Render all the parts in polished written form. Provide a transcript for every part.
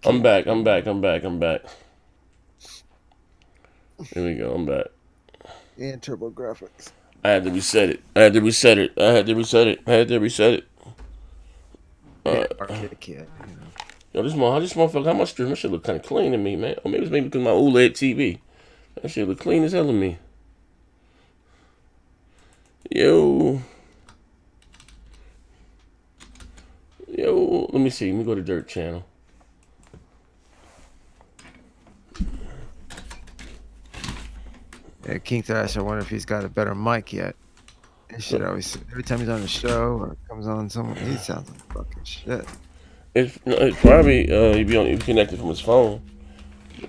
I'm back. I'm back. I'm back. I'm back. Here we go. I'm back. And Turbo Graphics. I had to reset it. I had to reset it. I had to reset it. I had to reset it. Yeah, arcade kid. You know. Yo, this motherfucker, how much stream? That shit look kind of clean to me, man. Or maybe it's maybe because my OLED TV. That shit look clean as hell to me. Yo. Yo. Let me see. Let me go to Dirt Channel. Yeah, King Thrash. I wonder if he's got a better mic yet. This shit always every time he's on the show or comes on someone, he sounds like fucking shit. It's probably he'd be connected from his phone.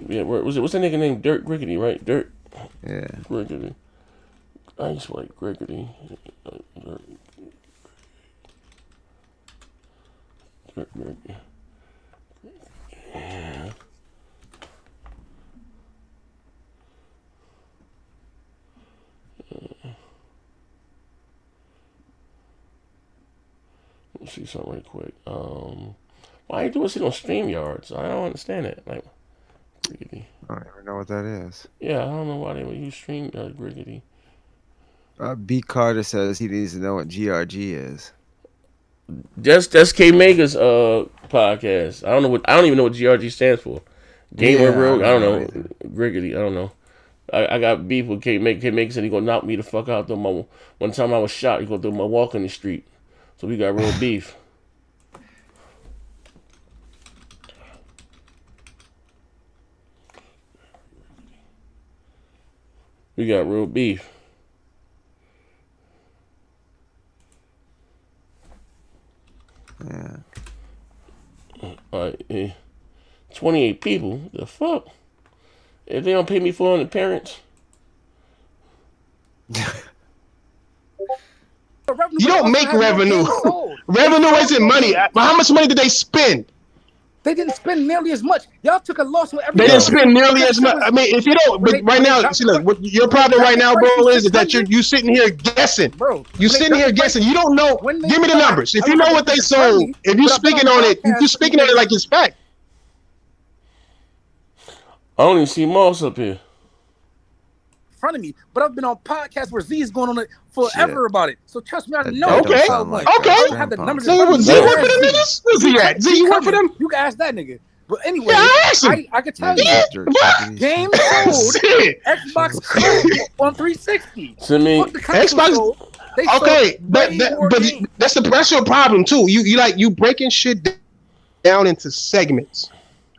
Yeah, what's that nigga named Dirt Griggity, right? Dirt Yeah. Griggity. I used to like Griggity. Dirt, Griggity. Yeah. Let's see something right quick. Why you doing shit on StreamYards? I don't understand it. Like, Griggity. I don't even know what that is. Yeah, I don't know why they would use Griggity. B Carter says he needs to know what GRG is. That's K Mega's podcast. I don't even know what GRG stands for. Gamer Rogue. I don't know. Griggity. I don't know. I got beef with K Mega. K Mega said he gonna knock me the fuck out. One time I was shot. He gonna do my walk in the street. So we got real beef. We got real beef. Yeah. 28 people. The fuck? If they don't pay me for an appearance. You don't make revenue. Revenue isn't money. How much money did they spend? They didn't spend nearly as much. Y'all took a loss with every. They didn't spend nearly as much. I mean, if you don't, but right now, see, look, what your problem right now, bro, is that you sitting here guessing. Bro, you sitting here guessing. You don't know. Give me the numbers. If you know what they sold, if you speaking on it, if you speaking on it like it's fact. I don't even see Moss up here. Front of me, but I've been on podcasts where Z's going on it forever about it. So trust me, I know. Okay. I don't have the numbers. Z work for them niggas? Where's he at? Z, you work for them? You can ask that nigga. But anyway, yeah, I could tell you, game sold, Xbox on 360. To me, Xbox. Okay, but that's your problem too. You breaking shit down into segments.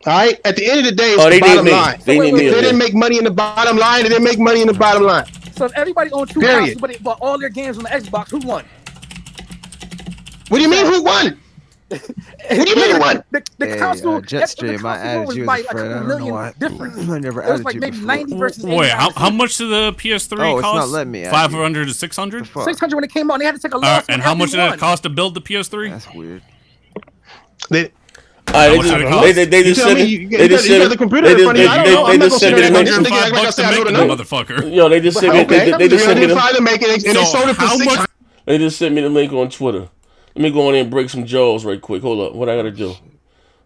All right. At the end of the day, it's the bottom line. They didn't make money in the bottom line. They didn't make money in the bottom line. So if everybody owned two consoles, but they bought all their games on the Xbox, who won? What do you mean? Who won? What do you mean who won? The console. Jetstream, my attitude is Fred. I don't know why. I never added like maybe 90 versus 80. Wait, how much did the PS3 cost? It's not letting me. 500 to 600. 600 when it came out. They had to take a loss. And how much did it cost to build the PS3? That's weird. They just sent me. They just sent me. Motherfucker. Yo, they just sent me. They just sent me. They just sent me the link on Twitter. Let me go on and break some jaws right quick. Hold up. What I gotta do?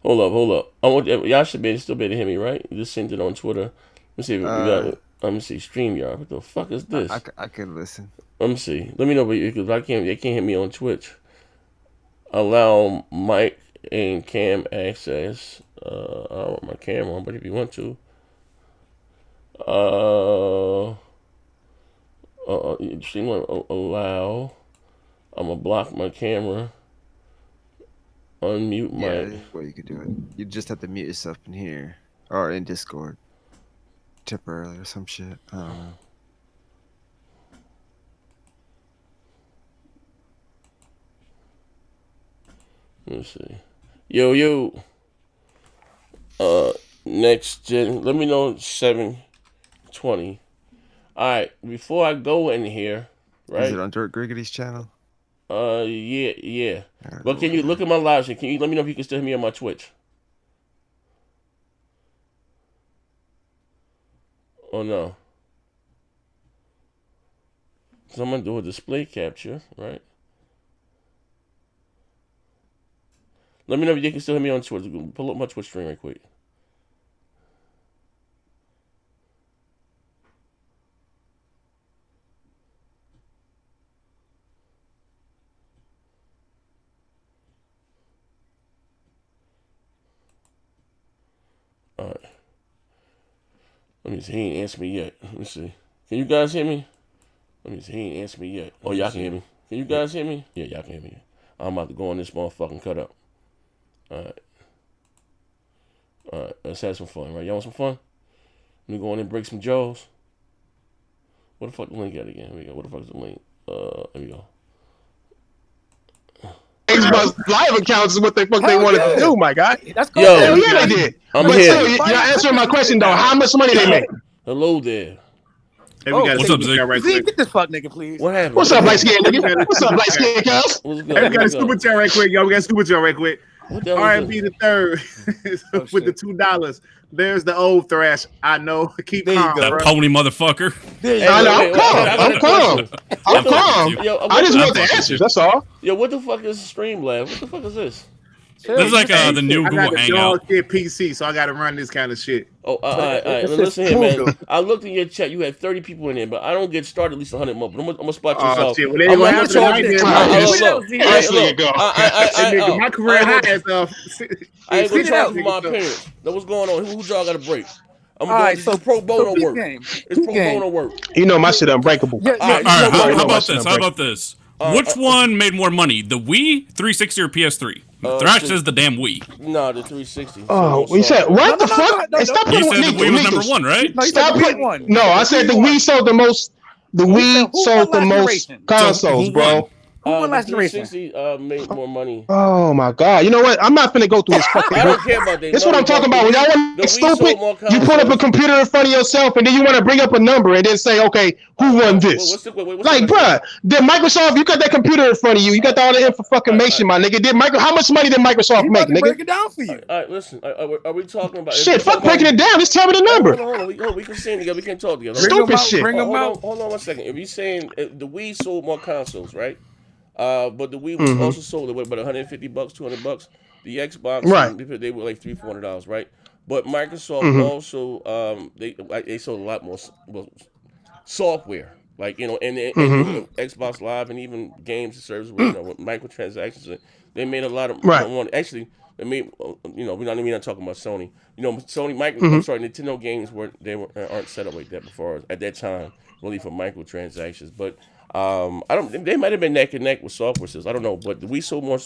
Hold up. Y'all should still be able to hear me, right? You just sent it on Twitter. Let me see if we got it. Let me see. StreamYard. What the fuck is this? I can listen. Let me see. Let me know because they can't hit me on Twitch. Allow mic and cam access. I don't want my camera on, but if you want to. Allow. I'm gonna block my camera. Unmute my. Yeah, well, you could do it. You just have to mute yourself in here or in Discord temporarily or some shit. I don't know. Let me see. Yo. Next gen. Let me know 720. All right. Before I go in here, right? Is it on Dirt Griggity's channel? Yeah. But can you look at my live stream? Can you let me know if you can still hear me on my Twitch? Oh no. So I'm gonna do a display capture, right? Let me know if you can still hear me on Twitch. Pull up my Twitch stream right quick. All right. Let me see. He ain't answered me yet. Let me see. Can you guys hear me? Let me see. He ain't answered me yet. Oh, y'all can hear me. Can you guys hear me? Yeah, y'all can hear me. I'm about to go on this motherfucking cut up. All right. All right. Let's have some fun, right? Y'all want some fun? Let me go in and break some jaws. What the fuck the link at again? Here we go. What the fuck is the link? There we go. Xbox Live accounts is what the fuck they wanted to do, my guy. That's cool. Hell yeah, they did. I'm but here. So, you're answering my question though. How much money they make? Hello there. Hey, we what's up, Zeke? right quick. Get this fuck nigga, please. What happened? What's up, light skin nigga? What's up, light skin cuz? What's good? Hey, we got a super chat right quick, y'all. We got a super chat right quick. R&B the third with the $2. There's the old Thrash. I know. Keep calm, that bro. pony motherfucker. I'm calm. I just want the answers. That's all. Yo, what the fuck is Streamlabs? What the fuck is this? This is like the new I got Google a Hangout. dog shit PC, so I got to run this kind of shit. Oh, all right. Listen here, man. I looked in your chat. You had 30 people in there, but I don't get started at least 100 more. But I'm gonna spot you. Oh, shit. Well, they ain't gonna have to my career high is I ain't gonna charge for my appearance. Now, what's going on? Who y'all gotta break? I'm going to pro bono work. It's pro bono work. You know my shit unbreakable. All right, how about this? How about this? Which one made more money, the Wii, 360, or PS3? Thrash says the damn Wii. No, the 360. Oh, you said what the fuck? Stop You putting said the Wii was number one, right? Stop putting. No, I said the Wii sold the most. The Wii sold the most consoles, bro. Who won last generation? 360 made more money. Oh my god! You know what? I'm not finna go through this fucking. I don't care about that. That's what I'm talking about. When y'all want to stupid, you put up a computer in front of yourself, and then you want to bring up a number and then say, "Okay, who won this?" Like, bruh, did Microsoft? You got that computer in front of you. You got all the information, my nigga. How much money did Microsoft make, nigga? Break it down for you. All right, listen. Are we talking about shit? Fuck breaking it down. Just tell me the number. Hold on. We can sing together. We can talk together. Stupid shit. Hold on 1 second. If you're saying the Wii sold more consoles, right? But the Wii was also sold at about $150, $200. The Xbox, right? They were like $300-$400, right? But Microsoft also they sold a lot more software, like and Xbox Live and even games and services with microtransactions. They made a lot of money. Actually, they made we're not talking about Sony. I'm sorry, Nintendo games aren't set up like that before at that time, really for microtransactions, but. I don't. They might have been neck and neck with software systems. I don't know, but we sold more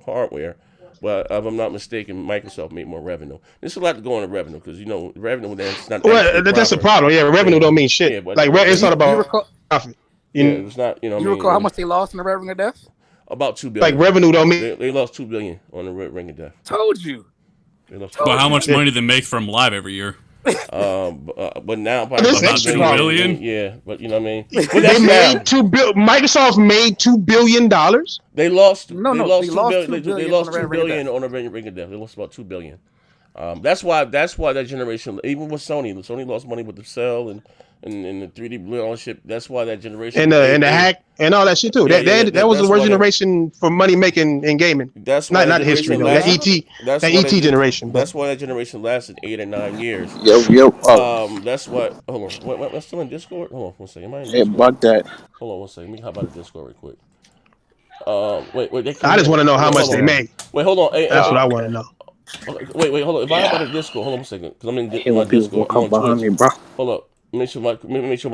hardware. But if I'm not mistaken, Microsoft made more revenue. There's a lot to go on in revenue because revenue that's not. Well, that's the problem. Yeah, revenue don't mean shit. Yeah, like it's not about profit. It's not. You recall how much they lost in the Ring of Death? About $2 billion. Like revenue don't mean they lost $2 billion on the Ring of Death. Told you. But how much money do they make from Live every year? But now about $2 billion. Yeah, but you know what I mean. But they made $2 billion. Microsoft made $2 billion. They lost. They lost $2 billion on the Ring of Death. They lost about $2 billion. That's why that generation, even with Sony lost money with the Cell and the 3D blue ownership. That's why that generation and the hack and all that shit too. That was the worst generation for money making and gaming. That's not history though. That ET generation. That's why that generation lasted 8 or 9 years. That's what. Hold on. What? I'm still in Discord. Hold on 1 second. Yeah, bug that. Hold on 1 second. Let me hop out of Discord real quick. Wait. I just want to know how much they made. Wait, hold on. That's what I want to know. Wait, hold on. If I hop out of Discord, hold on 1 second, because I'm in my Discord. Come behind me, bro. Hold up. Make sure my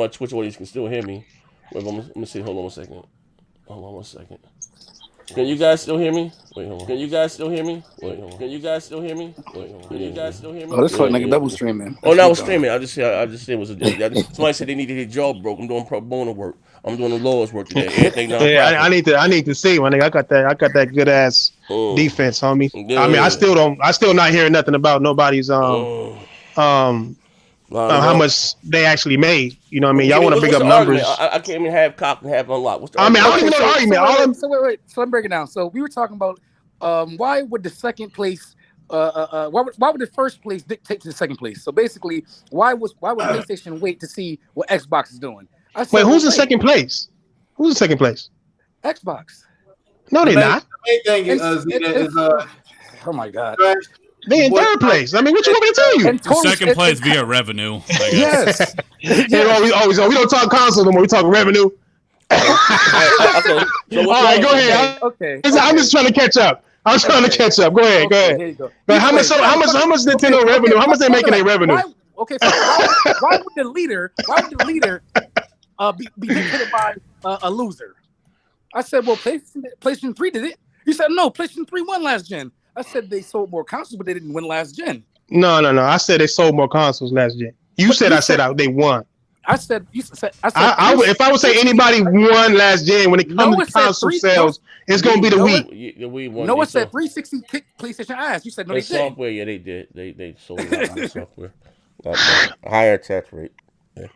Twitch audience can still hear me. Wait, let me see. Hold on 1 second. Can you guys still hear me? Wait, hold on. Can you guys still hear me? Wait, hold on. Can you guys still hear me? Wait, hold on. Can you guys still hear me? Oh, this fucking nigga double streaming. Oh, no, I was streaming. I just said it was somebody said they needed their job broke. I'm doing pro bono work. I'm doing the law's work today. Everything yeah, I need to see, my nigga. I got that good ass defense, homie. Yeah. I mean, I still not hearing nothing about nobody's how much they actually made. You know what I mean? Y'all want to bring up numbers. I can't even have cocked and have unlocked. I don't even know the argument. So wait. So let me break it down. So we were talking about why would the second place why would the first place dictate to the second place? So basically, why would PlayStation wait to see what Xbox is doing? Wait, who's in second place? Who's in second place? Xbox. No, they're not. main thing is oh my god. They in third place. I mean, what you want me to tell you? Second place via revenue, I Yes. guess. We don't talk consoles no more. We talk revenue. Okay. So all right, go ahead. Okay. I'm just trying to catch up. I'm trying to catch up. Go ahead. Here you go. But how much Nintendo revenue? How much they making their revenue? Why would the leader be dictated by a loser? I said, well, PlayStation 3 did it. You said no, PlayStation 3 won last gen. I said they sold more consoles, but they didn't win last gen. No. I said they sold more consoles last gen. You said they won. I said if I would say anybody won last gen when it comes to console sales, it's gonna be the Wii. The Wii won. No one said 360 kicked PlayStation ass. You said no, they did. Software, yeah, they did. They sold a lot of software. Higher attach rate. Yeah.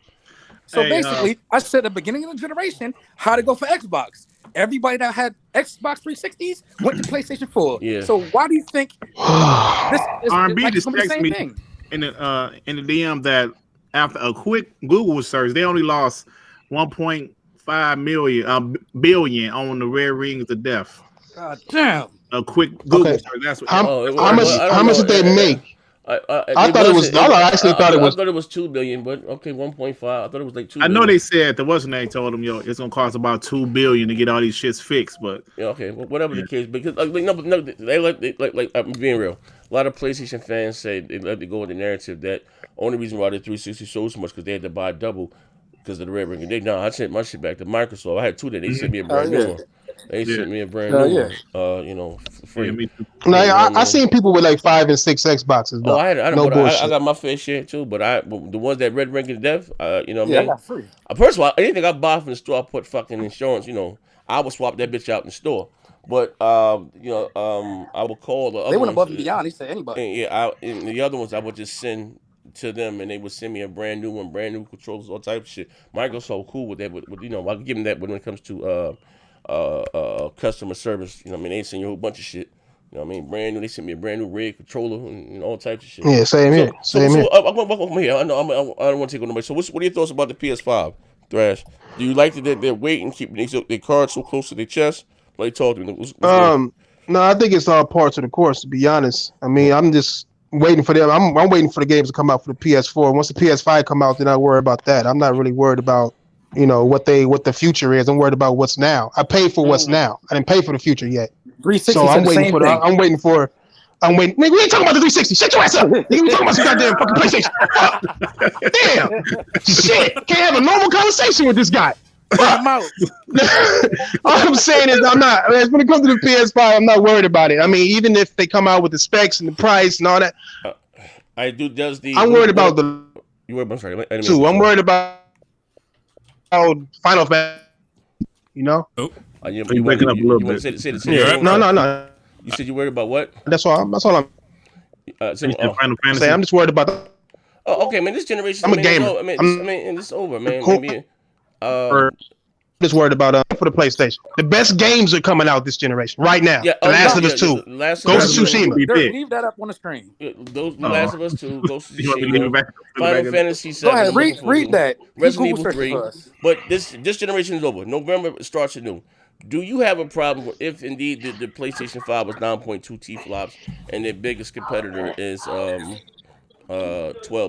So basically, I said at the beginning of the generation, how to go for Xbox. Everybody that had Xbox 360s went to PlayStation 4. Yeah. So why do you think this is R&B like just the texted same me thing? in the DM that after a quick Google search, they only lost 1.5 billion on the rare rings of death. God damn! A quick Google search. That's what. How much did they make? I thought it was. I actually thought it was. I thought it was 2 billion, but okay, 1.5. I thought it was like 2. I know they said there wasn't. They told them, it's gonna cost about 2 billion to get all these shits fixed. But yeah, okay, well, whatever the case, because no, they like I'm being real. A lot of PlayStation fans say they let it go with the narrative that only reason why the 360 sold so much because they had to buy double because of the red ring. I sent my shit back to Microsoft. I had 2 that they sent me a brand new one. They sent me a brand new one, for free. I seen people with like 5 and 6 Xboxes. Though. I got my fair share too, but the ones that red ring to death, you know what I mean? I got free. First of all, anything I buy from the store, I put fucking insurance. I would swap that bitch out in the store. But I would call the other. They went above and beyond. He said anybody. And the other ones I would just send to them, and they would send me a brand new one, brand new controllers, all type of shit. Microsoft's so cool with that. I can give them that when it comes to customer service. They send you a whole bunch of shit. Brand new. They sent me a brand new red controller and all types of shit. Yeah, same here. Same here. I'm here. I know. I don't want to take on nobody. So, what are your thoughts about the PS5, Thrash? Do you like that they're waiting, keeping their cards so close to their chest? Like talking. No, I think it's all parts of the course. To be honest, I'm just waiting for them. I'm waiting for the games to come out for the PS4. Once the PS5 come out, then I worry about that. I'm not really worried about what the future is. I'm worried about what's now. I paid for what's now. I didn't pay for the future yet. 360. So I'm waiting for. I'm waiting. Nigga, we ain't talking about the 360. Shut your ass up. Nigga, we talking about some goddamn fucking PlayStation. Damn. Shit. Can't have a normal conversation with this guy. All I'm saying is when it comes to the PS5, I'm not worried about it. Even if they come out with the specs and the price and all that. I'm worried about the. I'm sorry. I'm worried about Final Fantasy. Oh, you waking up a little bit. No. You said you're worried about what? That's all. That's all I'm. Final Fantasy. I'm just worried about. Oh, okay, man. This generation. I'm a gamer. It's over, man. Just worried about for the PlayStation. The best games are coming out this generation right now. Yeah, Last of Us 2, Ghost of Tsushima. Leave that up on the screen. Those Last of Us 2, Ghost of Tsushima, Final Fantasy 7. Go ahead, read that. Resident Evil 3. But this generation is over. November starts anew. Do you have a problem if indeed the PlayStation 5 was 9.2 T-flops and their biggest competitor is 12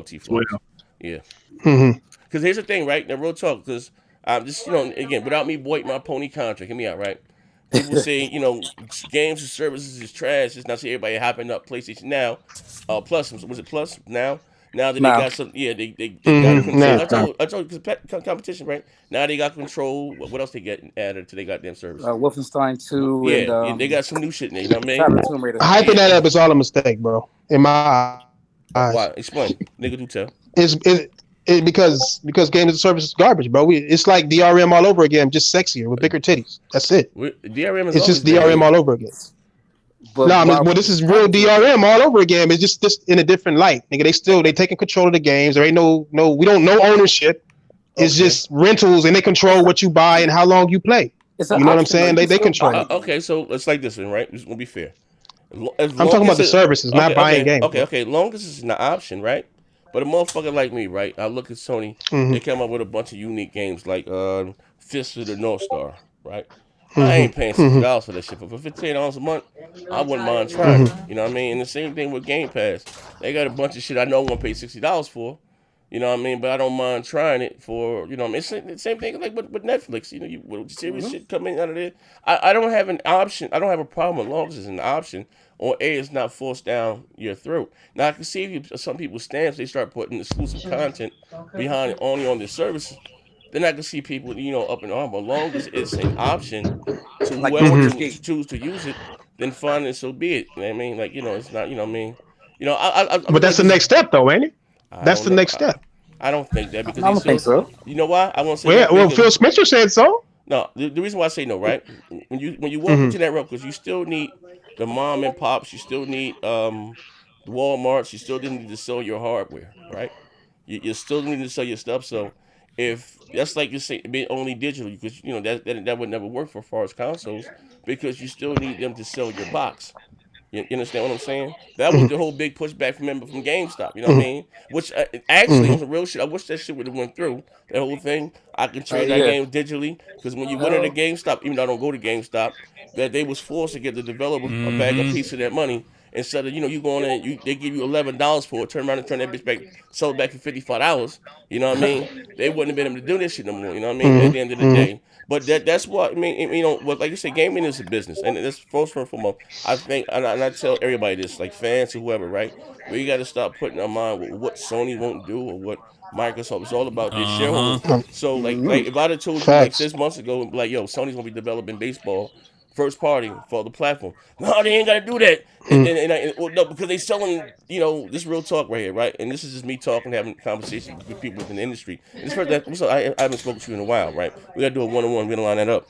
T-flops? Yeah. Because here's the thing, right? Now, real talk, because I'm just, again, without me voiding my pony contract, hear me out, right? People say, games and services is trash. It's not say everybody hopping up PlayStation now. Plus, was it Plus now? Now that they got some, they got control. I told you, competition, right? Now they got control. What else they get added to their goddamn service? Wolfenstein 2. Yeah, and they got some new shit in there. You know what I mean? Hyping that up is all a mistake, bro. In my eyes. Why? Explain. Nigga, do tell. Because games and service is garbage, bro. It's like DRM all over again, just sexier with bigger titties. That's it. DRM is it's just DRM all over again. This is real DRM all over again. It's just in a different light. Nigga, they taking control of the games. There ain't no we don't know ownership. It's just rentals, and they control what you buy and how long you play. You know what I'm saying? They control. Okay, so it's like this one, right? It's gonna be fair. I'm talking about the services, not buying games. Okay. Long as it's an option, right? But a motherfucker like me, right? I look at Sony. They come up with a bunch of unique games like Fist of the North Star, right? I ain't paying $60 for that shit. For $15 a month, I wouldn't mind trying it. You know what I mean? And the same thing with Game Pass. They got a bunch of shit I know I'm gonna pay $60 for. You know what I mean? But I don't mind trying it for, you know what I mean? It's the same thing like with Netflix. You know, with serious shit coming out of there. I don't have an option. I don't have a problem as long as it's an option or A, it's not forced down your throat. Now, I can see if some people's stamps, they start putting exclusive content behind it only on their services. Then I can see people, up in arms. But long as it's an option to Like whoever Baldur's to Gate. choose to use it, then fine and so be it. You know what I mean? Like, it's not, you know what I mean? But that's the next step, though, ain't it? I That's don't the know. next step. I don't think that because I they don't think still. so. You know why? I won't say Well, that well, because Phil Spencer said so. no. The reason why I say no, right? When you walk into that room, because you still need the mom and pops, you still need the WalMarts, you still need to sell your hardware, right? You still need to sell your stuff. So if that's like you say, being only digital, because that would never work for far as consoles because you still need them to sell your box. You understand what I'm saying? That was the whole big pushback from GameStop. You know what I mean? Which actually on some real shit, I wish that shit would have went through. That whole thing, I can trade that Yeah. game digitally because when you went into GameStop, even though I don't go to GameStop, that they was forced to give the developer a piece of that money instead of you going in, they give you $11 for it, turn around and turn that bitch back, sell it back for $55. You know what I mean? They wouldn't have been able to do this shit no more. You know what I mean? At the end of the day. But that's what I mean. Like you said, gaming is a business, and that's first and foremost. I think, and I tell everybody this, like fans or whoever, right? We got to stop putting our mind with what Sony won't do or what Microsoft. It's all about their shareholders. So, like if I'd have told you like Facts. 6 months ago, like, yo, Sony's gonna be developing baseball first party for the platform. No, they ain't got to do that. Well, no, because they selling, this real talk right here, right? And this is just me talking, having conversations with people within the industry. And this person, I haven't spoken to you in a while, right? We got to do a one-on-one. We're gonna line that up.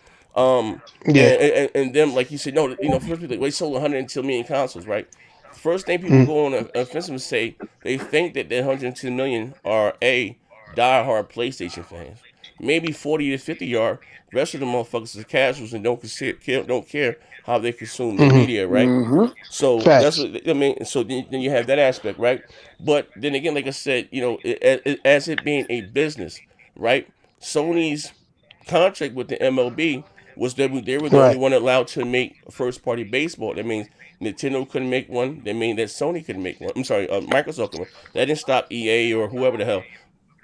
Yeah. And them, like you said, no, first people, they sold 110 million consoles, right? The first thing people go on offensive and say they think that the 110 million are diehard PlayStation fans. Maybe 40 to 50 are. The rest of the motherfuckers are casuals and don't care how they consume their media, right? So that's Facts. what I mean. So then you have that aspect, right? But then again, like I said, as it being a business, right? Sony's contract with the MLB was that they were the only Right. one allowed to make first party baseball. That means Nintendo couldn't make one. That means that Sony couldn't make one. I'm sorry, Microsoft couldn't. That didn't stop EA or whoever the hell.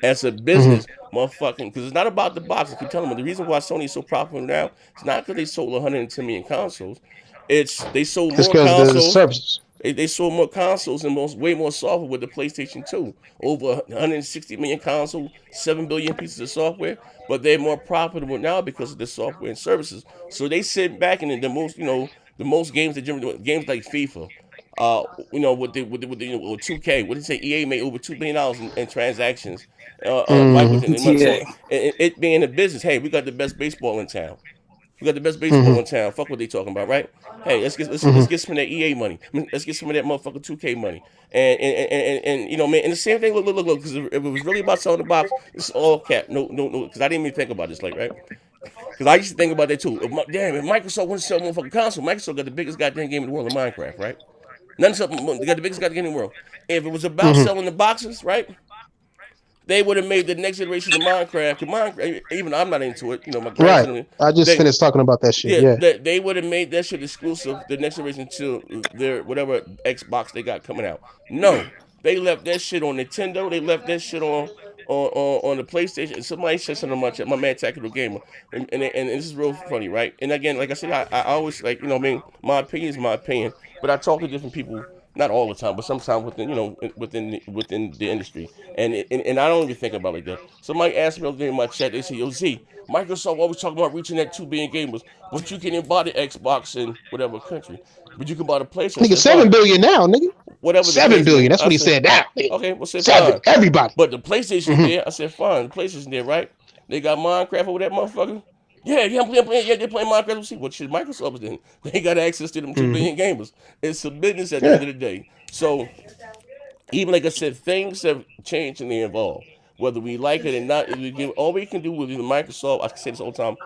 As a business, motherfucking, because it's not about the box. I keep telling them the reason why Sony is so popular now. It's not because they sold 110 million consoles. It's they sold It's more because the consoles. services. They sold more consoles and way more software with the PlayStation 2. Over 160 million consoles, 7 billion pieces of software. But they're more profitable now because of the software and services. So they sit back and the most games that games like FIFA. With 2K, what did it say? EA made over $2 billion in transactions, right within the month. So GTA. it being a business, hey, we got the best baseball in town. We got the best baseball in town. Fuck what they talking about, right? Hey, let's get some of that EA money. Let's get some of that motherfucking 2K money. And man, and the same thing. Look, because if it was really about selling the box, it's all cap. No. Because I didn't even think about this, like, right? Because I used to think about that too. If Microsoft wants to sell a motherfucking console, Microsoft got the biggest goddamn game in the world in Minecraft, right? None something. They got the biggest goddamn game in the world. If it was about selling the boxes, right? They would have made the next generation of Minecraft. Cause Minecraft, even I'm not into it. My Right. grandson. I just They, finished talking about that shit. yeah, Yeah. they would have made that shit exclusive. The next generation to their whatever Xbox they got coming out. No, they left that shit on Nintendo. They left that shit on the PlayStation. Somebody said something on my chat. My man Tactical Gamer, and this is real funny, right? And again, like I said, I always like I mean, my opinion is my opinion, but I talk to different people. Not all the time, but sometimes within the industry, and I don't even think about it like that. Somebody asked me the other day in my chat. They say, "Yo, Z, Microsoft always talking about reaching that 2 billion gamers, but you can even buy the Xbox in whatever country, but you can buy the PlayStation." I Nigga, said, 7 billion now, nigga. whatever the case may 7 billion. be. That's I what he said, said now. Nigga. okay, we'll say 7. fine. Everybody. But the PlayStation there, I said, fine. The PlayStation there, right? They got Minecraft over that motherfucker. Yeah, I'm playing. Yeah, they're playing Minecraft. We'll see what shit Microsoft is doing. They got access to them 2 billion gamers. It's a business at the Yeah. end of the day. So even like I said, things have changed and they evolve. Whether we like it or not, all we can do with either Microsoft, I say this all the time,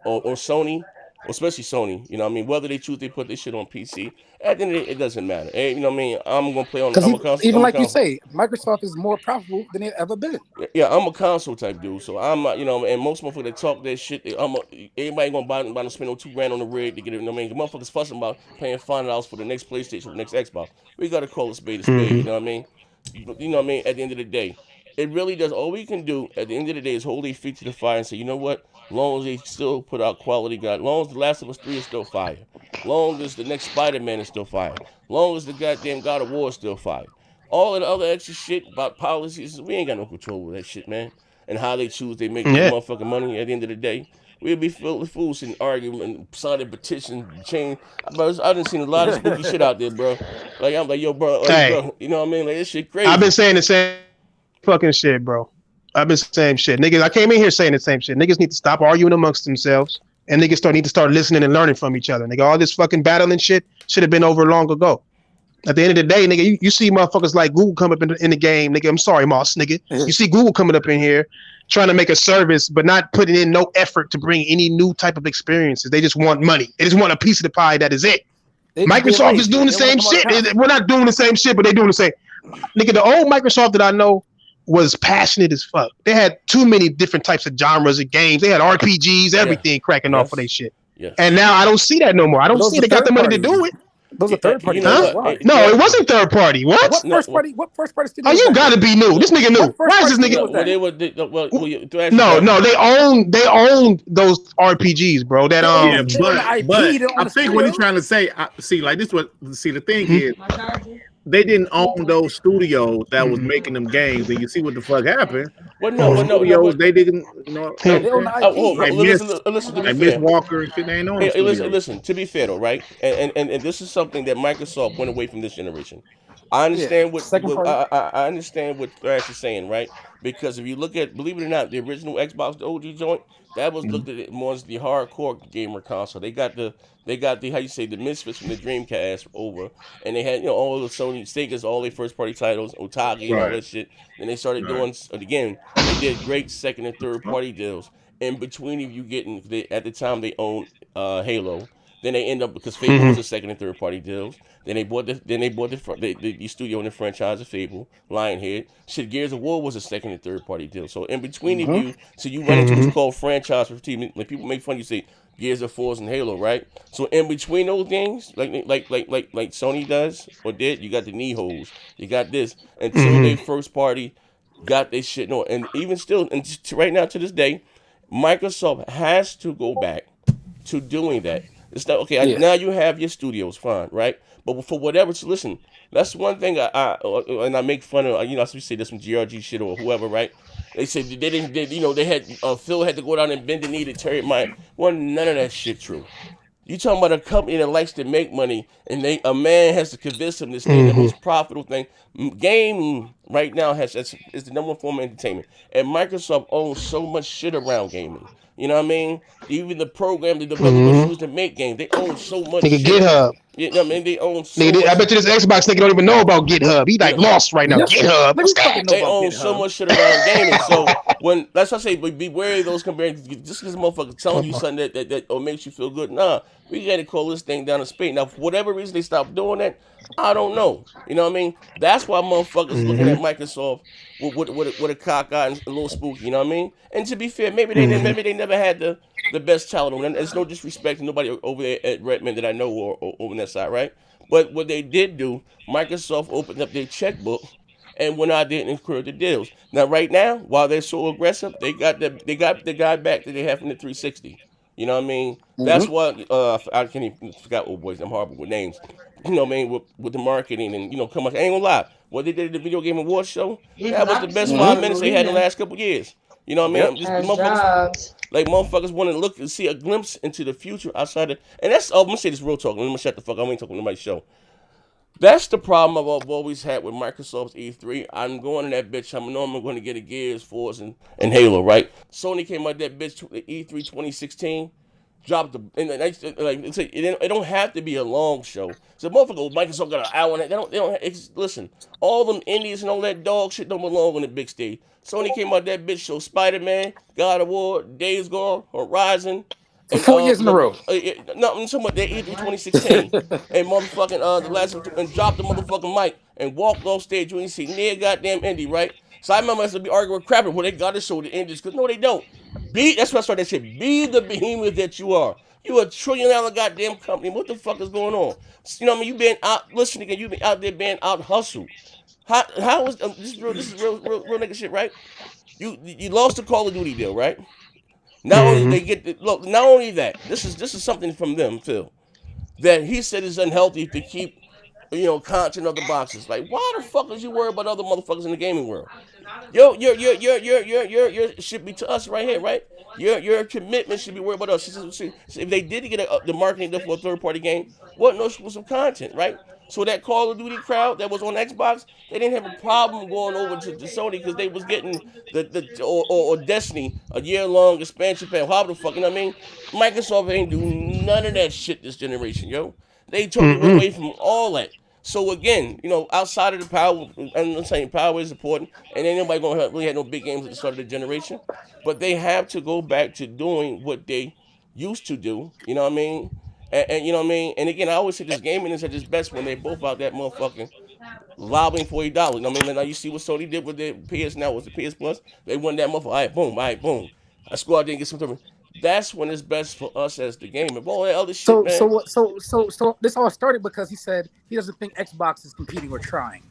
or Sony, especially Sony. You know what I mean? Whether they choose they put this shit on PC, at the end of the day, it doesn't matter. And, you know what I mean? I'm gonna play on. Because I'm a console. even like you say, Microsoft is more profitable than they've ever been. Yeah, I'm a console type dude, so I'm not, you know, and most motherfuckers that talk that shit, everybody gonna buy to spend on $2 grand on the rig to get it. You know what I mean? The motherfuckers fussing about paying $5 for the next PlayStation, or the next Xbox. We gotta call a spade a spade. You know what I mean? But you know what I mean? At the end of the day, it really does. All we can do at the end of the day is hold their feet to the fire and say, you know what? Long as they still put out quality, God. Long as The Last of Us 3 is still fire. Long as the next Spider-Man is still fire. Long as the goddamn God of War is still fire. All of the other extra shit about policies, we ain't got no control over that shit, man. And how they choose, they make their motherfucking money at the end of the day. We'll be filled with fools and arguing and signing petitions, change. But I done seen a lot of spooky shit out there, bro. Like, I'm like, yo, bro, bro, you know what I mean? Like, this shit crazy. I've been saying the same fucking shit, bro. I've been saying shit. Niggas, I came in here saying the same shit. Niggas need to stop arguing amongst themselves. And niggas need to start listening and learning from each other. Nigga, all this fucking battling shit should have been over long ago. At the end of the day, nigga, you see motherfuckers like Google come up in the game, nigga. I'm sorry, Moss, nigga. You see Google coming up in here trying to make a service, but not putting in no effort to bring any new type of experiences. They just want money. They just want a piece of the pie. That is it. Microsoft is doing the same shit. We're not doing the same shit, but they're doing the same. Nigga, the old Microsoft that I know was passionate as fuck. They had too many different types of genres of games. They had RPGs, everything cracking off of their shit. Yes. And now I don't see that no more. I don't see they got the money to do it. Those are third party. No, it wasn't third party. What? What first party? What first party studio? Oh, you gotta be new. This nigga new. Why is this nigga? No, they own those RPGs, bro. That but I think what he's trying to say, the thing is, they didn't own those studios that was making them games, and you see what the fuck happened. Well, they didn't. Like Miss Walker and shit. They ain't on. Listen. To be fair though, right? And this is something that Microsoft went away from this generation. I understand I understand what Thrash is saying, right? Because if you look at, believe it or not, the original Xbox, the OG joint, that was looked at more as the hardcore gamer console. They got the how you say, the Misfits from the Dreamcast over, and they had, you know, all the Sony Sega's, all their first party titles, Otagi and all that shit. Then they started doing again. They did great second and third party deals. In between of you getting, at the time they owned Halo. Then they end up, because Fable was a second and third party deals. Then they bought the studio and the franchise of Fable, Lionhead. Shit, Gears of War was a second and third party deal. So in between of you, so you run into what's called franchise 15. When people make fun, you say Gears of Wars and Halo, right? So in between those things, like Sony does or did, you got the knee holes. You got this until they first party got their shit on. And even still, and right now to this day, Microsoft has to go back to doing that. It's not okay. Now you have your studios, fine, right? But for whatever, so listen, that's one thing I make fun of. You know, we say this from GRG shit or whoever, right? They said they didn't. They had Phil had to go down and bend the knee to Terry Mike. Well, none of that shit true. You talking about a company that likes to make money, and a man has to convince them this thing, the most profitable thing. Game right now is the number one form of entertainment, and Microsoft owns so much shit around gaming. You know what I mean? Even the program the developers use to make games, they own so much shit. GitHub. You know what I mean? They own so much. I bet you this Xbox nigga don't even know about GitHub. He lost right now. GitHub. What's that? They own so much shit around gaming. So that's why I say, be wary of those comparisons. Just because motherfucker telling you something that makes you feel good, nah. We got to call this thing down to speed. Now, for whatever reason they stopped doing that, I don't know. You know what I mean? That's why motherfuckers looking at Microsoft with a cock eye and a little spooky. You know what I mean? And to be fair, maybe they never had the best talent on. And there's no disrespect to nobody over there at Redmond that I know or over on that side, right? But what they did do, Microsoft opened up their checkbook and went out there and incurred the deals. Now, right now, while they're so aggressive, they got the guy back that they have from the 360. You know what I mean? That's why I can't even forget old boys. I'm horrible with names. You know what I mean? With the marketing and, come on. I ain't gonna lie. What they did at the Video Game Awards show, that was the best 5 minutes they had in the last couple years. You know what I mean? Motherfuckers want to look and see a glimpse into the future outside of, and that's, I'm gonna say this real talk. Let me shut the fuck up. I ain't talking to nobody's show. That's the problem I've always had with Microsoft's E3. I'm going to that bitch. I know I'm going to get a Gears, Force, and Halo, right? Sony came out that bitch E3 2016. Dropped it don't have to be a long show. So motherfucker, Microsoft got an hour on it. They don't listen. All them indies and all that dog shit don't belong on the big stage. Sony came out that bitch show Spider-Man, God of War, Days Gone, Horizon, For 4 years in a row. No, I'm talking about the E3 2016, and motherfucking the last and dropped the motherfucking mic and walked off stage. You ain't see near goddamn Indy, right? So I remember I used to be arguing with Crapper when they got to show the Indies, because no, they don't. That's why I started that shit. Be the behemoth that you are. You a $1 trillion goddamn company. What the fuck is going on? You know what I mean? You been out listening, and you been out there being out hustled. How is this is real? This is real nigga shit, right? You lost the Call of Duty deal, right? Not only they get look, not only that, this is something from them, Phil, that he said is unhealthy to keep, content of the boxes. Like, why the fuck is you worried about other motherfuckers in the gaming world? Your should be to us right here, right? Your commitment should be worried about us. So if they did get the marketing deal for a third party game, what no exclusive content, right? So that Call of Duty crowd that was on Xbox, they didn't have a problem going over to Sony because they was getting or Destiny, a year long expansion pack. How the fuck, you know what I mean? Microsoft ain't do none of that shit this generation, yo. They totally went away from all that. So again, outside of the power, I'm saying power is important, and ain't nobody gonna really have no big games at the start of the generation, but they have to go back to doing what they used to do. You know what I mean? And you know what I mean? And again, I always say this gaming is at its best when they both out that motherfucking lobbying for $8. You know what I mean? Now you see what Sony did with their PS now, was the PS Plus. They won that motherfucker. All right, boom. I score out there and get some time. That's when it's best for us as the gamer. But all that other shit, man. So this all started because he said he doesn't think Xbox is competing or trying.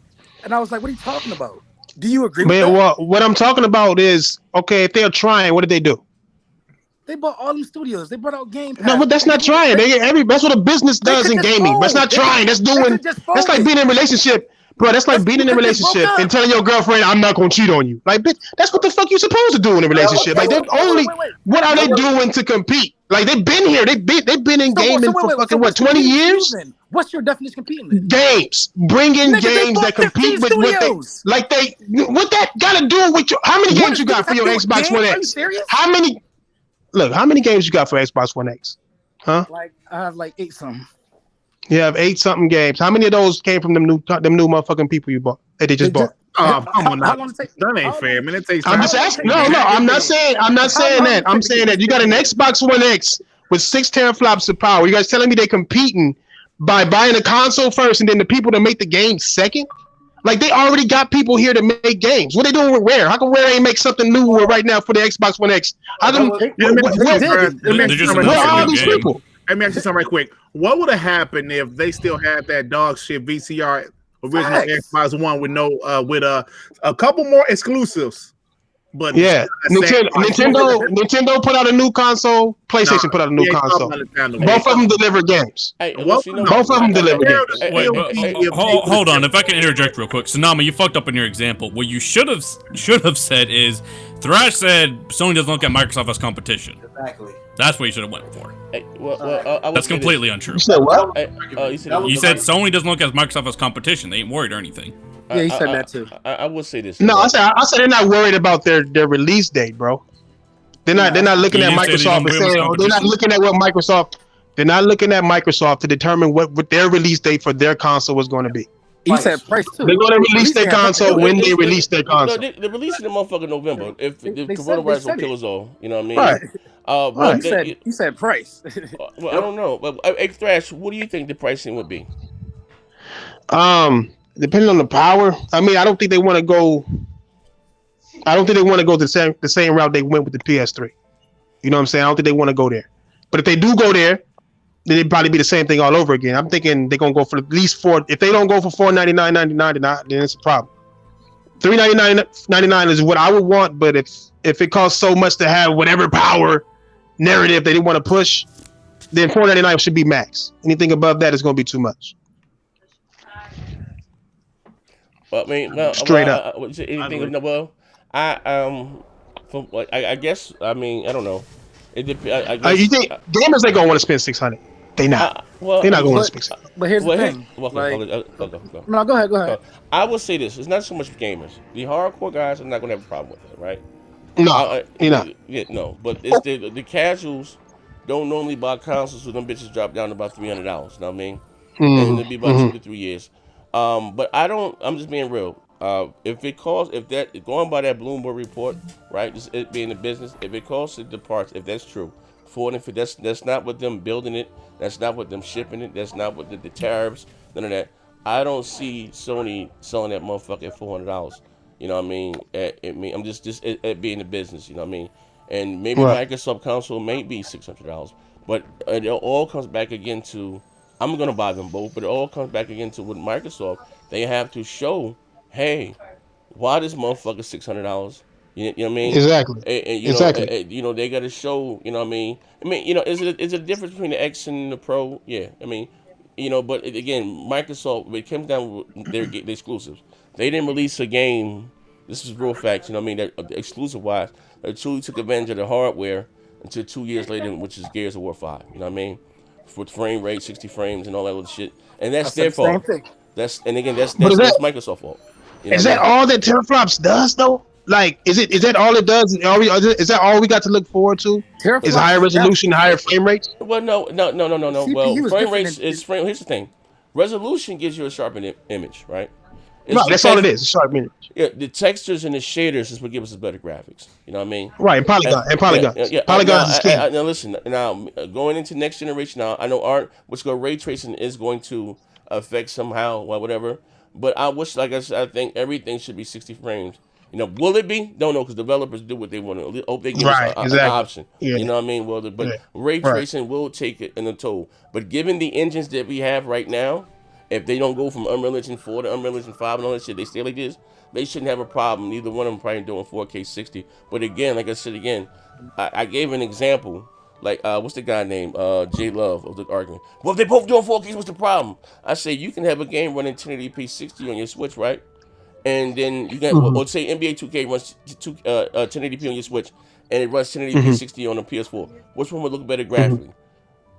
And I was like, what are you talking about? Do you agree with that? Well, what I'm talking about is, okay, if they're trying, what did they do? They bought all them studios. They brought out Game Pass. No, but that's not trying. That's what a business does in gaming. But that's not trying. That's doing. That's like being in a relationship. Bro, that's like being in a relationship and telling your girlfriend, "I'm not gonna cheat on you." Like, bitch, that's what the fuck you supposed to do in a relationship. Like, they're only. What are they doing to compete? Like, they've been here. They've been in gaming for fucking 20 years. What's your definition of competing? Games, bring in games that compete with what they like. What that got to do with your? How many games you got for your Xbox One X? Are you serious? How many? Look, how many games you got for Xbox One X? Huh? Like, I have like 8 something. You have 8 something games. How many of those came from them new motherfucking people you bought? That they just bought. Oh, come on, that ain't fair, man. It takes time. I'm just asking. No, I'm not saying that. I'm saying that you got an Xbox One X with 6 teraflops of power. You guys telling me they competing by buying a console first and then the people that make the game second? Like, they already got people here to make games. What are they doing with Rare? How come Rare ain't make something new right now for the Xbox One X? How come? Where are all these people? Let me ask you something right quick. What would have happened if they still had that dog shit VCR original Xbox One with with a couple more exclusives? But yeah, Nintendo put out a new console. PlayStation put out a new console. Both of them deliver games. Both of them deliver games. Hold on, if I can interject real quick. Sonama, you fucked up in your example. What you should have said is Thrash said Sony doesn't look at Microsoft as competition. Exactly. That's what you should have went for. That's completely untrue. You said what? You said Sony doesn't look at Microsoft as competition. They ain't worried or anything. Yeah, he said that too. I will say this. No, I said they're not worried about their release date, bro. They're not looking at Microsoft and saying, they're not looking at what Microsoft. They're not looking at Microsoft to determine what their release date for their console was going to be. You said price too. They're going to release their console when they release their console. They're releasing the motherfucker November. If the coronavirus will kill us all, you know what I mean? Right. You said price. Well, I don't know. But hey, Thrash, what do you think the pricing would be? Depending on the power. I mean, I don't think they want to go. I don't think they want to go the same route they went with the PS3. You know what I'm saying? I don't think they want to go there. But if they do go there, then it'd probably be the same thing all over again. I'm thinking they're gonna go for at least $4. If they don't go for $499.99, then it's a problem. $399.99 is what I would want. But if it costs so much to have whatever power narrative they didn't want to push, then $499 should be max. Anything above that is gonna be too much. I mean, straight up. Anything? I guess. I mean, I don't know. It depends. I guess, you think gamers ain't gonna want to spend $600? They not. They're not going to spend $600. But here's the thing. Go. No, go ahead. I will say this: it's not so much gamers. The hardcore guys are not gonna have a problem with it, right? No, you're not. Yeah, no. But it's the casuals don't normally buy consoles, so them bitches drop down to about $300. You know what I mean? And it'll be about 2 to 3 years. But I'm just being real. If going by that Bloomberg report, right? It being the business, if it costs the parts, if that's true, $450. That's not with them building it. That's not with them shipping it. That's not with the tariffs. None of that. I don't see Sony selling that motherfucker at $400. You know what I mean? I'm just at being the business. You know what I mean? And maybe Right. Microsoft console may be $600, but it all comes back again to I'm gonna buy them both. But it all comes back again to with Microsoft. They have to show, hey, why this motherfucker $600? You know what I mean? Exactly. And Exactly. they got to show. You know what I mean? Is it a difference between the X and the Pro? Yeah. I mean, but again, Microsoft, it comes down with their exclusives. They didn't release a game. This is real facts. You know what I mean? That exclusive wise, they truly took advantage of the hardware until 2 years later, which is Gears of War 5. You know what I mean? With frame rate, 60 frames, and all that other shit, and that's their fault. That's But Microsoft's fault. You know is that all that teraflops does though? Like, is that all it does? Is that all we got to look forward to? Is higher resolution, higher frame rates? Well, no. Well, frame rates is frame. Here's the thing: resolution gives you a sharpened image, right? No, that's all it is. It's sharp image. Yeah, the textures and the shaders is what give us the better graphics. You know what I mean? Right, and polygons. Polygons is key. Now listen. Now going into next generation. Now I know art, which go ray tracing is going to affect somehow, whatever. But I wish, like I said, I think everything should be 60 frames. Will it be? Don't know because developers do what they want to. Hope they give us an option. Yeah. You know what I mean? But ray tracing will take it in a toll. But given the engines that we have right now, if they don't go from Unreal Engine 4 to Unreal Engine 5 and all that shit, they stay like this, they shouldn't have a problem. Neither one of them probably doing 4K 60. But again, like I said again, I gave an example. Like, what's the guy named J Love of the argument? Well, if they both doing 4K, what's the problem? I say you can have a game running 1080p 60 on your Switch, right? And then you can, or say NBA 2K runs 1080p on your Switch, and it runs 1080p 60 on the PS4. Which one would look better graphically?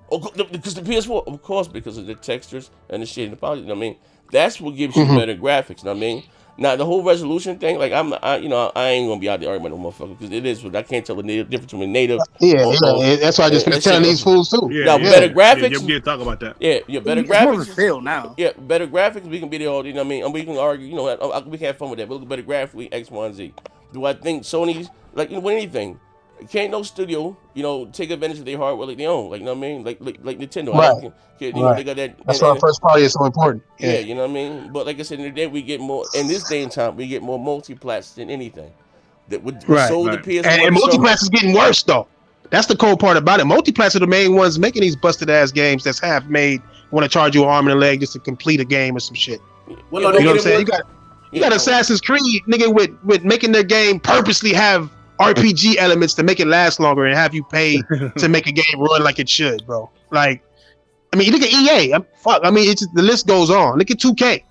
Because the PS4, of course, because of the textures and the shit and the poly. You know what I mean? That's what gives you better graphics. You know what I mean? Now the whole resolution thing, like I ain't gonna be out there arguing with no motherfucker because it is. I can't tell the difference between a native. That's why I just been telling these fools too. Better graphics. Yeah, we did talk about that. Yeah, better graphics. Fail now. Yeah, better graphics. We can be there all. You know what I mean? And we can argue. We can have fun with that. But look better graphically, X, Y, and Z. Do I think Sony's with anything? Can't no studio, take advantage of their hardware like they own, like, you know what I mean, like Nintendo. Right. They got that. That's why first party is so important. Yeah, you know what I mean. But like I said, in the day we get more. In this day and time, we get more multiplats than anything. That would sold the PS1. And multiplats is getting worse though. That's the cold part about it. Multiplats are the main ones making these busted ass games that's half made. Want to charge you an arm and a leg just to complete a game or some shit. Well, you know what I'm saying? You got Assassin's Creed nigga with making their game purposely have RPG elements to make it last longer and have you pay to make a game run like it should, bro. Like, I mean, look at EA. It's just, the list goes on. Look at 2K.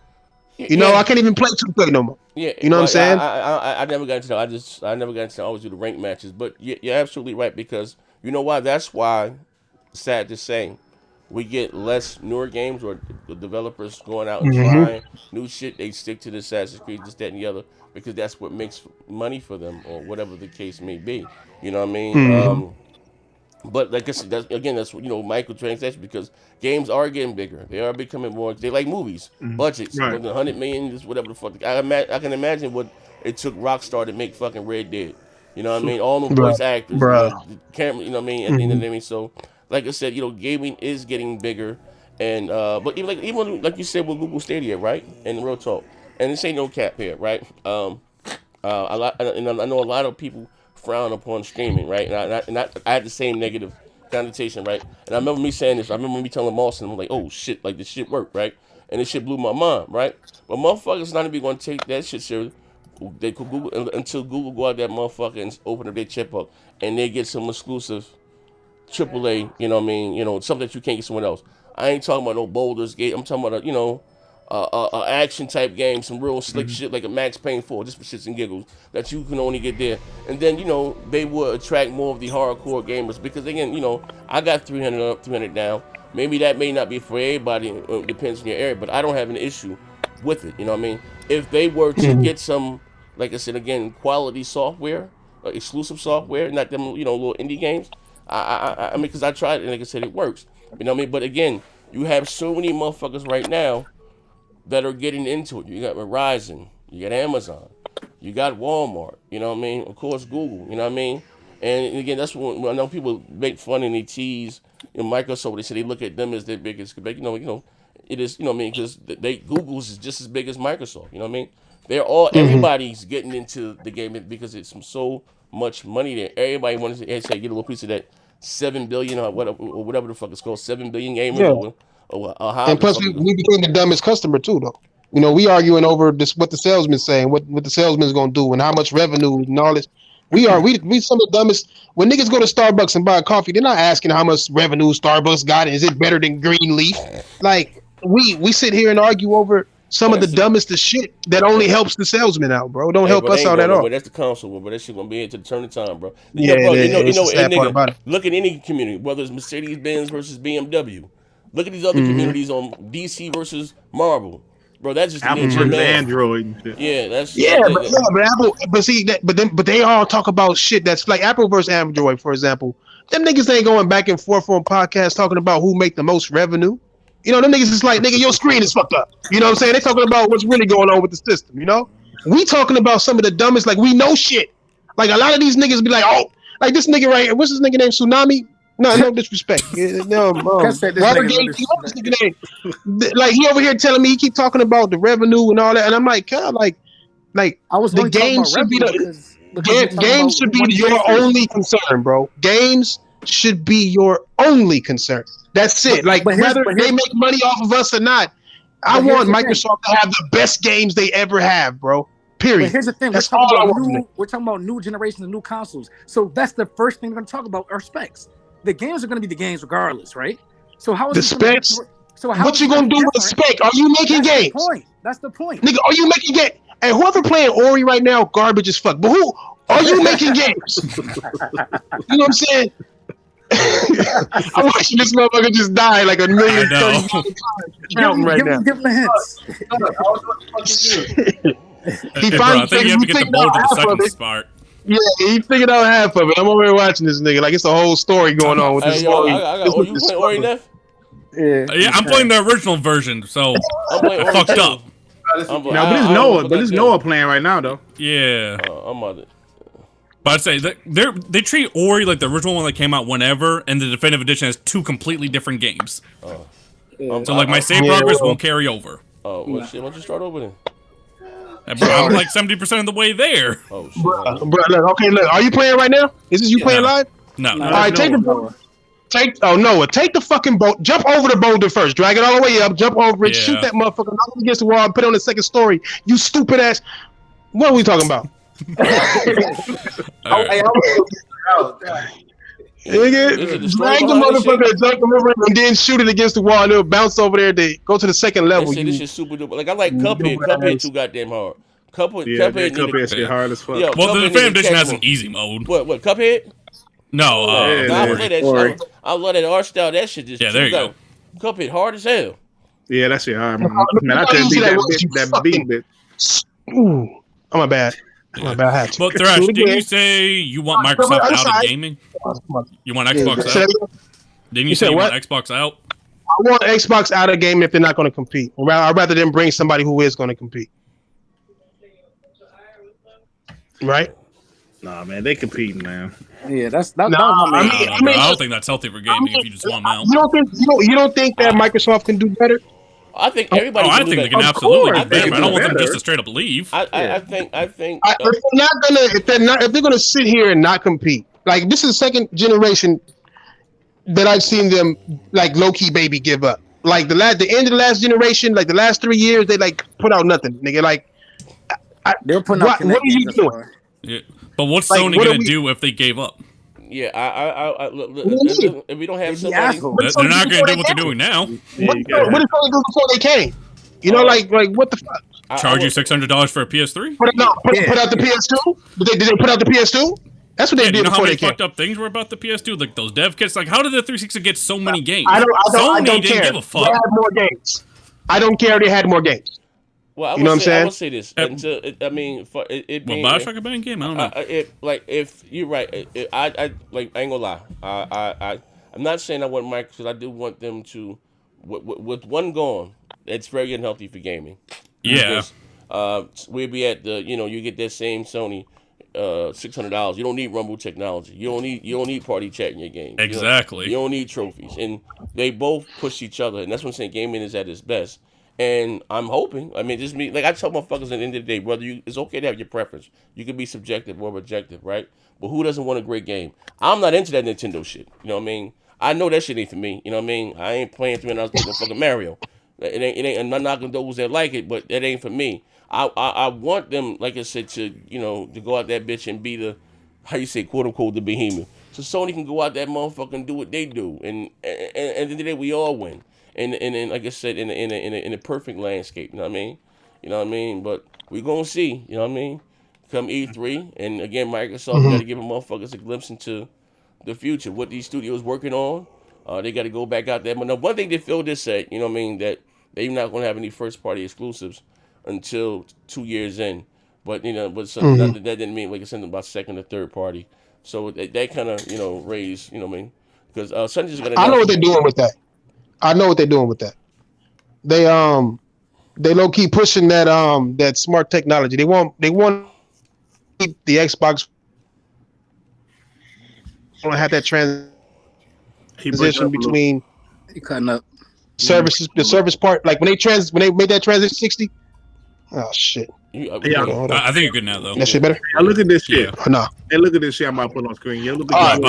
I can't even play 2K no more. Yeah, you know what I'm saying? I never got into that. I never got into always do the rank matches. But you're absolutely right because you know why? That's why. Sad to say, we get less newer games or the developers going out and trying new shit. They stick to the Assassin's Creed, this, that, and the other because that's what makes money for them or whatever the case may be. You know what I mean? But like I said, that's microtransaction because games are getting bigger. They are becoming more. They like movies, budgets, right. 100 million, just whatever the fuck. I can imagine what it took Rockstar to make fucking Red Dead. You know what I mean? All them voice actors, the camera. You know what I mean? At the end of the day, so like I said, gaming is getting bigger, and but even like you said with Google Stadia, right? And real talk, and this ain't no cap here, right? I know a lot of people frown upon streaming, right? And I had the same negative connotation, right? And I remember me saying this. I remember me telling Mawson, I'm like, oh shit, like this shit worked, right? And this shit blew my mind, right? But motherfuckers not even gonna take that shit serious. They could Google until Google go out that motherfucker and open up their checkbook and they get some exclusive AAA, you know what I mean? Something that you can't get somewhere else. I ain't talking about no Baldur's Gate. I'm talking about a action type game, some real slick shit like a Max Payne 4, just for shits and giggles that you can only get there. And then they will attract more of the hardcore gamers because again, I got 300 up, 300 down. Maybe that may not be for everybody. It depends on your area, but I don't have an issue with it. You know what I mean? If they were to get some, like I said again, quality software, exclusive software, not them little indie games. I mean, because I tried it and like I said, it works. You know what I mean? But again, you have so many motherfuckers right now that are getting into it. You got Verizon, you got Amazon, you got Walmart, you know what I mean? Of course, Google, you know what I mean? And again, that's when I know people make fun and they tease Microsoft. They say they look at them as their biggest. It is. What I mean, because Google's is just as big as Microsoft. You know what I mean? They're all everybody's getting into the game because it's so much money there. Everybody wants to get a little piece of that 7 billion or whatever the fuck it's called, 7 billion gamers or how. And plus, we became the dumbest customer too, though. We arguing over this what the salesman's saying, what the salesman's gonna do, and how much revenue and all this. We some of the dumbest. When niggas go to Starbucks and buy a coffee, they're not asking how much revenue Starbucks got. Is it better than Greenleaf? Like we sit here and argue over some of the dumbest of shit that only helps the salesman out, bro. Don't help us out at all. But that's the console, but that shit gonna be here to the turn of time, bro. Yeah, bro, nigga, look at any community, whether it's Mercedes-Benz versus BMW. Look at these other communities on DC versus Marvel. Bro, that's just Apple versus Android and shit. Yeah, but Apple, but they all talk about shit that's like Apple versus Android, for example. Them niggas ain't going back and forth on podcasts talking about who make the most revenue. Them niggas is like, nigga, your screen is fucked up. You know what I'm saying? They talking about what's really going on with the system. We talking about some of the dumbest. Like we know shit. Like a lot of these niggas be like, oh, like this nigga right here. What's this nigga name? Tsunami. No disrespect. No, nigga name. Like he over here telling me he keep talking about the revenue and all that, and I'm like, God, like I was the game should be games should be your only concern, bro. Games should be your only concern. That's it. Like whether they make money off of us or not, I want Microsoft to have the best games they ever have, bro. Period. But here's the thing: we're talking about new generations of new consoles. So that's the first thing we're going to talk about: are specs. The games are going to be the games regardless, right? So how is the specs? What you gonna do with the spec? Are you making games? That's the point. Nigga, are you making games? And whoever playing Ori right now, garbage as fuck. But who are you making games? You know what I'm saying? I'm watching this motherfucker just die like a million times. Give him the hints. He finally I think you have to get the bolt at the second spot. Yeah, he figured out half of it. I'm over here watching this nigga like it's a whole story going on with this story. You playing Ori, Neff? Yeah, I'm playing the original version, so I fucked up. But it's Noah playing right now, though. Yeah. I'm on it. But I'd say they treat Ori like the original one that came out whenever, and the definitive edition has 2 completely different games. So like my save progress won't carry over. Oh, well, shit, why don't you start over then? I'm like 70% of the way there. Oh, shit. Bro, look, okay, look. Are you playing right now? Is this you playing live? No. All right, take the boat. Noah, take the fucking boat. Jump over the boulder first. Drag it all the way up. Jump over it. Shoot that motherfucker. Knock it against the wall and put it on the second story. You stupid ass. What are we talking about? Nigga, drag the motherfucker, jump over and then shoot it against the wall, and it'll bounce over there. They go to the second level. This shit super duper. Like I like Cuphead. Cuphead too goddamn hard. Cuphead shit hard as fuck. Yeah, well, the definitive edition has an easy mode. What? Cuphead? No. I play that shit. I love that art style. That shit just. Yeah, there you go. Cuphead hard as hell. Yeah, that shit hard. Man, I couldn't beat that beat bit. Ooh, oh my bad. But Thrash, didn't you say you want Microsoft out of gaming? You want Xbox out? Didn't you say you want Xbox out? I want Xbox out of gaming if they're not going to compete. I'd rather them bring somebody who is going to compete. Right? Nah, man, they competing, man. Yeah, that was my main. I don't think that's healthy for gaming if you just want them out. You don't think that Microsoft can do better? I think everybody. I think they can absolutely do better. I don't want them just to straight up leave. I think. If they're gonna sit here and not compete, like this is the second generation that I've seen them like low key baby give up. Like the end of the last generation, like the last 3 years, they like put out nothing, nigga. Like they're putting out. What are you doing? Yeah. But what's Sony gonna do if they gave up? Yeah, if we don't have somebody, they're not going to do what they're doing now. What did Sony do before they came? You know, like what the fuck? Charge you $600 for a PS3? Put out the PS2? Did they put out the PS2? That's what they did you know before how they many came. Fucked up things were about the PS2, like those dev kits. Like, how did the 360 get so many games? I Sony don't didn't care. give a fuck. They had more games. I don't care. They had more games. Well, you know what I'm saying? I will say this. I mean, for it being Bioshock a bad game. I don't know. If you're right, I ain't gonna lie. I'm not saying I want Microsoft. Because I do want them to, with one gone, it's very unhealthy for gaming. Yeah. Because, we'll be at the, you get that same Sony. $600. You don't need Rumble technology. You don't need party chat in your game. Exactly. You don't need trophies, and they both push each other, and that's what I'm saying. Gaming is at its best. And I'm hoping. I mean, just me. Like I tell motherfuckers at the end of the day, brother, it's okay to have your preference. You can be subjective or objective, right? But who doesn't want a great game? I'm not into that Nintendo shit. You know what I mean? I know that shit ain't for me. You know what I mean? I ain't playing 3 hours playing fucking Mario. It ain't. I'm not knocking those that like it, but that ain't for me. I want them, like I said, to to go out that bitch and be the, how you say, quote unquote, the behemoth. So Sony can go out that motherfucker and do what they do, and at the end of the day, we all win. And like I said, in a perfect landscape. You know what I mean? You know what I mean? But we gonna see. You know what I mean? Come E3, and again, Microsoft got to give them motherfuckers a glimpse into the future. What these studios working on. They got to go back out there. But now, one thing that Phil just said, you know what I mean, that they're not gonna have any first party exclusives until 2 years in. But that didn't mean like it's something about second or third party. So that kind of raised, you know what I mean? Because Sony's gonna. I know what they're doing with that. They low key pushing that smart technology. They want to keep the Xbox. Want to have that transition between services, the service part. Like when they made that transition 60. Oh shit. I think you're good now though. That shit better. I look at this shit. Yeah. No. Hey, look at this shit. I'm about to put on screen. Yeah, look at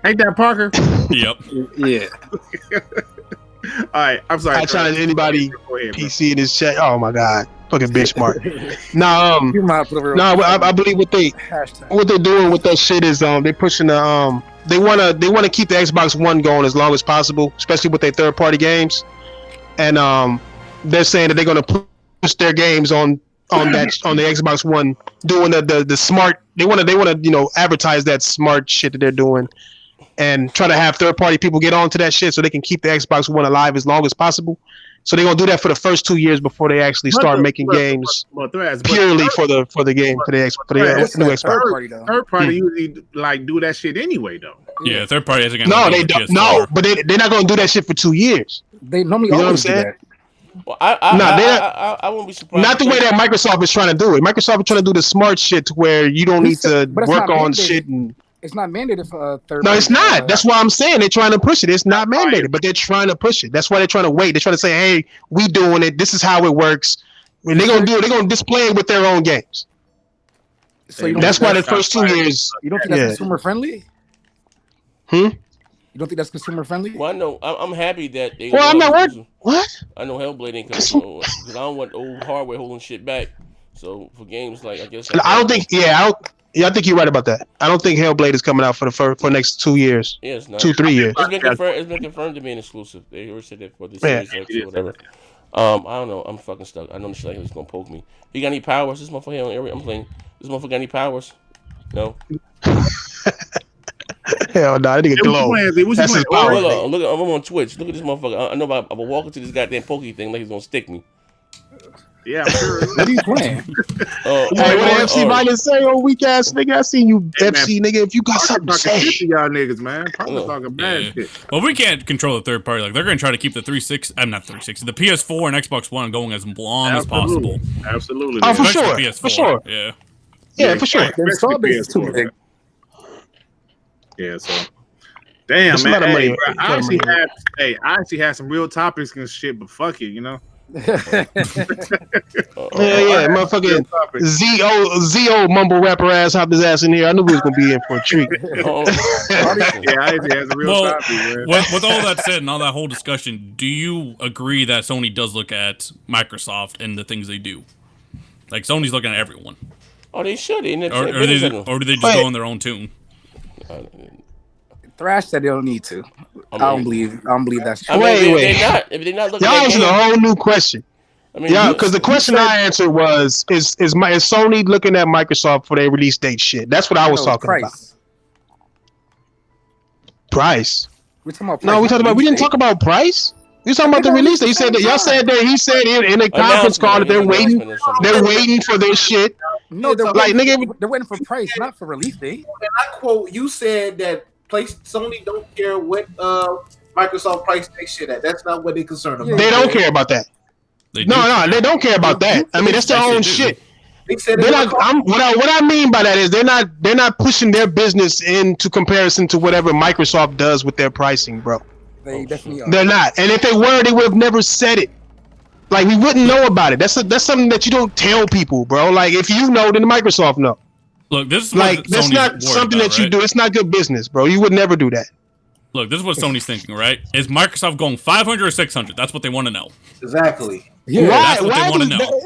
ain't that Parker? Yep. Yeah. All right. I'm sorry. I challenge anybody PC in this chat. Oh my god. Fucking benchmark. I believe what they're doing with that shit is they're pushing the they wanna keep the Xbox One going as long as possible, especially with their third party games. And they're saying that they're gonna push their games on the Xbox One, doing the smart. They wanna advertise that smart shit that they're doing, and try to have third party people get onto that shit so they can keep the Xbox One alive as long as possible. So they're gonna do that for the first 2 years before they actually start making games purely for the new Xbox. Third party usually like do that shit anyway though. Yeah, third party isn't gonna. No, they don't. No, but they're not gonna do that shit for 2 years. They normally always do that. Well, I won't be surprised. Not the way that Microsoft is trying to do it. Microsoft is trying to do the smart shit to where you don't need to work on shit and. It's not mandated for third. No, it's not. That's why I'm saying they're trying to push it. It's not mandated, but they're trying to push it. That's why they're trying to wait. They're trying to say, "Hey, we doing it. This is how it works." When they're gonna do it, they're gonna display it with their own games. So that's why the first 2 years. You don't think that's consumer friendly? You don't think that's consumer friendly? Well, I know. I'm happy that they. Well, I'm not working. What? I know Hellblade ain't coming because I don't want old hardware holding shit back. So for games like I guess. I don't think. I think you're right about that. I don't think Hellblade is coming out for the next 2 years. Yeah, it's not. 2-3 years. It's been confirmed to be an exclusive. They already said that for the Series X or whatever. I don't know. I'm fucking stuck. I know this is gonna poke me. He got any powers? This motherfucker. I'm playing. This motherfucker got any powers? No. Hell no, that nigga glow. That's his power. Look, I'm on Twitch. Look at this motherfucker. I know I'm gonna walk into this goddamn pokey thing like he's gonna stick me. Yeah, I'm sure. What are you playing? Hey, what FC Violence say, oh weak ass nigga? I seen you, FC nigga. If you got something to say, shit to y'all niggas, man. Probably talking bad shit. Well, we can't control the third party. Like they're gonna try to keep the 360. I'm not 360. The PS4 and Xbox One going as long as possible. Absolutely. Oh, for sure. PS4. For sure. Yeah, for sure. The install base is too big. Yeah, so. Damn, man. Hey, I actually had some real topics and shit, but fuck it, you know. Motherfucking Zo mumble rapper ass hopped his ass in here. I knew we was gonna be in for a treat. I actually had some real topics, man. With all that said and all that whole discussion, do you agree that Sony does look at Microsoft and the things they do? Like Sony's looking at everyone. Oh, they should. Or do they just go on their own tune? Thrash said they don't need to. I don't believe that's true. Wait. If they're not looking y'all at answered a whole new question. I mean, because the question I answered was, is Sony looking at Microsoft for their release date shit? That's what I was talking about. Price. We're talking about price. No, we didn't talk about price. We talking about the release date. He said that y'all said that he said in a conference call that they're waiting for their shit. No, they're waiting for price, not for release date. And I quote, you said that Sony don't care what Microsoft price they shit at. That's not what they're concerned about. They don't care about that. They don't care about that. I mean, that's their own shit. They're not. What I mean by that is they're not pushing their business into comparison to whatever Microsoft does with their pricing, bro. They definitely are. They're not. And if they were, they would have never said it. Like, we wouldn't know about it. That's something that you don't tell people, bro. Like, if you know, then Microsoft know. Look, this is like that's not something that you do. It's not good business, bro. You would never do that. Look, this is what Sony's thinking, right? Is Microsoft going 500 or 600? That's what they want to know. Exactly. Yeah, that's what they want to know.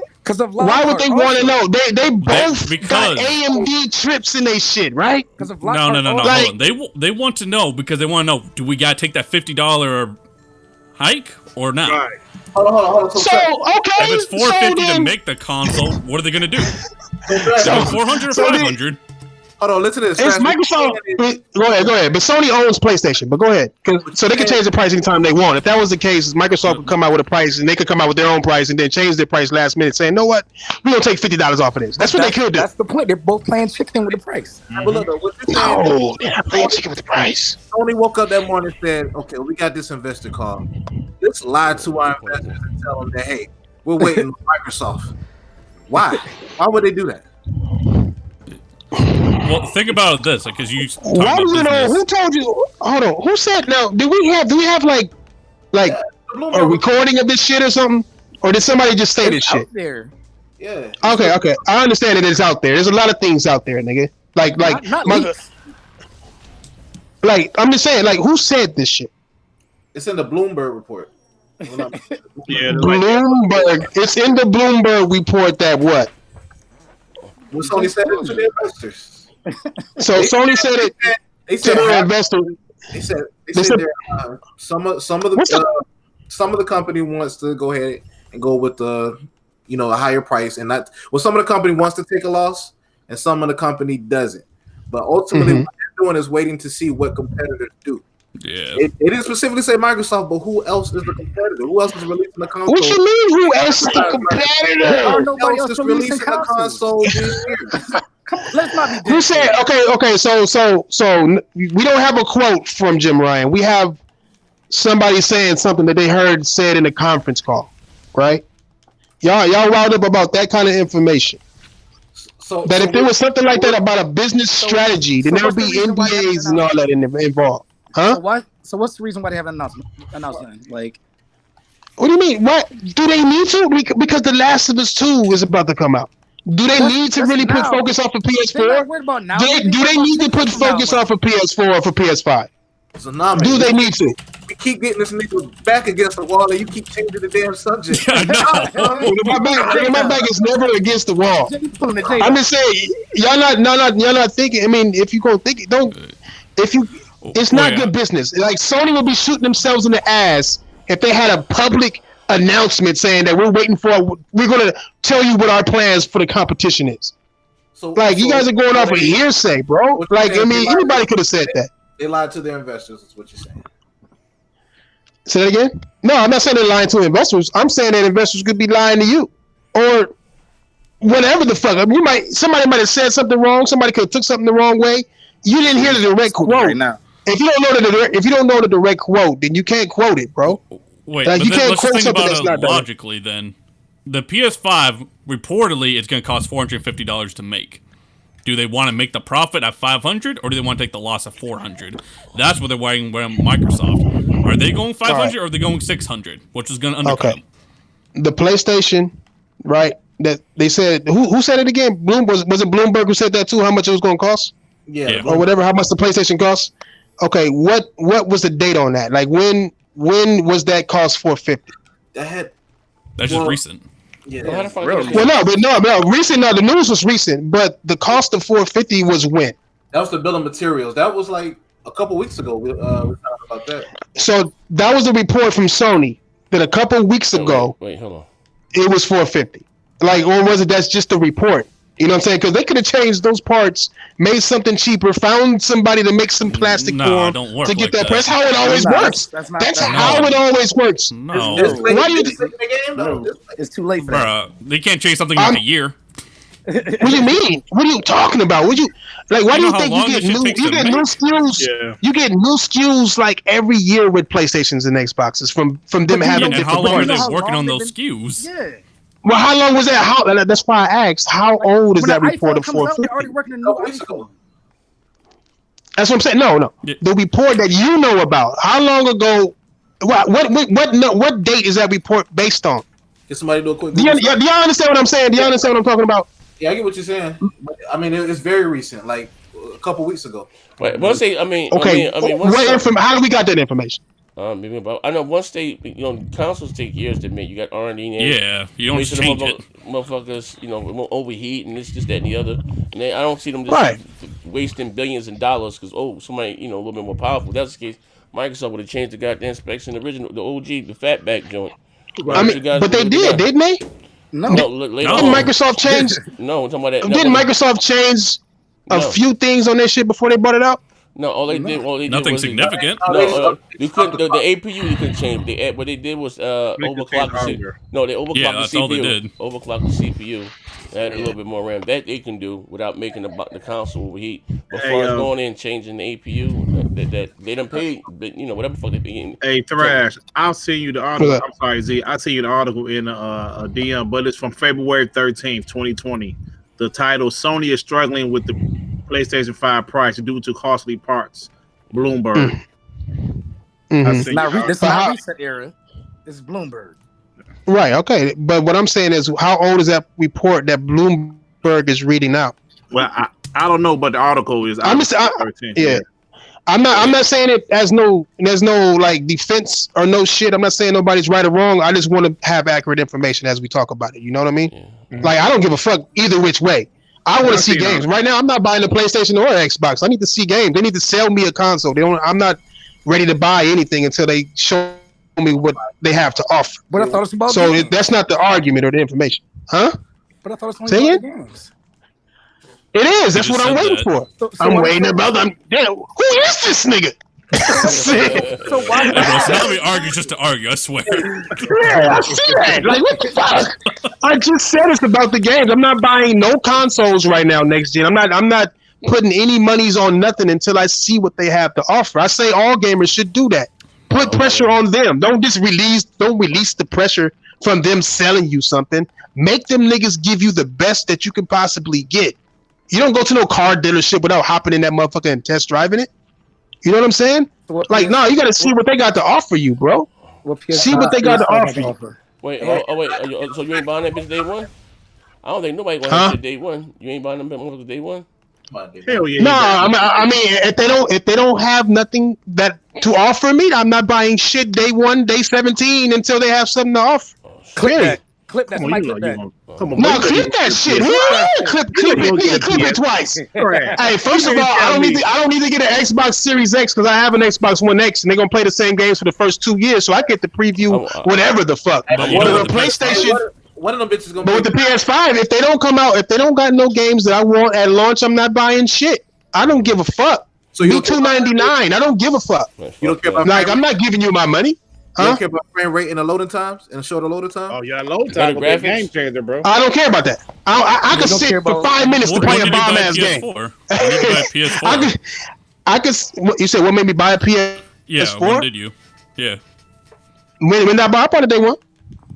Why would they want to know? They both got AMD trips in their shit, right? No. Like, hold on. They want to know because they want to know: do we gotta take that $50 hike or not? Right. Hold on. So okay, if it's $450 to make the console, what are they gonna do? So 400 or 500? Hold on, listen to this. It's Microsoft. Go ahead. But Sony owns PlayStation. But go ahead, so they can change the price anytime they want. If that was the case, Microsoft could come out with a price, and they could come out with their own price, and then change their price last minute, saying, "Know what? We're gonna take $50 off of this." That's what they could do. That's the point. They're both playing chicken with the price. But look, no, they're not playing chicken with the price. Sony woke up that morning and said, "Okay, we got this investor call. Let's lie to our investors and tell them that, hey, we're waiting on Microsoft." Why? Why would they do that? Well, think about this, because you. Why was it on? Who told you? Hold on. Who said no? Do we have like a recording of this shit or something? Or did somebody just say this shit? There. Yeah. Okay. I understand that it's out there. There's a lot of things out there, nigga. Like I'm just saying, like, who said this shit? It's in the Bloomberg report. Yeah, Bloomberg. It's in the Bloomberg report that what? Well, Sony said it to the investors. So Sony said it to the investors. They said some of the company wants to go ahead and go with the a higher price, and not some of the company wants to take a loss, and some of the company doesn't. But ultimately, what they're doing is waiting to see what competitors do. Yeah, it didn't specifically say Microsoft, but who else is the competitor? Who else is releasing the console? What you mean? Who else is the competitor? Nobody else is releasing the console this year. Let's not be. Who said? Okay. So we don't have a quote from Jim Ryan. We have somebody saying something that they heard said in a conference call, right? Y'all riled up about that kind of information. That if there was something like that about a business strategy, then there would be NDAs and all that involved. Huh? So what's the reason why they haven't announced? Like, what do you mean? What do they need to? Because The Last of Us 2 is about to come out. Do they need to really put focus off of PS4? Do they need to put focus off of PS4 or for PS5? So do they need to? We keep getting this nigga back against the wall, and you keep changing the damn subject. My back is never against the wall. I'm just saying, y'all not thinking. I mean, if you go think it, don't. It's not good business. Like, Sony would be shooting themselves in the ass if they had a public announcement saying that we're going to tell you what our plans for the competition is. You guys are going off of hearsay, bro. Like, I mean, anybody could have said that. They lied to their investors, is what you're saying. Say that again? No, I'm not saying they're lying to investors. I'm saying that investors could be lying to you, or whatever the fuck. I mean, somebody might have said something wrong. Somebody could have took something the wrong way. You didn't hear the direct quote. Right now. If you don't know the direct quote, then you can't quote it, bro. Wait, like, let's think about it logically. Then the PS5 reportedly is going to cost $450 to make. Do they want to make the profit at $500, or do they want to take the loss at $400? That's what they're waiting on Microsoft. Are they going $500 or are they going $600? Which is going to undercut them. The PlayStation, right? That they said. Who said it again? Was it Bloomberg who said that too? How much it was going to cost? Yeah. Or whatever. How much the PlayStation cost? Okay. What was the date on that? Like when was that cost $450? That's just recent. Yeah. Recent. No, the news was recent, but the cost of $450 was when? That was the bill of materials. That was like a couple weeks ago. We talked about that. So that was the report from Sony that a couple weeks ago. Wait, hold on. It was $450. Like, or was it? That's just the report. You know what I'm saying? Because they could have changed those parts, made something cheaper, found somebody to make some plastic for them to get that price. That's how it always works. That's how it always works. No. It's too late for that. They can't change something in a year. What do you mean? What are you talking about? What you like? Why do you think you get new SKUs? Yeah. You get new SKUs like every year with PlayStations and Xboxes from them having different. How long are they working on those SKUs? Yeah. Well, how long was that? That's why I asked. How old is that report of 450? They're already working on new iPhone. That's what I'm saying. No. Yeah. The report that you know about. How long ago? What date is that report based on? Get somebody to do a quick. Do y'all understand what I'm saying? Do y'all understand what I'm talking about? Yeah, I get what you're saying. I mean, it's very recent, like a couple weeks ago. Wait, once they, okay. How do we got that information? I know once they, consoles take years to make. You got R&D. Yeah, you don't change it. Motherfuckers, it won't overheat and this, that, and the other. And I don't see them just wasting billions in dollars because somebody, a little bit more powerful. If that's the case. Microsoft would have changed the goddamn specs in the original, the OG, the fatback joint. Right. But they did, didn't they? No. Didn't Microsoft change? No, I'm talking about that. Didn't Microsoft change a few things on their shit before they brought it out? No, all they did nothing significant. You couldn't. The APU you couldn't change. What they did was overclock the CPU. No, they overclocked the CPU. All they did. Overclocked the CPU. They had a little bit more RAM. That they can do without making the console overheat. But as far as going in and changing the APU, that they done paid. Whatever the fuck they paid. Hey, Thrash, I'll send you the article. I'm sorry, Z. I'll send you the article in a DM, but it's from February 13th, 2020. The title: Sony is struggling with the PlayStation 5 price due to costly parts. Bloomberg. This is not reset era. This is Bloomberg. Right. Okay. But what I'm saying is, how old is that report that Bloomberg is reading out? Well, I don't know, but the article is. I'm not saying it as there's no like defense or no shit. I'm not saying nobody's right or wrong. I just want to have accurate information as we talk about it. You know what I mean? Yeah. Mm-hmm. Like I don't give a fuck either which way. I want to see games. Right now, I'm not buying a PlayStation or an Xbox. I need to see games. They need to sell me a console. I'm not ready to buy anything until they show me what they have to offer. But I thought it's about games. That's not the argument or the information. Huh? But I thought it's only about games. It is. That's what I'm waiting for. I'm waiting about them. Who is this nigga? So why? Now we argue just to argue. I swear. Yeah, I see that. Like what the fuck? I just said it's about the games. I'm not buying no consoles right now. Next gen. I'm not putting any monies on nothing until I see what they have to offer. I say all gamers should do that. Put pressure on them. Don't release the pressure from them selling you something. Make them niggas give you the best that you can possibly get. You don't go to no car dealership without hopping in that motherfucker and test driving it. You know what I'm saying? You got to see what they got to offer you, bro. See what they got to offer you. Wait, so you ain't buying that bitch day one? I don't think nobody gonna have shit day one. You ain't buying them motherfuckers day one? Hell yeah. No, I mean, if they don't have nothing that to offer me, I'm not buying shit day 1, day 17 until they have something to offer. Clearly. Clip that. Come on, no, clip that shit. Clip it twice. Hey, first of all, I don't need to get an Xbox Series X because I have an Xbox One X and they're gonna play the same games for the first 2 years, so I get to preview whatever the fuck. The PlayStation. One of them bitches gonna. But with the PS5, if they don't come out, if they don't got no games that I want at launch, I'm not buying shit. I don't give a fuck. So you $2.99. I don't give a fuck. You don't care about I'm not giving you my money. You don't care about frame rate and the loading times and shorter loading time? Oh yeah, loading time will be a game changer, bro. I don't care about that. I could sit for 5 minutes to play a bomb ass game. I could. You said what made me buy a PS4? Yeah, when did you? Yeah. When did I buy? I bought it day one.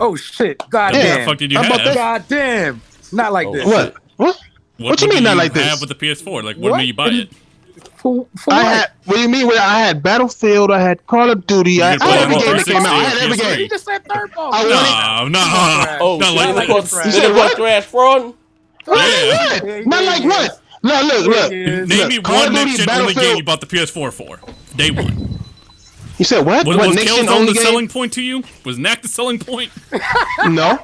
Oh shit! God damn! What the fuck did you have? God damn! Not like this. What you mean not like this? Have with the PS4? Like what made you buy it? For what do you mean? I had Battlefield, I had Call of Duty, I had every game that came out. I had every game. You just said third ball. No. Not like that. You said what? Thrash fraud? Yeah. Not like what? No, look. Name me one next-gen only game you bought the PS4 for. Day one. You said what? Was Killzone the selling point to you? Was NAC the selling point? No.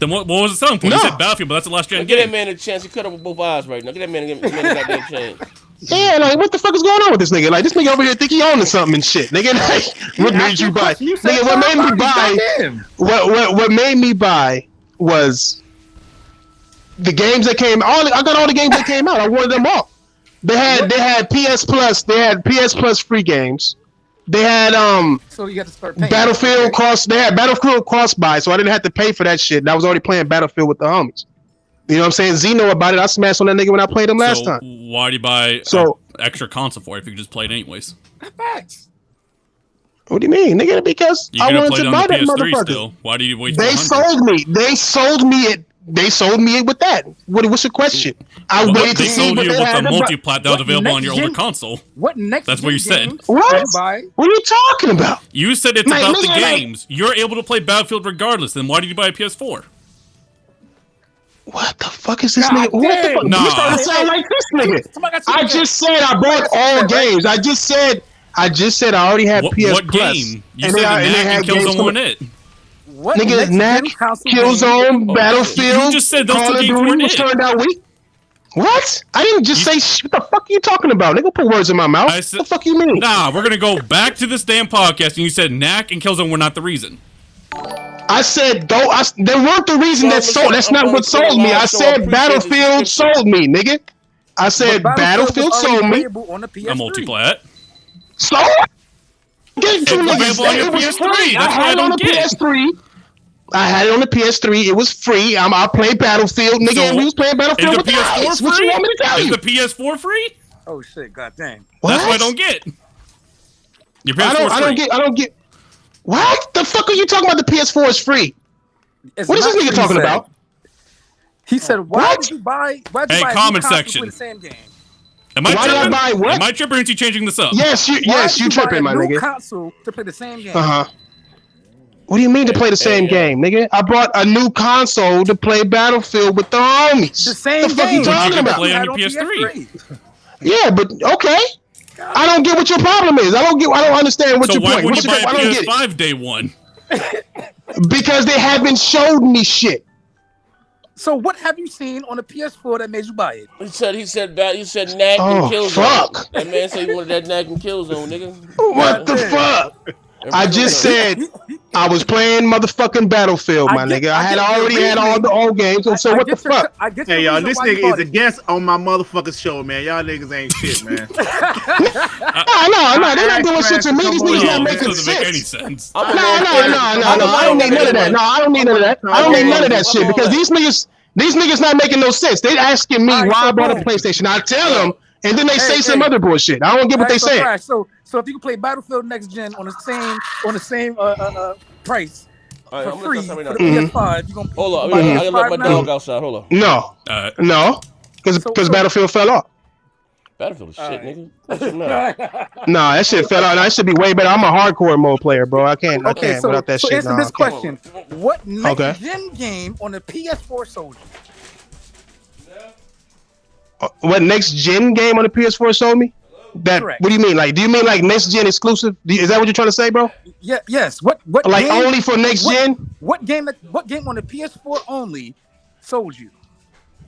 Then what was the selling point? You said Battlefield, but that's the last gen game. Get that man a chance. He cut up with both eyes right now. Get that man a goddamn chance. Yeah, like what the fuck is going on with this nigga? Like this nigga over here think he owning something and shit. Nigga, like what made you buy? Nigga, what made me buy? What made me buy was the games that came. I got all the games that came out. I wanted them all. They had PS Plus. They had PS Plus free games. They had So you got to start paying. Battlefield cross. They had Battlefield cross buy, so I didn't have to pay for that shit. And I was already playing Battlefield with the homies. You know what I'm saying? Z know about it. I smashed on that nigga when I played him last time. Why do you buy extra console for it if you can just play it anyways? Facts. What do you mean, nigga? Because I wanted to buy that motherfucker. Still. Why do you wait? They sold me. They sold me it. They sold me it with that. What's your question? I waited to see what they had. They sold you with the multi-plat that was available on your older console. What next? That's what you said. What? What are you talking about? You said it's about the games. You're able to play Battlefield regardless. Then why did you buy a PS4? What the fuck is this nigga? What the fuck? You starting to sound like this nigga. I just said I bought all games. I just said I already had PS what Plus. Game? You said Knack and Killzone weren't it. What nigga, Knack, Killzone, Battlefield, you just said those Call of Duty was turned out weak. What? I didn't just say shit. What the fuck are you talking about? Nigga, put words in my mouth. What the fuck you mean? Nah, we're gonna go back to this damn podcast, and you said Knack and Killzone were not the reason. I said they weren't the reason that sold. That's not what sold me. I said Battlefield sold me, nigga. I said Battlefield sold me. A multi-plat. So get to niggas. It was free. I had it on the PS3. I had it on the PS3. It was free. I played Battlefield, nigga. And we was playing Battlefield with the PS4 free. What you want me to tell you? Is the PS4 free? Oh shit! Goddamn. That's what I don't get. Your PS4 I don't get. What the fuck are you talking about? The PS4 is free. What is this nigga talking about? He said, "Why did you buy?" Hey, comment section. The same game? Am I tripping? Did I buy what? Am I tripping? Or is he changing this up? Yes, you tripping, my nigga. Console to play the same game. What do you mean to play the same game, nigga? I bought a new console to play Battlefield with the homies. The same the fuck game. You talking about? Play on your PS3. Yeah, but okay. I don't get what your problem is. I don't understand what your point. Why would you buy a PS5 day one? Because they haven't showed me shit. So what have you seen on the PS4 that made you buy it? He said Knack and Killzone. Fuck. That man said he wanted that Knack and Killzone, nigga. What the fuck? I just said I was playing motherfucking Battlefield, my nigga. I already had all the old games. So what the fuck? Hey, y'all, this nigga is a guest on my motherfucking show, man. Y'all niggas ain't shit, man. No, they're not doing shit to me. These niggas not making sense. Make any sense. No. I don't need none of that. No, I don't need none of that. I don't need none of that shit because these niggas not making no sense. They asking me why I bought a PlayStation. I tell them, and then they say some other bullshit. I don't get what they say. So if you can play Battlefield Next Gen on the same price for free for the PS5, you gonna hold on. I gotta let my dog outside. Hold on. No, because Battlefield fell off. Battlefield is shit, nigga. Nah, that shit fell out. That should be way better. I'm a hardcore mode player, bro. I can't without that shit. So answer this question: what next gen game on the PS4 sold you? What next gen game on the PS4 sold me? Correct. What do you mean? Like, do you mean like next gen exclusive? Is that what you're trying to say, bro? Yeah. Yes. What? Like game, only for next gen? What game on the PS4 only sold you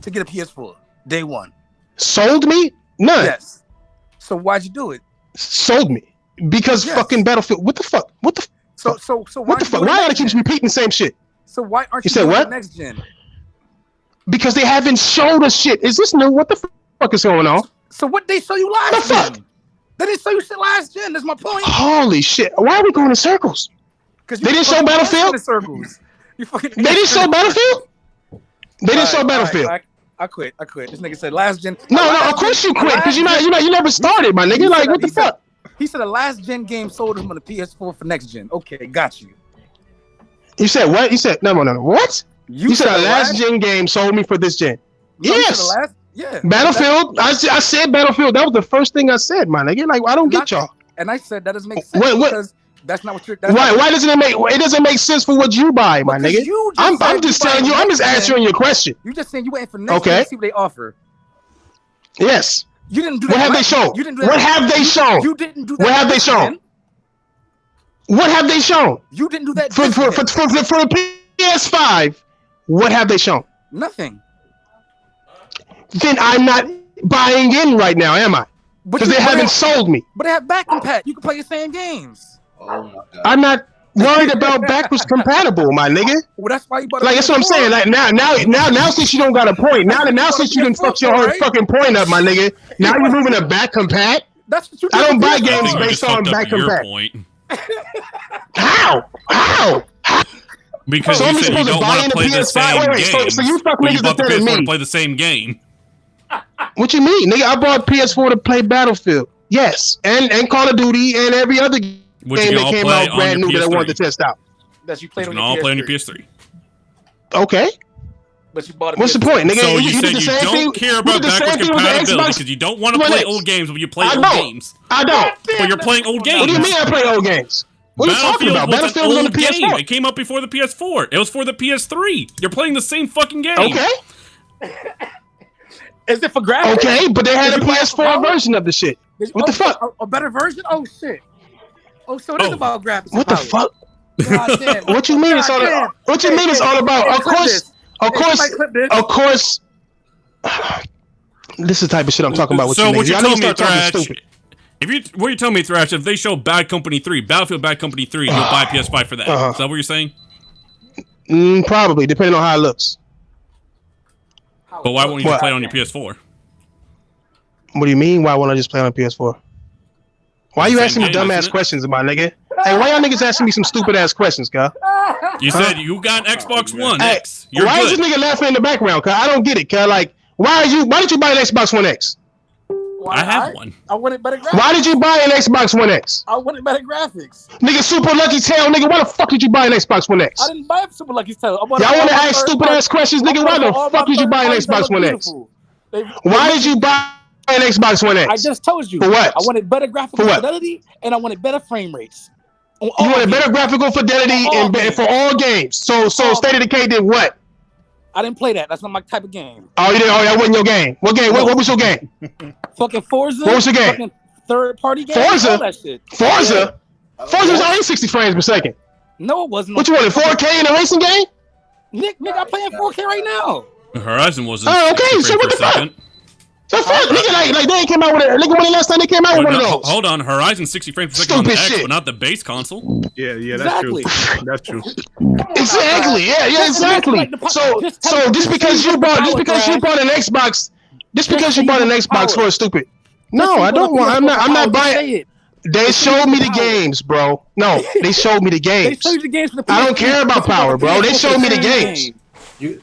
to get a PS4 day one? Sold me? None. Yes. So why'd you do it? Sold me because fucking Battlefield. What the fuck? What the? So what the fuck? Why gotta keep repeating the same shit? So why aren't you said what? Next gen? Because they haven't showed us shit. Is this new? What the fuck is going on? So what they show you last gen? They didn't show you shit last gen. That's my point. Holy shit! Why are we going in circles? Because they didn't show Battlefield. Circles. They didn't show Battlefield. They didn't show Battlefield. I quit. This nigga said last gen. No, of course you quit because you never started, my nigga. Like what the fuck? He said a last gen game sold him on the PS4 for next gen. Okay, got you. You said what? You said no. What? You said a last gen game sold me for this gen. Yes. Yeah. Battlefield. I said Battlefield. That was the first thing I said, my nigga. Like I don't get y'all. And I said that doesn't make sense because that's not what you're. Why doesn't it make? It doesn't make sense for what you buy, my nigga. I'm just telling you. I'm just answering your question. You just saying you waiting for next gen to see what they offer. Yes. You didn't do that. What have they shown? You didn't do that. What have they shown? You didn't do that. What have they shown? What have they shown? You didn't do that. For the PS5, what have they shown? Nothing. Then I'm not buying in right now, am I? Because they haven't sold me. But they have back compat. You can play the same games. Oh my God. I'm not worried about backwards compatible, my nigga. Well, that's why you bought. Like that's what I'm saying. Like now, since you don't got a point, now since you didn't fuck your whole fucking point up, my nigga. Now you're moving to back compat. That's what you. I don't buy games based on back compat. How? Because you said you don't want to play the same game. So you fuck but you niggas bought the instead of PS4 me. to play the same game. What you mean, nigga? I bought PS4 to play Battlefield. Yes, and Call of Duty and every other game that came out brand new that I wanted to test out. That you played on all play on your PS3. Okay. But you bought. What's the point, nigga? So you said you don't care about backwards compatibility because you don't want to play old games, but you play old games. I don't. But you're playing old games. What do you mean I play old games? What are you talking about? Battlefield was on the PS4. It came out before the PS4. It was for the PS3. You're playing the same fucking game. Okay. Is it for graphics? Okay, but they had a PS4 version of the shit. What the fuck? A better version? Oh shit. Oh, so it is about graphics. What the fuck? What you mean it's all about? What you mean it's all about? Of course. This is the type of shit I'm talking about with you. So what you telling me, Thrash? What you telling me, Thrash? If they show Bad Company 3, Battlefield Bad Company 3, you'll buy PS5 for that. Is that what you're saying? Probably, depending on how it looks. But why won't you just play it on your PS4? What do you mean? Why won't I just play on PS4? Why are you asking me dumbass questions, my nigga? Hey, why y'all niggas asking me some stupid ass questions, cuz? You said you got an Xbox One X. Why is this nigga laughing in the background, cuz? I don't get it, cuz. Like, why did you buy an Xbox One X? I have one. I wanted better graphics. Why did you buy an Xbox One X? I wanted better graphics. Nigga, Super Lucky Tail, nigga, why the fuck did you buy an Xbox One X? I didn't buy a Super Lucky Tail. Y'all want to ask stupid ass questions, nigga? Why the fuck did you buy an Xbox One X? Why did you buy an Xbox One X? I just told you. For what? I wanted better graphical fidelity and I wanted better frame rates. You wanted better graphical fidelity and for all games. So State of Decay did what? I didn't play that. That's not my type of game. Oh, you didn't? Oh, that wasn't your game. What game? What was your game? Fucking Forza. What was your game? Fucking third-party game. Forza. All that shit. Forza. Forza was already 60 frames per second. No, it wasn't. What you wanted? 4K in a racing game? Nick, I play in 4K right now. Horizon wasn't. Oh, okay. So what the fuck? So fuck, nigga, like they came out with it. Look when the last time they came out with one of those. Hold on, Horizon 60 frames per second on the X, but not the base console. Yeah, that's true. That's true. Exactly. Yeah, exactly. So just because you bought an Xbox, for a stupid. No, I don't want. I'm not buying. They showed me the games, bro. No, they showed me the games. They showed you the games for the I don't care about power, bro. They showed me the games.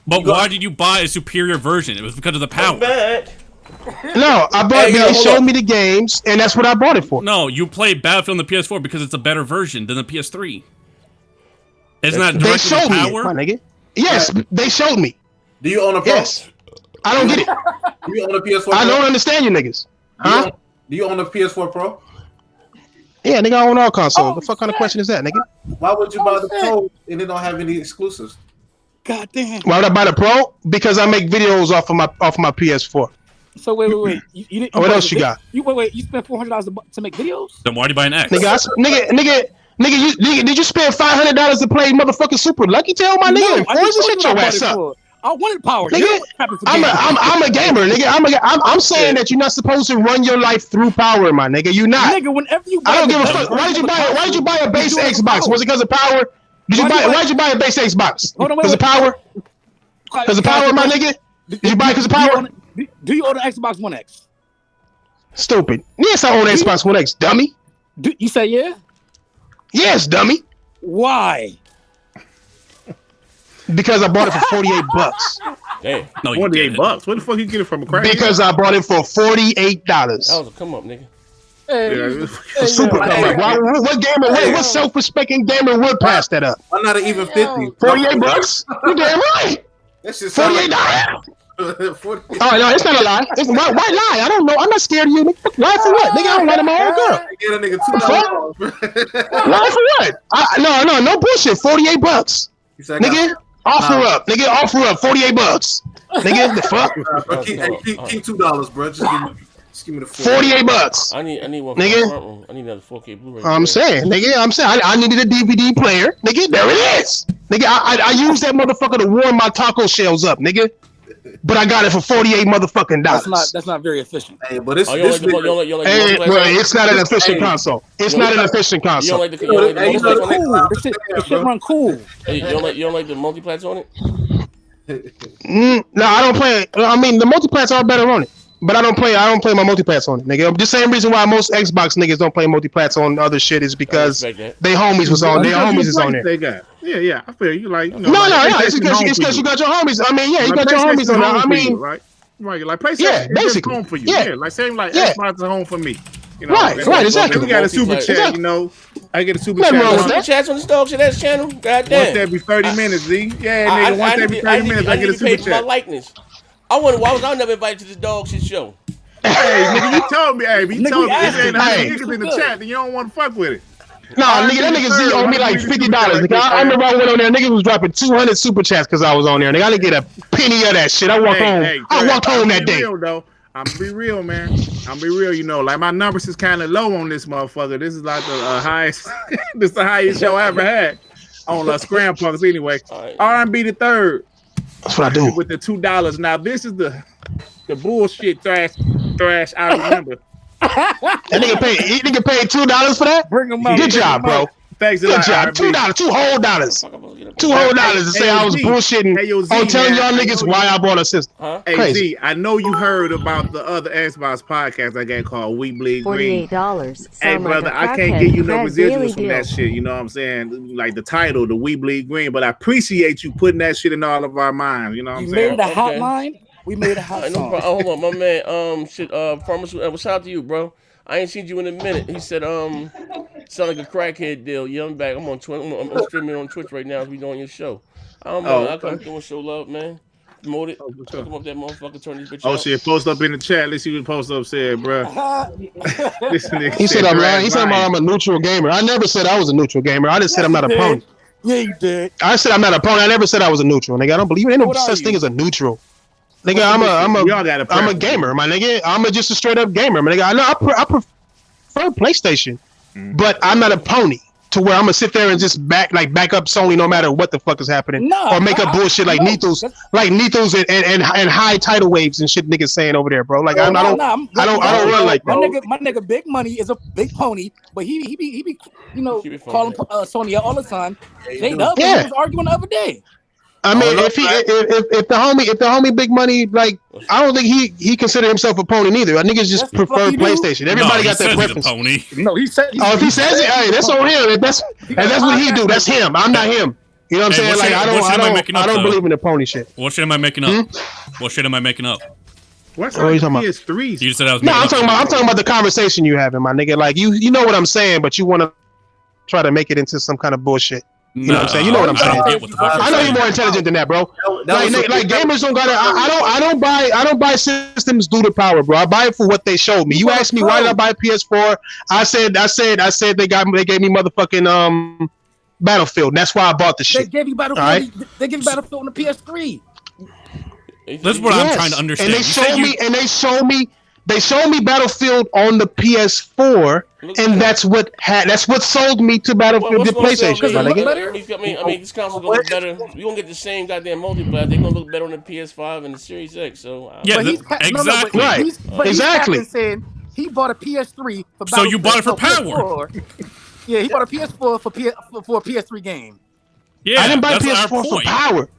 But why did you buy a superior version? It was because of the power. No, I bought it. They showed me the games, and that's what I bought it for. No, you play Battlefield on the PS4 because it's a better version than the PS3. Isn't that they showed the me, my nigga? Yes, they showed me. Do you own a Pro? Yes, I don't get it. Do you own a PS4 Pro? I don't understand you niggas. Huh? Do you own a PS4 Pro? Yeah, nigga, I own all consoles. What the fuck kind of question is that, nigga? Why would you buy the Pro and it don't have any exclusives? God damn. Why would I buy the Pro? Because I make videos off of my PS4. So wait. You didn't. What else you got? You spent $400 to make videos? Then why do you buy an X? Nigga, did you spend $500 to play motherfucking Super Lucky Tail, my nigga? Forza, shut your ass up. I wanted power. Nigga, I'm a gamer, nigga. I'm saying that you're not supposed to run your life through power, my nigga. You not. Nigga, whenever you buy I don't give a fuck. Why did you buy a base Xbox? Was it because of power? Why did you buy a base Xbox? Because of power? Because of power, my nigga? Did you buy it because of power? Do you own an Xbox One X? Stupid. Yes, I own an Xbox One X, dummy. You say yeah? Yes, dummy. Why? Because I bought it for $48. Damn. No, $48. Where the fuck you get it from? A crack? Because I bought it for $48. That was a come up, nigga. Super come up. What gamer? Wait, what self-respecting gamer would pass that up? Why not even 50? $48? You damn right. That's just $48. Oh no, it's not a lie. Why lie? I don't know. I'm not scared of you. Lie for what? Nigga, I don't lie to my own girl. Get a nigga $2. Lie for what? No bullshit. $48. Nigga, offer up. Nigga, offer up. $48. Nigga, the fuck? Keep $2, bro. Just give me the $48. I need one. Nigga, I need another 4K Blu-ray. I'm saying I needed a DVD player. Nigga, there it is. Nigga, I used that motherfucker to warm my taco shells up, nigga. But I got it for $48 motherfucking dollars. That's not very efficient. Hey, but it's it's not an efficient console. It's not an efficient console. You don't like the This shit run cool. Hey, you don't like the multiplats on it? No, I don't play. I mean, the multiplats are better on it, but I don't play my multiplats on it, nigga. The same reason why most Xbox niggas don't play multiplats on other shit is because they homies was on. Their homies is on there. They got. Yeah. I feel you. Like, you know, no. It's because you got your homies. I mean, yeah, you got your homies on there. I mean, right. Like PlayStation is basically home for you. Yeah, like same like Xbox is home for me. You know, right, exactly. We got a super chat. You know, I get a super chat. Super chats on the Dog Shit Ass channel. Goddamn. Once every 30 minutes, Z. Yeah, nigga. Once every 30 minutes, I get a super chat. My likeness. I wonder why was I never invited to this Dog Shit show. Hey, nigga, you told me. Hey, you told me. If ain't 100 niggas in the chat, then you don't want to fuck with it. Nah, nigga, that nigga Z owed me like $50. Nigga, I remember I went on there. Nigga was dropping 200 super chats because I was on there. Nigga, I didn't get a penny of that shit. I walked home. I walked home that day. I'm gonna be real, man. I'm gonna be real. You know, like my numbers is kind of low on this motherfucker. This is like the highest. This is the highest show I ever had on Scrampunks. Anyway, R&B the third. That's what I do with the $2. Now this is the bullshit thrash. I remember. That nigga paid $2 for that. Bring him out. Good job, bro. Thanks. Good job. $2, $2 whole dollars. $2 whole dollars to say I was bullshitting on telling y'all niggas why I bought a system. Hey, crazy. Z, I know you heard about the other Xbox podcast I got called We Bleed Green. $48. Hey, brother, I can't give you no residuals from that shit. You know what I'm saying? Like the title, the We Bleed Green. But I appreciate you putting that shit in all of our minds. You know what I'm saying? You made the hotline. We made a hot song. Hold on, my man. Pharmaceutical. Shout out to you, bro. I ain't seen you in a minute. He said, sound like a crackhead deal. Yeah, I'm back. I'm on Twitch. I'm streaming on Twitch right now as we doing your show. I don't know. I come doing show love, man. Promote it. Come up that motherfucker. Turn this bitch out. Shit. Post up in the chat. Let's see what post up said, bro. He said I'm lying. He said I'm a neutral gamer. I never said I was a neutral gamer. I just said I'm not a pony. Yeah, you did. I said I'm not a pony. I never said I was a neutral. Nigga, I don't believe it. Ain't no such thing as a neutral. Nigga, I'm a gamer, my nigga. I'm just a straight up gamer, my nigga. I know I prefer PlayStation, but I'm not a pony to where I'm gonna sit there and just back up Sony no matter what the fuck is happening, or make up bullshit like Nethos and high tidal waves and shit niggas saying over there, bro. Like I don't run like that. My nigga, Big Money is a big pony, but he be calling Sony out all the time. They was arguing the other day. I mean, if the homie Big Money, like, I don't think he considered himself a pony neither. I niggas just prefer PlayStation. Everybody got their preference. Pony. No, he said. If he says it, hey, that's on him. That's what he do. That's him. I'm not him. You know what I'm saying? Like, I don't believe in the pony shit. What shit am I making up? What shit am I making up? What are you talking about? PS3s. You said I was. No, I'm talking about the conversation you having, my nigga. Like, you know what I'm saying, but you want to try to make it into some kind of bullshit. You know what I'm saying? You know what I'm saying? I know you're more intelligent than that, bro. Like gamers don't gotta. I don't buy systems due to power, bro. I buy it for what they showed me. You asked me why did I buy PS4? I said they gave me motherfucking Battlefield. That's why I bought the shit. They gave you Battlefield. Right? They gave you Battlefield on the PS3. That's what I'm trying to understand. And they showed me Battlefield on the PS4, and that's what sold me to Battlefield to PlayStation. I mean, this console gonna look better. You gonna get the same goddamn multiplayer. They're gonna look better on the PS5 and the Series X. So exactly. Right. Exactly. He's saying he bought a PS3 for Battlefield. So you bought it for power. Yeah, he bought a PS4 for a PS3 game. Yeah, I didn't buy PS4 for power.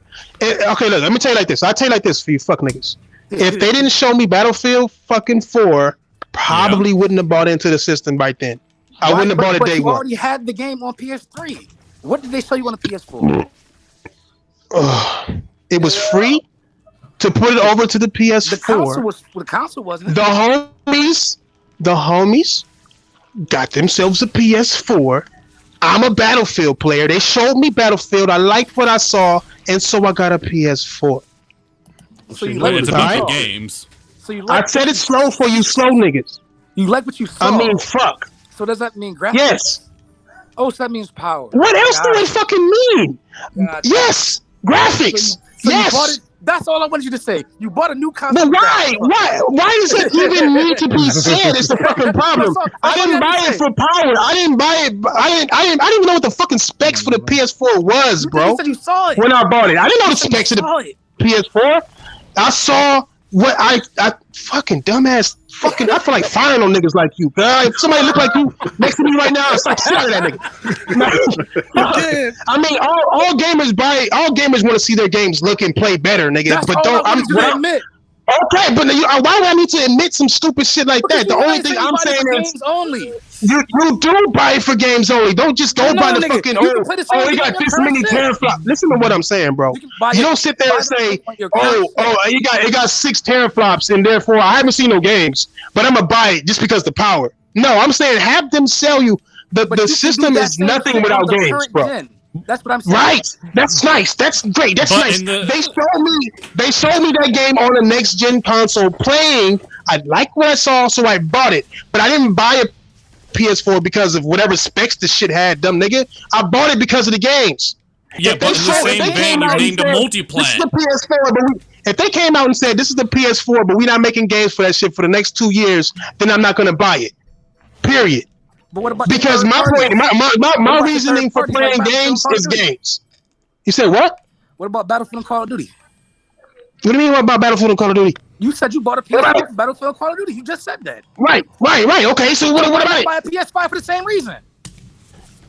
Okay, look, let me tell you like this. I'll tell you like this for you fuck niggas. If they didn't show me Battlefield fucking 4, probably wouldn't have bought into the system right then. I wouldn't have bought it day one. You already had the game on PS3. What did they show you on the PS4? It was free to put it over to the PS4. The console wasn't it? The homies got themselves a PS4. I'm a Battlefield player. They showed me Battlefield. I liked what I saw, and so I got a PS4. So you like it's about the games. So you like I said it's slow for you slow niggas. You like what you saw. I mean, fuck. So does that mean graphics? Yes. Oh, so that means power. What else do they fucking mean? Yes, graphics. So yes. You bought it. That's all I wanted you to say. You bought a new console. But why? Why does it even need to be said? It's the fucking problem. I didn't buy it for power. I didn't buy it. I didn't even know what the fucking specs for the PS4 was, bro. You said you saw it when I bought it. I didn't know the specs of the PS4. I saw what I fucking dumbass fucking. I feel like firing on niggas like you. If somebody look like you next to me right now, it's like shot that nigga. I mean, all gamers want to see their games look and play better, nigga. That's but don't. Admit. Okay, but why would I need to admit some stupid shit like that? The only thing I'm saying is only. You do buy it for games only. Don't just go buy the fucking. We got this many teraflops. Listen to what I'm saying, bro. You don't sit there and say, it got 6 teraflops, and therefore I haven't seen no games, but I'm gonna buy it just because the power. No, I'm saying have them sell you. The system is nothing without games, bro. Gen. That's what I'm saying. Right. That's nice. That's great. That's nice. They showed me that game on the next gen console playing. I like what I saw, so I bought it. But I didn't buy a PS4 because of whatever specs the shit had, dumb nigga. I bought it because of the games. Yeah, but in the same vein, you named a multiplayer. This is the PS4, but if they came out and said this is the PS4, but we're not making games for that shit for the next 2 years, then I'm not gonna buy it. Period. But what about because my reasoning for playing games is games. You said what? What about Battlefield and Call of Duty? What do you mean about Battlefield and Call of Duty? You said you bought a PS5 for Battlefield and Call of Duty. You just said that. Right. Okay, so what about it? Buy a PS5 for the same reason.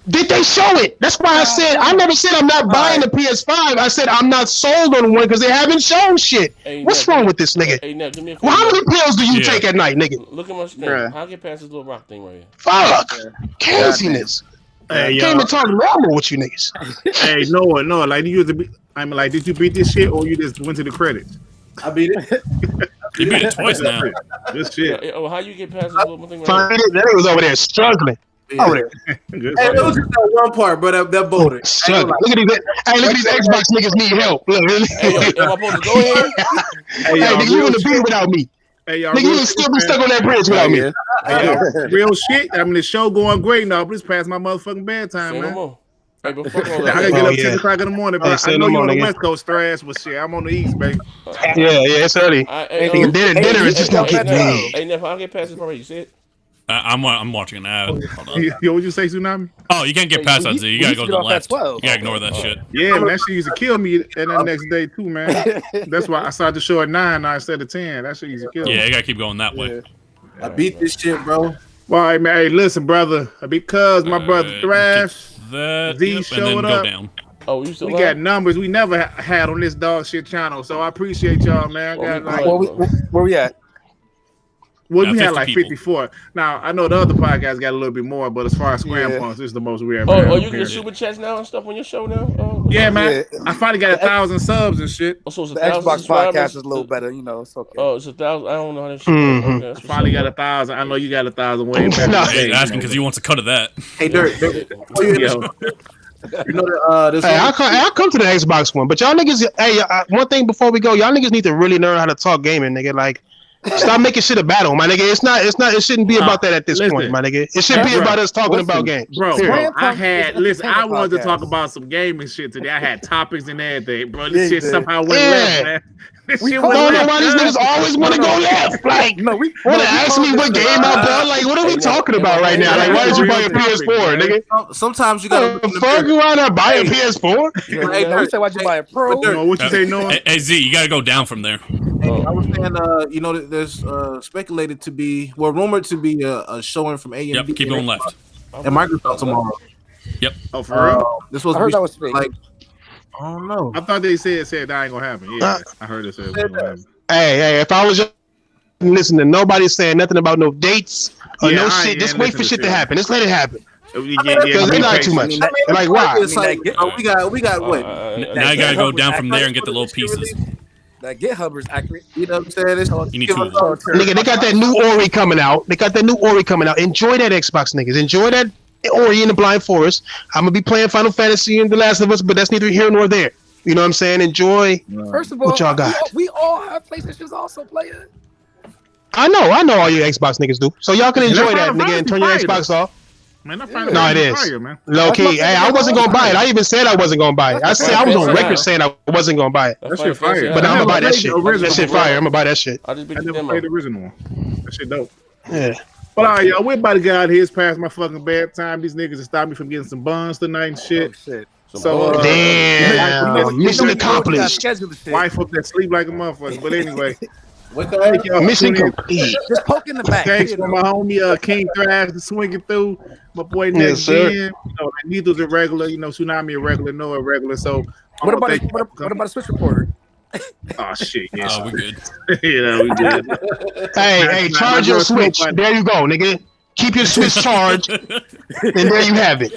Did they show it? That's why I said I never said I'm not buying the PS5. I said I'm not sold on one because they haven't shown shit. Hey, What's wrong with this nigga? Hey, give me a how many pills do you take at night, nigga? Look at my screen. How I get past this little rock thing right here? Fuck, craziness. Hey, came and talk normal with you niggas. Hey, no, like you did you beat this shit or you just went to the credits? I beat it. You beat it twice now. This shit. How you get past this little thing right here? That was over there struggling. Yeah. Over there. Hey, it was just that one part, but that boulder. Look at these Xbox niggas need help. Look. Hey, am I supposed to go here? Hey, nigga, you in the beat without me. Hey, y'all, nigga, you still be stuck on that bridge without me. Hey, real shit. I mean, the show going great now, but it's past my motherfucking bedtime, man. No hey, but fuck all I that. gotta get up 10 o'clock in the morning, but I know you're on the West Coast, Thrash, but shit, I'm on the East, baby. Yeah, it's early. Dinner is just gonna keep me. Hey, Neff, I'll get past this already. You see it? I'm watching an ad. Yo, what'd you say, Tsunami? Oh, you can't get past that, Z. You gotta go to the left. You gotta ignore that shit. Yeah, man, that shit used to kill me and the next day too, man. That's why I started the show at 9 now instead of 10. That shit used to kill me. Yeah, you gotta keep going that way. I beat this shit, bro. Well, hey, man, hey, listen, brother. Because my brother Thrash, Z showed up. Down. Oh, you still we got numbers we never had on this dog shit channel, so I appreciate y'all, man. Where we at? Well, we had like 54. Now, I know the other podcasts got a little bit more, but as far as Scrampunks, this is the most we ever had. Oh, you can super chats now and stuff on your show now? Yeah, man. Yeah. I finally got 1,000 subs and shit. Oh, so it's the Xbox podcast is a little better, you know. It's okay. Oh, it's 1,000. I don't know how that shit okay, I finally got 1,000. I know you got 1,000 way better. Hey, asking because he wants a cut of that. Hey, Dirt. You know this I'll come to the Xbox one, but y'all niggas. Hey, one thing before we go, y'all niggas need to really learn how to talk gaming, nigga. Like, stop making shit a battle, my nigga. It's not. It shouldn't be about that at this point, my nigga. It should be about us talking about games, bro. I wanted to talk about some gaming shit today. I had topics and everything, bro. This shit somehow went left, man. We don't know why these niggas always want to go left. Like, want to ask me what game I bought? Like, what are we talking about right now? Like, why did you buy a PS4, nigga? Sometimes you gotta. Fuck, you wanna buy a PS4? Hey, you say why'd you buy a Pro? What you say, no? Hey, Z, you gotta go down from there. I was saying, you know, there's speculated to be, rumored to be a showing from AMD. Yep, keep going left. And Microsoft tomorrow. Yep. Oh, for real? This was. I heard that was fake. Like, I don't know. I thought they said that ain't gonna happen. Yeah, I heard it said it wasn't gonna happen. Hey, if I was just listening, nobody's saying nothing about no dates or no shit. Just wait for shit to happen. Just let it happen. Because they not too much. Like, why? We got what? Now you gotta go down from there and get the little pieces. That GitHub is accurate. You know what I'm saying? You need two. Nigga, they got that new Ori coming out. Enjoy that, Xbox niggas. Enjoy that Ori in the Blind Forest. I'm gonna be playing Final Fantasy and The Last of Us, but that's neither here nor there. You know what I'm saying? Enjoy. First of all, what y'all got. We all have PlayStations also playing. I know all you Xbox niggas do. So y'all can enjoy that, nigga, and turn your Xbox off. Man, no, it is. Fire, low key. Hey, I wasn't gonna buy it. I even said I wasn't gonna buy it. I said I was on record saying I wasn't gonna buy it. That shit fire. But I'm gonna buy that shit. That shit fire. I'm gonna buy that shit. I just never played the original one. That shit dope. Yeah. But all right, y'all, we're about to get out of here. It's past my fucking bedtime. These niggas have stopped me from getting some buns tonight and shit. Oh, shit. So damn, mission accomplished. Wife up that sleep like a motherfucker. But anyway. Mission complete. Just poke in the back. Thanks for my homie King Thrash swinging through. My boy NXTGEN. You know, Needle's a regular. You know, Tsunami a regular. Noah a regular. So what about a Switch reporter? Oh shit! Yeah, we good. Yeah, we good. Hey, charge your Switch. There you go, nigga. Keep your Switch charged, and there you have it.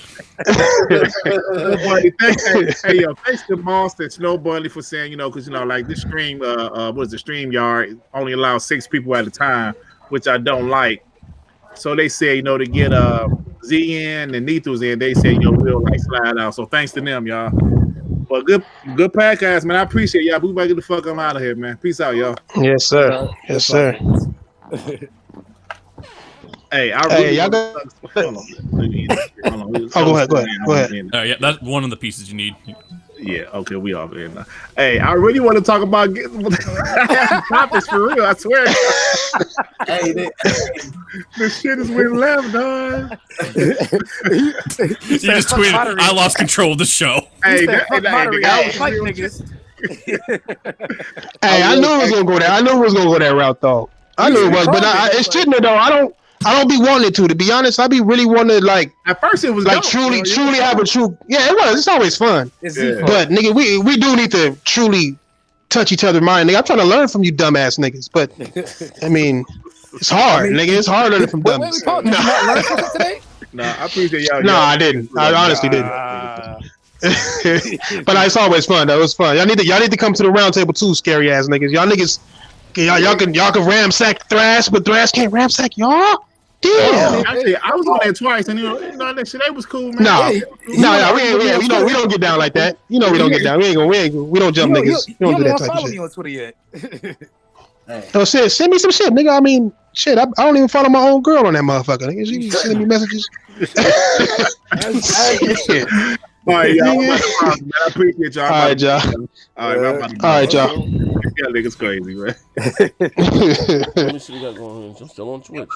Hey, thanks to Monster Snow Bunny for saying, because like this stream, what's the StreamYard only allows 6 people at a time, which I don't like. So they say, to get ZN and Nethos in, they say, we'll like slide out. So thanks to them, y'all. Well, good podcast, man. I appreciate y'all. We better get the fuck on out of here, man. Peace out, y'all. Yes, sir. Yes, sir. Hey, y'all go. Hold on. Go ahead. Yeah, that's one of the pieces you need. Yeah, okay, we all in now. Hey, I really want to talk about topics for real. I swear. Hey, this shit is went left, dog. You just tweeted, I lost control of the show. Hey, I knew it was gonna go there. I knew it was gonna go that route, though. I knew it was, but it shouldn't, though. I don't be wanting to be honest. I be really wanting to like. At first, it was like truly have a true. Yeah, it was. It's always fun. But nigga, we do need to truly touch each other's mind. Nigga, I'm trying to learn from you dumbass niggas, but I mean, it's hard, nigga. It's hard learning from dummies. Nah, I appreciate y'all. No, I didn't. I honestly didn't. But it's always fun. Though. It was fun. Y'all need to come to the round table too, scary ass niggas. Y'all can ramsack Thrash, but Thrash can't ramsack y'all. Damn. Actually, I was on there twice, and that shit was cool, man. No, we don't get down like that. We don't get down. We don't jump niggas. We don't do that type of shit. You on Twitter yet? Oh shit, send me some shit, nigga. I mean, shit, I don't even follow my own girl on that motherfucker. Nigga, she sending me messages. All right, y'all. Man, I appreciate y'all. All right, y'all. All right, y'all. Yeah, niggas crazy, man. Let me see what we got going on. I'm still on Twitch.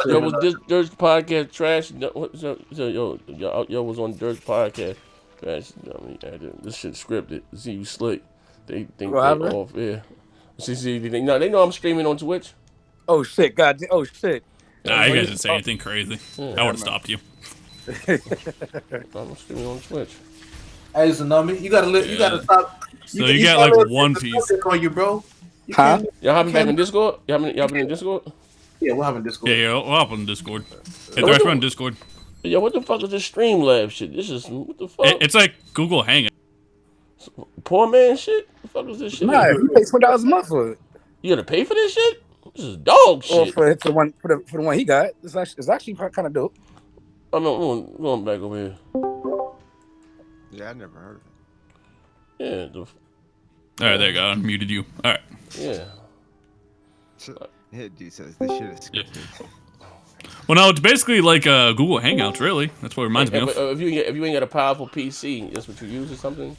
Yo, was this Dirt's podcast trash? Yo was on Dirt's podcast trash. I mean, this shit scripted. See you slick. They think they off. Yeah. See, they know I'm streaming on Twitch. Oh shit, God. Oh shit. Nah, you guys didn't say anything crazy. I would have stopped you. I'm streaming on Twitch. Hey, Tsunami, you gotta stop. So you got like one piece on you, bro. Y'all haven't been in Discord? Y'all been in Discord? Yeah, we'll have in Discord. Yeah, we'll hop on Discord. Hey, Thrash, we're on Discord. Yo, what the fuck is this Streamlabs shit? This is what the fuck? It's like Google Hangout. Poor man shit? What the fuck is this shit? Nah, you pay $20 a month for it. You gotta pay for this shit? This is dog shit. For the one he got, it's actually kind of dope. I'm going back over here. Yeah, I never heard of it. Yeah. All right, there you go. I muted you. All right. Yeah. Yeah, dude says this shit is scripted. Yeah. Well, no, it's basically like Google Hangouts, really. That's what it reminds me of. If you ain't got a powerful PC, that's what you use or something.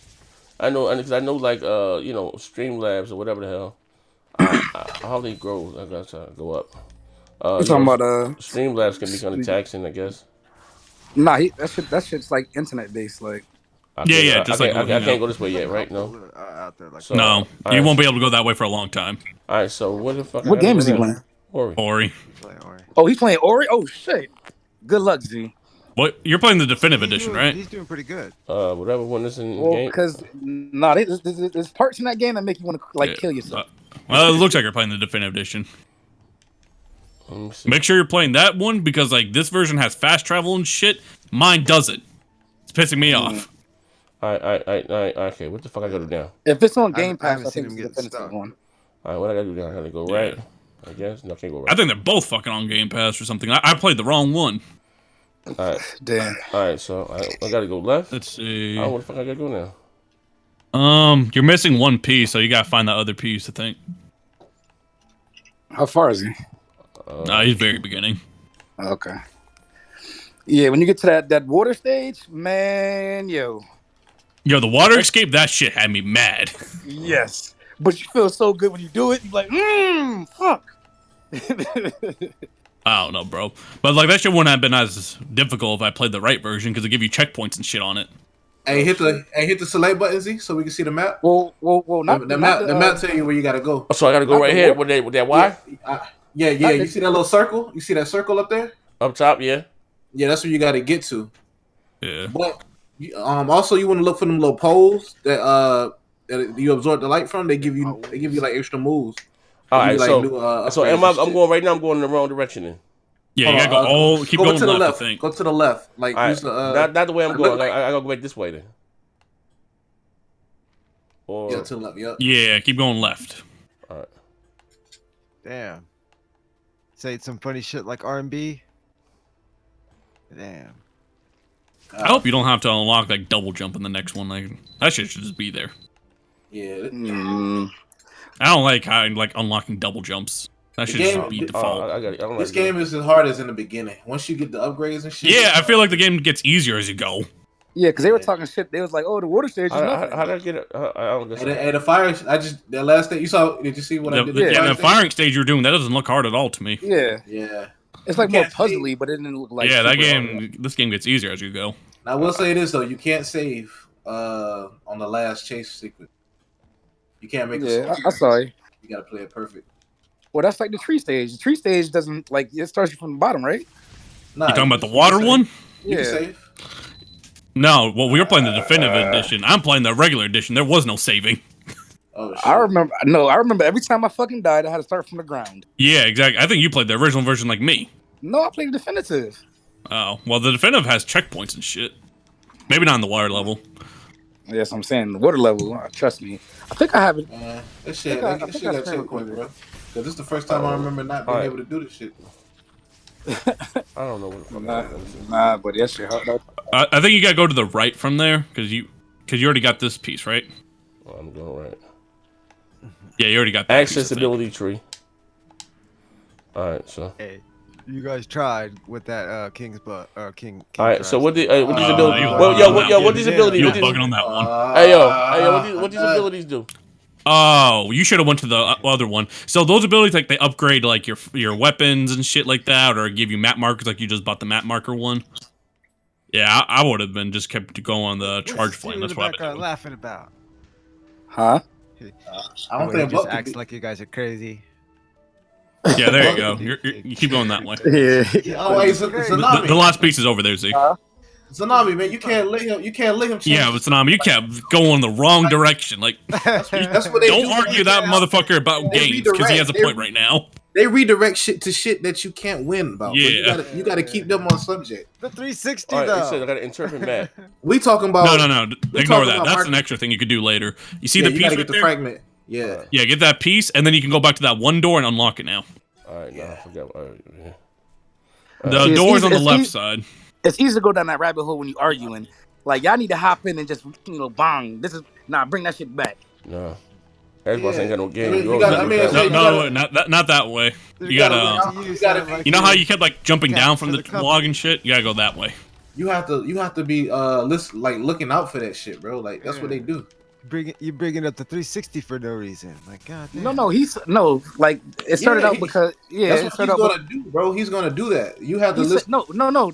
I know, because I know, like Streamlabs or whatever the hell. How they grow? I gotta go up. You're talking about Streamlabs can be kind of taxing, I guess. Nah, that shit's like internet based, like. I can't go this way yet, right? No. No, you won't be able to go that way for a long time. All right, so what the fuck? What game is he playing? Ori. Oh, he's playing Ori. Oh shit! Good luck, Z. What? You're playing the definitive edition, right? He's doing pretty good. Whatever one is in the game. Because there's parts in that game that make you want to kill yourself. Well, it looks like you're playing the definitive edition. Make sure you're playing that one because like this version has fast travel and shit. Mine doesn't. It's pissing me off. Okay, what the fuck I gotta do now? If it's on Game Pass, I think it's the definitive one. Alright, what I gotta do now? I gotta go right. I guess no, I can't go right. I think they're both fucking on Game Pass or something. I played the wrong one. Alright. Damn. Alright, so I gotta go left. Let's see. What the fuck I gotta go now? You're missing one piece, so you gotta find that other piece, I think. How far is he? Nah, he's very beginning. Okay. Yeah, when you get to that water stage, man, Yo, the water escape, that shit had me mad. Yes. But you feel so good when you do it. You're like, fuck. I don't know, bro. But like that shit wouldn't have been as difficult if I played the right version because they give you checkpoints and shit on it. Hey, hit the select button, Z, so we can see the map. Well, not the map. The map tell you where you gotta go. So I gotta go right here with that Y. Yeah. You see that little circle? You see that circle up there? Up top, yeah. Yeah, that's where you gotta get to. Yeah. But also you want to look for them little poles that you absorb the light from. They give you like extra moves. All right, I'm going right now. I'm going in the wrong direction then. Yeah, you gotta go keep going to the left. left. Go to the left. Like use the, not the way I'm going. I gotta go back this way then. Or yeah, to the left. Yep. Yeah, keep going left. All right. Damn. Say some funny shit like R&B. Damn. I hope you don't have to unlock like double jump in the next one. Like that shit should just be there. Yeah. I don't like how unlocking double jumps. That should just be default. This game is as hard as in the beginning. Once you get the upgrades and shit. Yeah, I feel like the game gets easier as you go. Yeah, because they were talking shit. They was like, "Oh, the water stage is nothing." How did I get it? I don't get it. And the fire, that last thing you saw. Did you see what I did? Yeah, the firing stage you're doing that doesn't look hard at all to me. Yeah, yeah. It's like more puzzly, but it didn't look like. Yeah, this game gets easier as you go. Now, I will say this though: you can't save on the last chase sequence. You can't make. I'm sorry. You gotta play it perfect. Well, that's like the tree stage. The tree stage doesn't it starts you from the bottom, right? Nah, you talking about the water one? You can save. No, well, we were playing the definitive edition. I'm playing the regular edition. There was no saving. Oh, shit. I remember every time I fucking died, I had to start from the ground. Yeah, exactly. I think you played the original version like me. No, I played the definitive. Oh, well, the definitive has checkpoints and shit. Maybe not in the water level. Yes, I'm saying the water level. Trust me. I think I have it. This shit got checkpoint, bro. Cause this is the first time I remember not being able to do this shit. I don't know what the fuck. Nah, but that shit hard. I think you gotta go to the right from there, cause you already got this piece, right? Well, I'm going right. Yeah, you already got that accessibility tree. All right, so. Hey, you guys tried with that King's butt King. All right, so what these abilities? What these abilities? You bugging on that one? Hey yo, what these abilities do? Oh, you should have went to the other one. So those abilities, like they upgrade like your weapons and shit like that, or give you map markers, like you just bought the map marker one. Yeah, I would have been just kept to go on the charge flame. That's what I'm laughing about. Huh? I don't think just acts like you guys are crazy. Yeah, there you go. You keep going that way. Yeah. Oh, wait, the last piece is over there, Z. Tsunami, man, you can't let him. Change. Yeah, but Tsunami, you kept going the wrong direction. Like, that's what they don't argue that motherfucker about games because he has a point right now. They redirect shit to shit that you can't win about. Yeah, you gotta keep them on subject. The 360 right, though. I gotta interpret map. We talking about no. Ignore that. That's an extra thing you could do later. You see the piece? You gotta right get the fragment. Yeah. Yeah, get that piece, and then you can go back to that one door and unlock it now. All right, I forgot. The door's on the left side. It's easy to go down that rabbit hole when you arguing. Like y'all need to hop in and just bang. Bring that shit back. No, Xbox ain't got no game. Not that way. You gotta. You know how you kept like jumping down from the log and shit? You gotta go that way. You have to be looking out for that shit, bro. Like that's what they do. You bringing up the 360 for no reason. Like God damn. No. Like it started out because that's what he's gonna do, bro. He's gonna do that. You have to listen. No.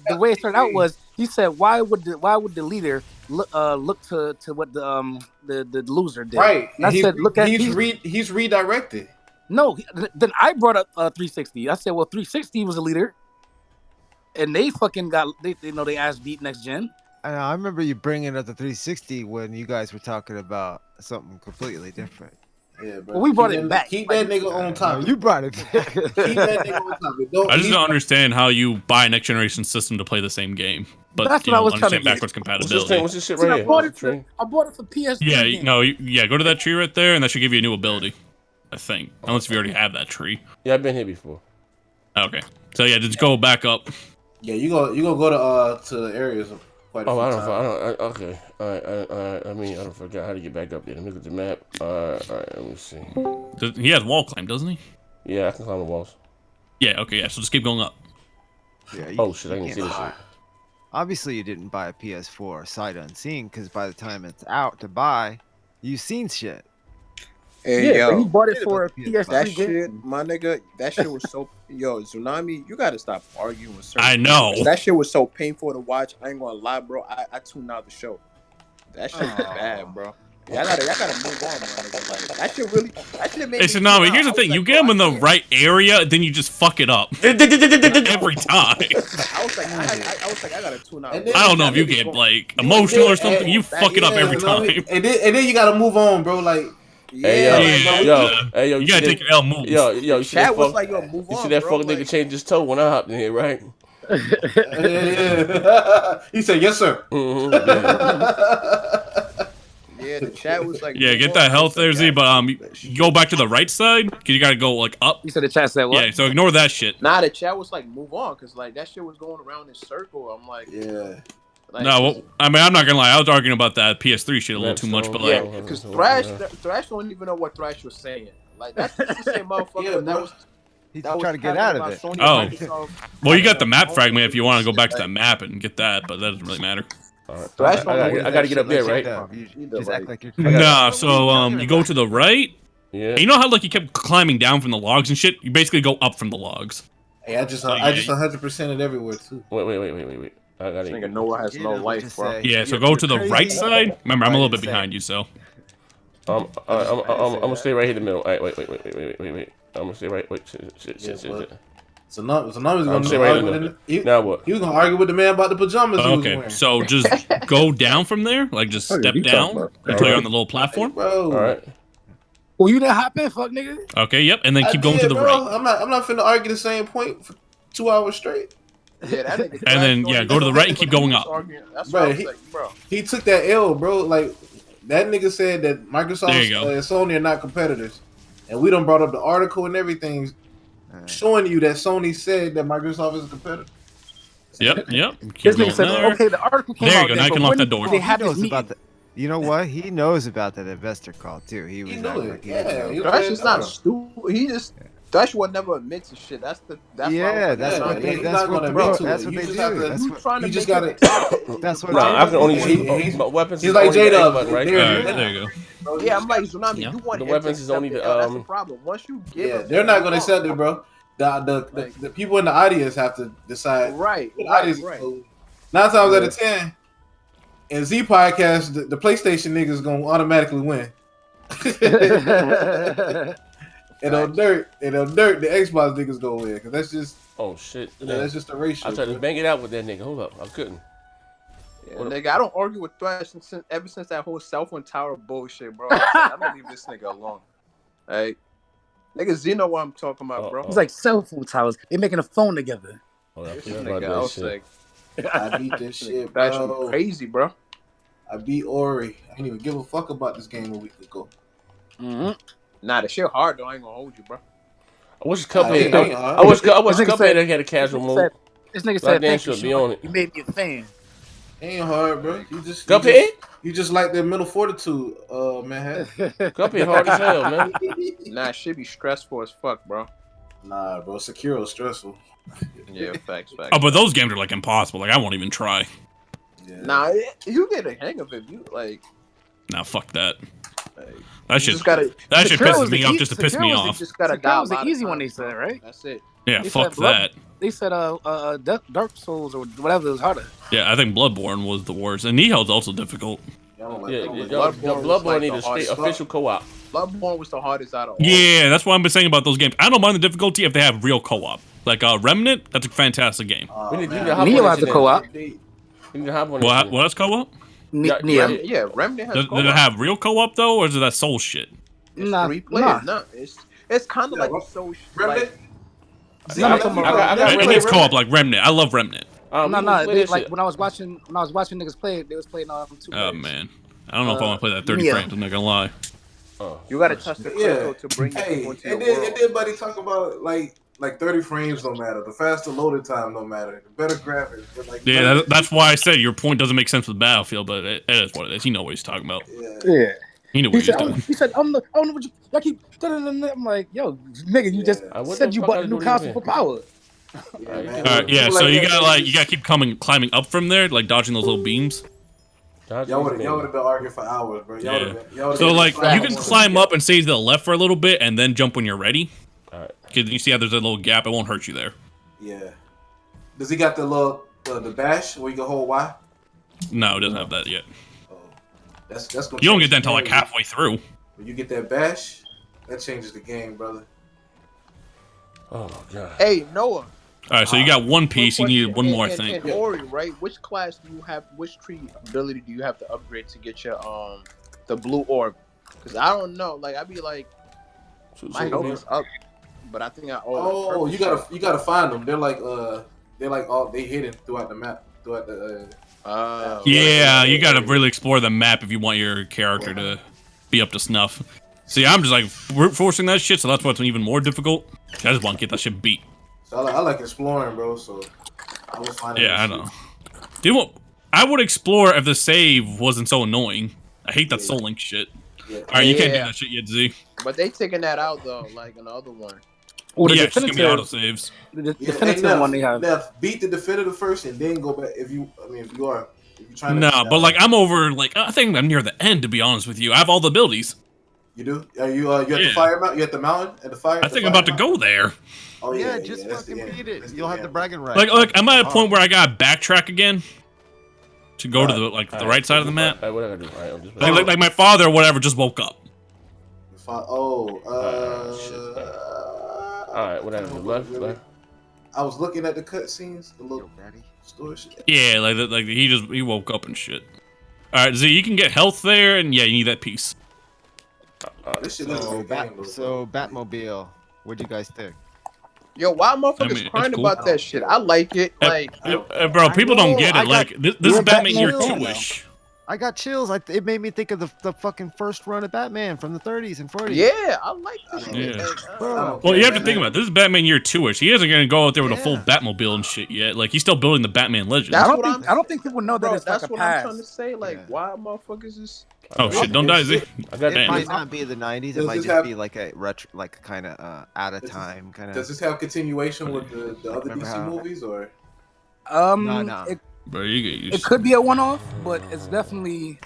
The way it started out was he said, "Why would the leader look to what the loser did?" Right. And I said, "Look at he's redirected." No. Then I brought up 360. I said, "Well, 360 was a leader, and they fucking got they ass beat next gen." I remember you bringing up the 360 when you guys were talking about something completely different. Yeah, bro. Well, we brought it back. Keep that nigga on top. You brought it back. Keep that nigga on top. I just don't understand how you buy a next generation system to play the same game, but that's you what I don't was understand trying to backwards compatibility. What's this shit right here? I bought it for PS. Yeah, go to that tree right there, and that should give you a new ability. I think, unless you already have that tree. Yeah, I've been here before. Okay, so yeah, just go back up. Yeah, you go to the areas. I don't. Okay. All right. I mean, I don't forget how to get back up there. Let me look at the map. All right. Let me see. He has wall climb, doesn't he? Yeah, I can climb the walls. Yeah. Okay. Yeah. So just keep going up. Yeah. Oh shit! I didn't see this shit. Obviously, you didn't buy a PS4 sight unseen because by the time it's out to buy, you've seen shit. Hey, yo, he bought it for a PS3. That shit, my nigga, that shit was so. Yo, Tsunami, you gotta stop arguing with certain. I know. That shit was so painful to watch. I ain't gonna lie, bro. I tuned out the show. That shit was bad, bro. Y'all gotta move on, my nigga. Like, that shit made Hey, Tsunami, here's the thing. You get them in the right area, then you just fuck it up. Every time. I was like, I gotta tune out. I don't know if you get, like, emotional or something. You fuck it up every time. And then you gotta move on, bro. Like, Yeah, yo, you gotta take your L move. Yo, you see that fuck? Like, yo, move you on, see that bro, fuck like, nigga change his toe when I hopped in here, right? Yeah. He said, "Yes, sir." Mm-hmm, yeah, the chat was like, Yeah, get that health there, Z. But you go back to the right side because you gotta go like up. You said the chat said what? Yeah, so ignore that shit. Nah, the chat was like, move on, because like that shit was going around in circle. I'm like, yeah. Like, no, I mean, I'm not gonna lie. I was arguing about that PS3 shit a little too much, but like, yeah, because Thrash don't even know what Thrash was saying. Like that's the same motherfucker that was. He's trying to get out of it. Oh, well, you got the map fragment if you want to go back to that map and get that, but that doesn't really matter. Right. I gotta get up there, right? Just act like you're. Nah, so you go to the right. Yeah. And you know how like you kept climbing down from the logs and shit? You basically go up from the logs. Hey, I just 100% it everywhere too. Wait. I gotta. Nigga, Noah has no life, bro. Yeah, so go to the right side. Remember, I'm a little bit behind you, so. I'm gonna stay right here in the middle. All right, wait. I'm gonna stay right. Wait, shit. So numbers gonna stay right in the. Now what? He was gonna argue with the man about the pajamas. Okay, so just go down from there, like just step down until you're on the little platform. Bro. All right. Well, you didn't hop in, fuck nigga. Okay, yep, and then keep going to the right. I'm not finna argue the same point for 2 hours straight. Yeah, that nigga. And then go to the right and keep going up. Bro, he took that L, bro. Like that nigga said that Microsoft and Sony are not competitors, and we done brought up the article and everything, showing you that Sony said that Microsoft is a competitor. Yep. This nigga said, okay, the article came out. There you go. Now you can lock that door. They have this meeting. You know what? He knows about that investor call too. He was like, Thrash is not stupid. He just Thrash would never admit to shit. That's what they do. That's what they do. You just gotta. That's what. I can only use weapons. He's like J-Dub, right? There you go. Yeah, I'm like Tsunami. You want the weapons is only the. That's the problem. Once you get, they're not gonna accept it, bro. The people in the audience have to decide. Right. 9 times out of 10. In Z podcast, the PlayStation niggas gonna automatically win. and on dirt, the Xbox niggas gonna win because that's just. Oh shit! That's just a ratio. I tried to bang it out with that nigga. Hold up, I couldn't. Yeah, nigga, I don't argue with Thrash ever since that whole cell phone tower bullshit, bro. I'm gonna leave this nigga alone. Hey, nigga, Z know what I'm talking about, bro. It's like cell phone towers. They're making a phone together. Oh, I beat this shit, bro. That's crazy, bro. I beat Ori. I didn't even give a fuck about this game a week ago. Nah, the shit hard though. I ain't gonna hold you, bro. I wish Cuphead. I wish Cuphead had a casual mode. This nigga said, "Thank you, be on it." You made me a fan. Ain't hard, bro. You just Cuphead. You just like the mental fortitude, man. Cuphead hard as hell, man. Nah, it should be stressful as fuck, bro. Nah, bro. Sekiro's stressful. Yeah, facts. Oh, but those games are like impossible. Like I won't even try. Yeah. Nah, you get a hang of it. You like. Nah, fuck that. Like, that shit pisses me off just to piss me off. Just gotta that was the easy one they said, right? That's it. Yeah, fuck that. They said Dark Souls or whatever was harder. Yeah, I think Bloodborne was the worst, and Nihil's also difficult. Bloodborne needs a official co-op. Bloodborne was the hardest out of all. Yeah, that's what I've been saying about those games. I don't mind the difficulty if they have real co-op. Like Remnant, that's a fantastic game. Neo has a co-op. What's co-op? Yeah, Remnant has co-op. Does it have real co-op though, or is it that Soul shit? It's 3 players. No, it's kind of like a Soul shit. Remnant? It needs co-op like Remnant. I love Remnant. Like when I was watching niggas play, they was playing 2 players. Oh man, I don't know if I want to play that 30 frames. I'm not gonna lie. You gotta touch the crystal to bring people into your world. And then buddy talk about like 30 frames don't matter. The faster loading time don't matter. The better graphics. But that's why I said your point doesn't make sense with Battlefield, but it is what it is. You know what he's talking about. Yeah. He knew what he was doing. He said, I don't know what you... I keep... I'm like, yo, nigga, you just said you bought a new console for power. So you gotta keep climbing up from there, like dodging those little beams. Y'all would have been arguing for hours, bro. So like you can climb up and stay to the left for a little bit, and then jump when you're ready. Because you see how there's a little gap, it won't hurt you there. Yeah. Does he got the bash where you can hold Y? No, it doesn't have that yet. That's you don't get that until like halfway through. When you get that bash, that changes the game, brother. Oh my god. Hey, Noah. All right, so you got one piece. You need one more thing. And Ori, right? Which class do you have? Which tree ability do you have to upgrade to get your the blue orb? Cause I don't know. Like I be like, my health is up, but I think I. Oh, you gotta find them. They're like they hidden throughout the map, throughout the. Yeah, you gotta really explore the map if you want your character to be up to snuff. See, I'm just like brute forcing that shit, so that's what's even more difficult. I just want to get that shit beat. So I like exploring, bro. So I was finding. Yeah, I know. Dude, I would explore if the save wasn't so annoying. I hate that Soul Link shit. Yeah. All right, you can't do that shit yet, Z. But they taking that out though, like in the other one. Well, yeah, it's gonna be auto saves. The definitive one they have. Beat the definitive first, and then go back. If you're trying to. No, but like I'm over. Like I think I'm near the end. To be honest with you, I have all the abilities. You do? Are you at the fire mountain? You at the mountain at the fire? I think I'm about to go there. Oh yeah, just fucking beat it. You'll have the bragging right. Like I'm at a point where I gotta backtrack again to go to the right side of the map. Like my father or whatever just woke up. Alright, whatever. Left. I was looking at the cutscenes, the little store shit. Yeah, like he woke up and shit. Alright, Z, you can get health there, and yeah, you need that piece. This shit is so Batmobile, what'd you guys think? Yo, why motherfuckers crying about that shit? I like it. Like, bro, people don't get it. Like, this is Batman Year 2-ish. I got chills. It made me think of the fucking first run of Batman from the 30s and 40s. Yeah, I like this shit. Yeah. Well, you have to think about it. This is Batman Year 2-ish. He isn't gonna go out there with a full Batmobile and shit yet. Like, he's still building the Batman legend. I don't think people know that it's that's like a what pass. I'm trying to say. Like, why motherfuckers is? Oh shit! Don't die, Z. It might not be the 90s. It might just be like a retro, like kind of out of time kind of. Does this have continuation with the other DC movies or? No. Bro, it could be a one-off, but it's definitely.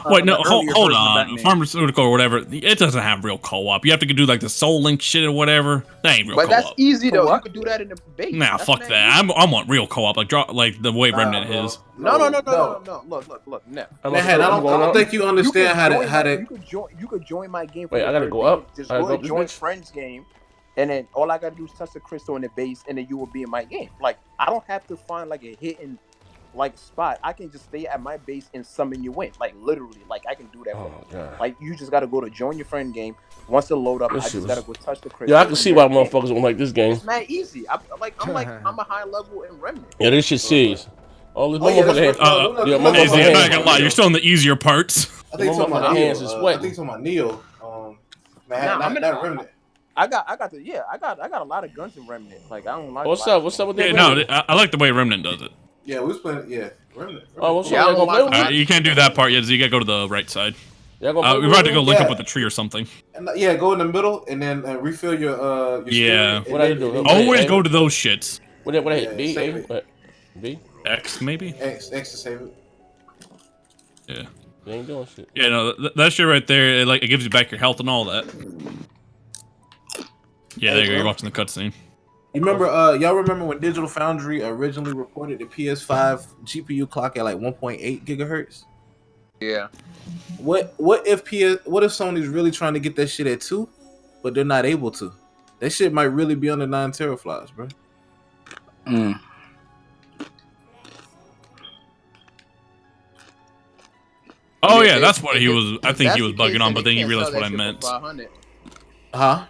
Wait, no, hold on. Pharmaceutical or whatever. It doesn't have real co-op. You have to do like the Soul Link shit or whatever. That ain't real co-op. But that's easy though. You could do that in the base. Nah, fuck that. I want real co-op, like the way Remnant is. No. Look. No. Man, I don't think you understand how to. You could join my game. Wait, I gotta go up. Just go to join friends game. And then all I gotta do is touch the crystal in the base, and then you will be in my game. Like I don't have to find like a hidden spot. I can just stay at my base and summon you in. Like literally, like I can do that. Like you just gotta go to join your friend game. Once it load up, I just gotta go touch the crystal. Yeah, I can see why motherfuckers don't like this game. It's not easy. I'm a high level in Remnant. Yeah, this shit serious. All this motherfucker I'm not gonna lie, you're still in the easier parts. I think some of my hands is sweating. I think some of my Neo. Not Remnant. I got a lot of guns in Remnant. Like I don't like. What's up with that? Yeah, no, I like the way Remnant does it. Yeah, we was playing. Yeah, Remnant. Oh, what's up? You can't do that part yet. So you gotta go to the right side. We're about to go link up with a tree or something. And, go in the middle and then refill your yeah. What I do? Always go to those shits. What I hit? B? A? B? X maybe. X to save it. Yeah. You ain't doing shit. Yeah, no, that shit right there, it gives you back your health and all that. Yeah, there you go. You're watching the cutscene. You remember? Y'all remember when Digital Foundry originally reported the PS5 GPU clock at like 1.8 gigahertz? Yeah. What if Sony's really trying to get that shit at 2, but they're not able to? That shit might really be under 9 teraflops, bro. Oh yeah, that's what he was. I think he was bugging on, but then he realized what I meant. Huh?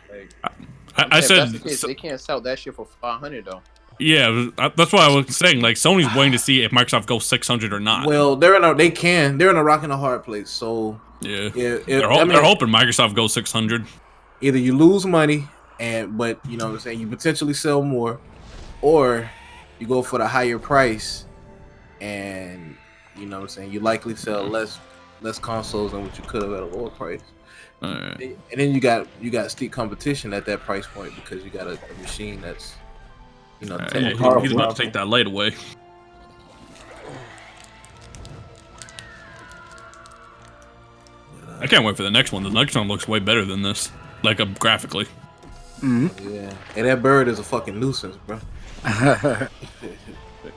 I said they can't sell that shit for 500 though. Yeah, that's why I was saying. Like Sony's waiting to see if Microsoft goes 600 or not. Well, they're in a rock and a hard place. So yeah, they're hoping Microsoft goes 600. Either you lose money, but you know what I'm saying, you potentially sell more, or you go for the higher price, and you know what I'm saying, you likely sell less consoles than what you could have at a lower price. Right. And then you got steep competition at that price point because you got a machine that's, you know, he's about to take that light away. I can't wait for the next one. The next one looks way better than this, graphically. Yeah, and that bird is a fucking nuisance, bro.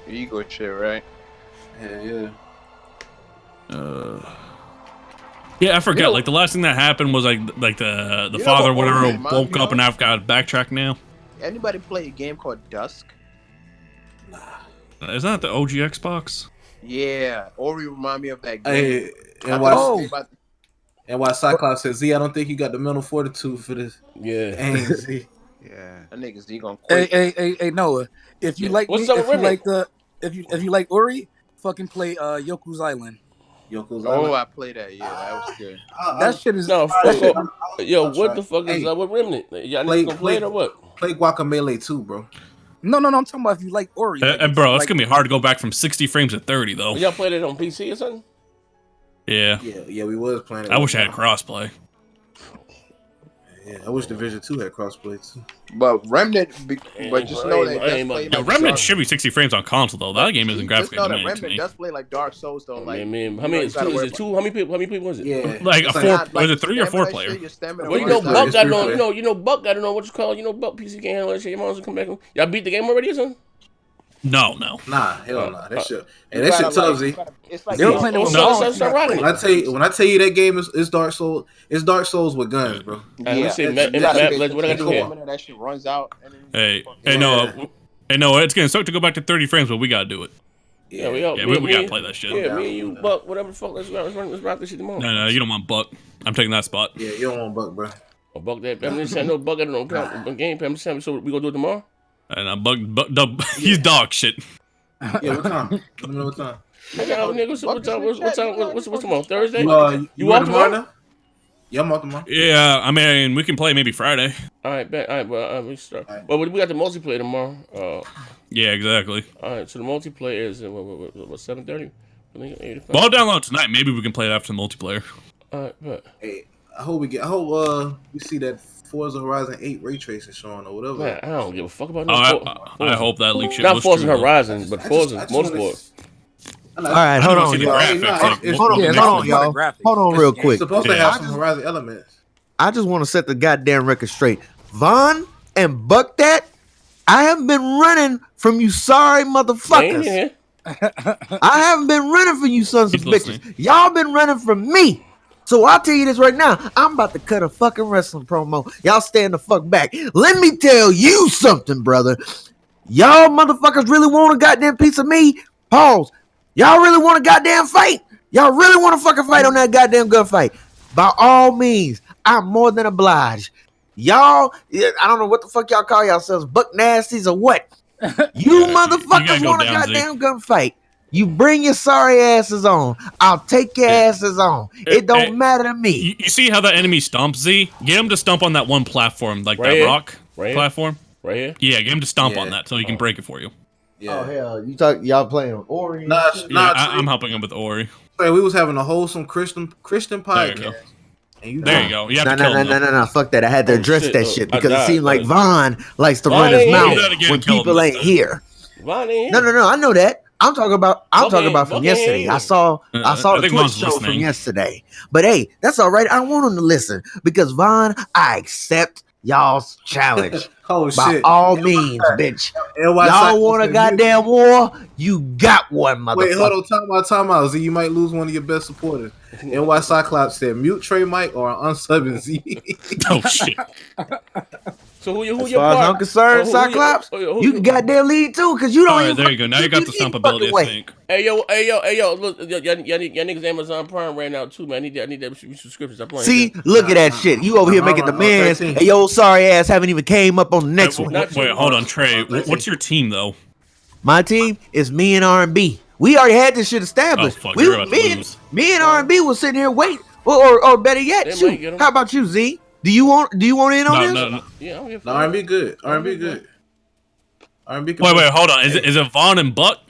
Ego shit, right? Yeah. Yeah, I forgot. Like the last thing that happened was like the father, whatever, woke up and I've got to backtrack now. Anybody play a game called Dusk? Nah. Isn't that the OG Xbox? Yeah, Ori remind me of that game. And why Cyclops says, Z, I don't think you got the mental fortitude for this. Yeah. Z. Yeah. That nigga Z gonna quit. Hey, Noah. If you like, What's up with Remnant? if you like Ori, fucking play Yoku's Island. Yoko's Oh, Island. I played that. Yeah, that was good. That shit is No, that shit, yo, what the fuck is up with Remnant? Y'all niggas gonna play it or what? Play Guacamelee too, bro. No, I'm talking about if you like Ori. And bro, it's gonna be hard to go back from 60 frames to 30 though. Y'all played it on PC or something? Yeah. Yeah, we was playing it. I wish I had crossplay. Yeah, I wish Division 2 had crossplay too. But Remnant, but just know that Remnant should be 60 frames on console though. That game isn't graphically demanding. demanding to Remnant me. does play like Dark Souls though. Like, how many is it? Two? How many people was it? Yeah, like a 4. Was it 3 or 4 player? Well, you know, Buck got on. You know, Buck got on. What you call? You know, Buck PC can't handle that shit. Your mom's come back. Y'all beat the game already or something? No. Nah, hell nah. That shit. And that shit tough, Z. It's like When I tell you that game is Dark Souls, it's Dark Souls with guns, bro. What I gotta do here? That shit runs out. Hey, no, it's gonna suck to go back to 30 frames, but we gotta do it. Yeah, we gotta play that shit. Yeah, me and you, Buck, whatever the fuck. Let's rock this shit tomorrow. No, you don't want Buck. I'm taking that spot. Yeah, you don't want Buck, bro. Oh, Buck that. I'm just saying, no, Buck got it on game. I'm saying, so we gonna do it tomorrow. And Buck, he's dog shit. Yeah, what time? Let me know what time. What's tomorrow? Thursday? You off tomorrow? Yeah, I'm off tomorrow. Yeah, I mean, we can play maybe Friday. All right, bet. All right, well, we start. Well, we got the multiplayer tomorrow. Yeah, exactly. All right, so the multiplayer is what 7:30? Well, I'll download tonight. Maybe we can play it after the multiplayer. All right, bet. Hey, I hope we see that Forza Horizon 8 ray tracing showing or whatever. Man, I don't give a fuck about no I hope that leak shit not was Forza true, Horizon, but Forza Motorsport. All right, hold on, y'all. Hold on, y'all. Hold on real quick. It's supposed to have some Horizon elements. I just want to set the goddamn record straight. Vaughn and Buck that, I haven't been running from you sorry motherfuckers. I haven't been running from you sons of bitches. Y'all been running from me. So I'll tell you this right now. I'm about to cut a fucking wrestling promo. Y'all stand the fuck back. Let me tell you something, brother. Y'all motherfuckers really want a goddamn piece of me? Pause. Y'all really want a goddamn fight? Y'all really want to fucking fight on that goddamn gunfight? By all means, I'm more than obliged. Y'all, I don't know what the fuck y'all call yourselves, buck nasties or what? You motherfuckers want a goddamn gunfight. You bring your sorry asses on. I'll take your asses on. It don't matter to me. You see how that enemy stomps, Z? Get him to stomp on that one platform, like that rock platform. Right here? Yeah, get him to stomp on that so he can break it for you. Yeah. Oh, hell. Y'all playing with Ori? I'm helping him with Ori. Hey, we was having a wholesome Christian podcast. There you go. You have to kill him. No. Fuck that. I had to address that shit because it seemed like Vaughn likes to run his mouth when people ain't here. No. I know that. I'm talking about from yesterday. I saw the Twitch show from yesterday. But hey, that's all right. I want him to listen because Vaughn, I accept y'all's challenge. By all means, bitch. Y'all want a goddamn war? You got one, motherfucker. Wait, hold on. Time out. Z, you might lose one of your best supporters. NY Cyclops said, mute Trey Mike or unsubbing Z. Oh, shit. So who as far as I'm concerned, Cyclops, you can goddamn lead too, because you don't even... There you go. Now you got the stomp ability, I think. Hey, yo. Look, y'all niggas Amazon Prime right now, too, man. I need that subscriptions. See, look at that shit. You over here making demands, and your sorry ass haven't even came up on the next one. Wait, hold on, Trey. What's your team, though? My team is me and R&B. We already had this shit established. Oh, fuck, me and R&B was sitting here waiting. Or better yet, shoot. How about you, Z? Do you want in on this? No. Yeah, R&B good. R&B good. Wait, hold on. Is it Vaughn and Buck?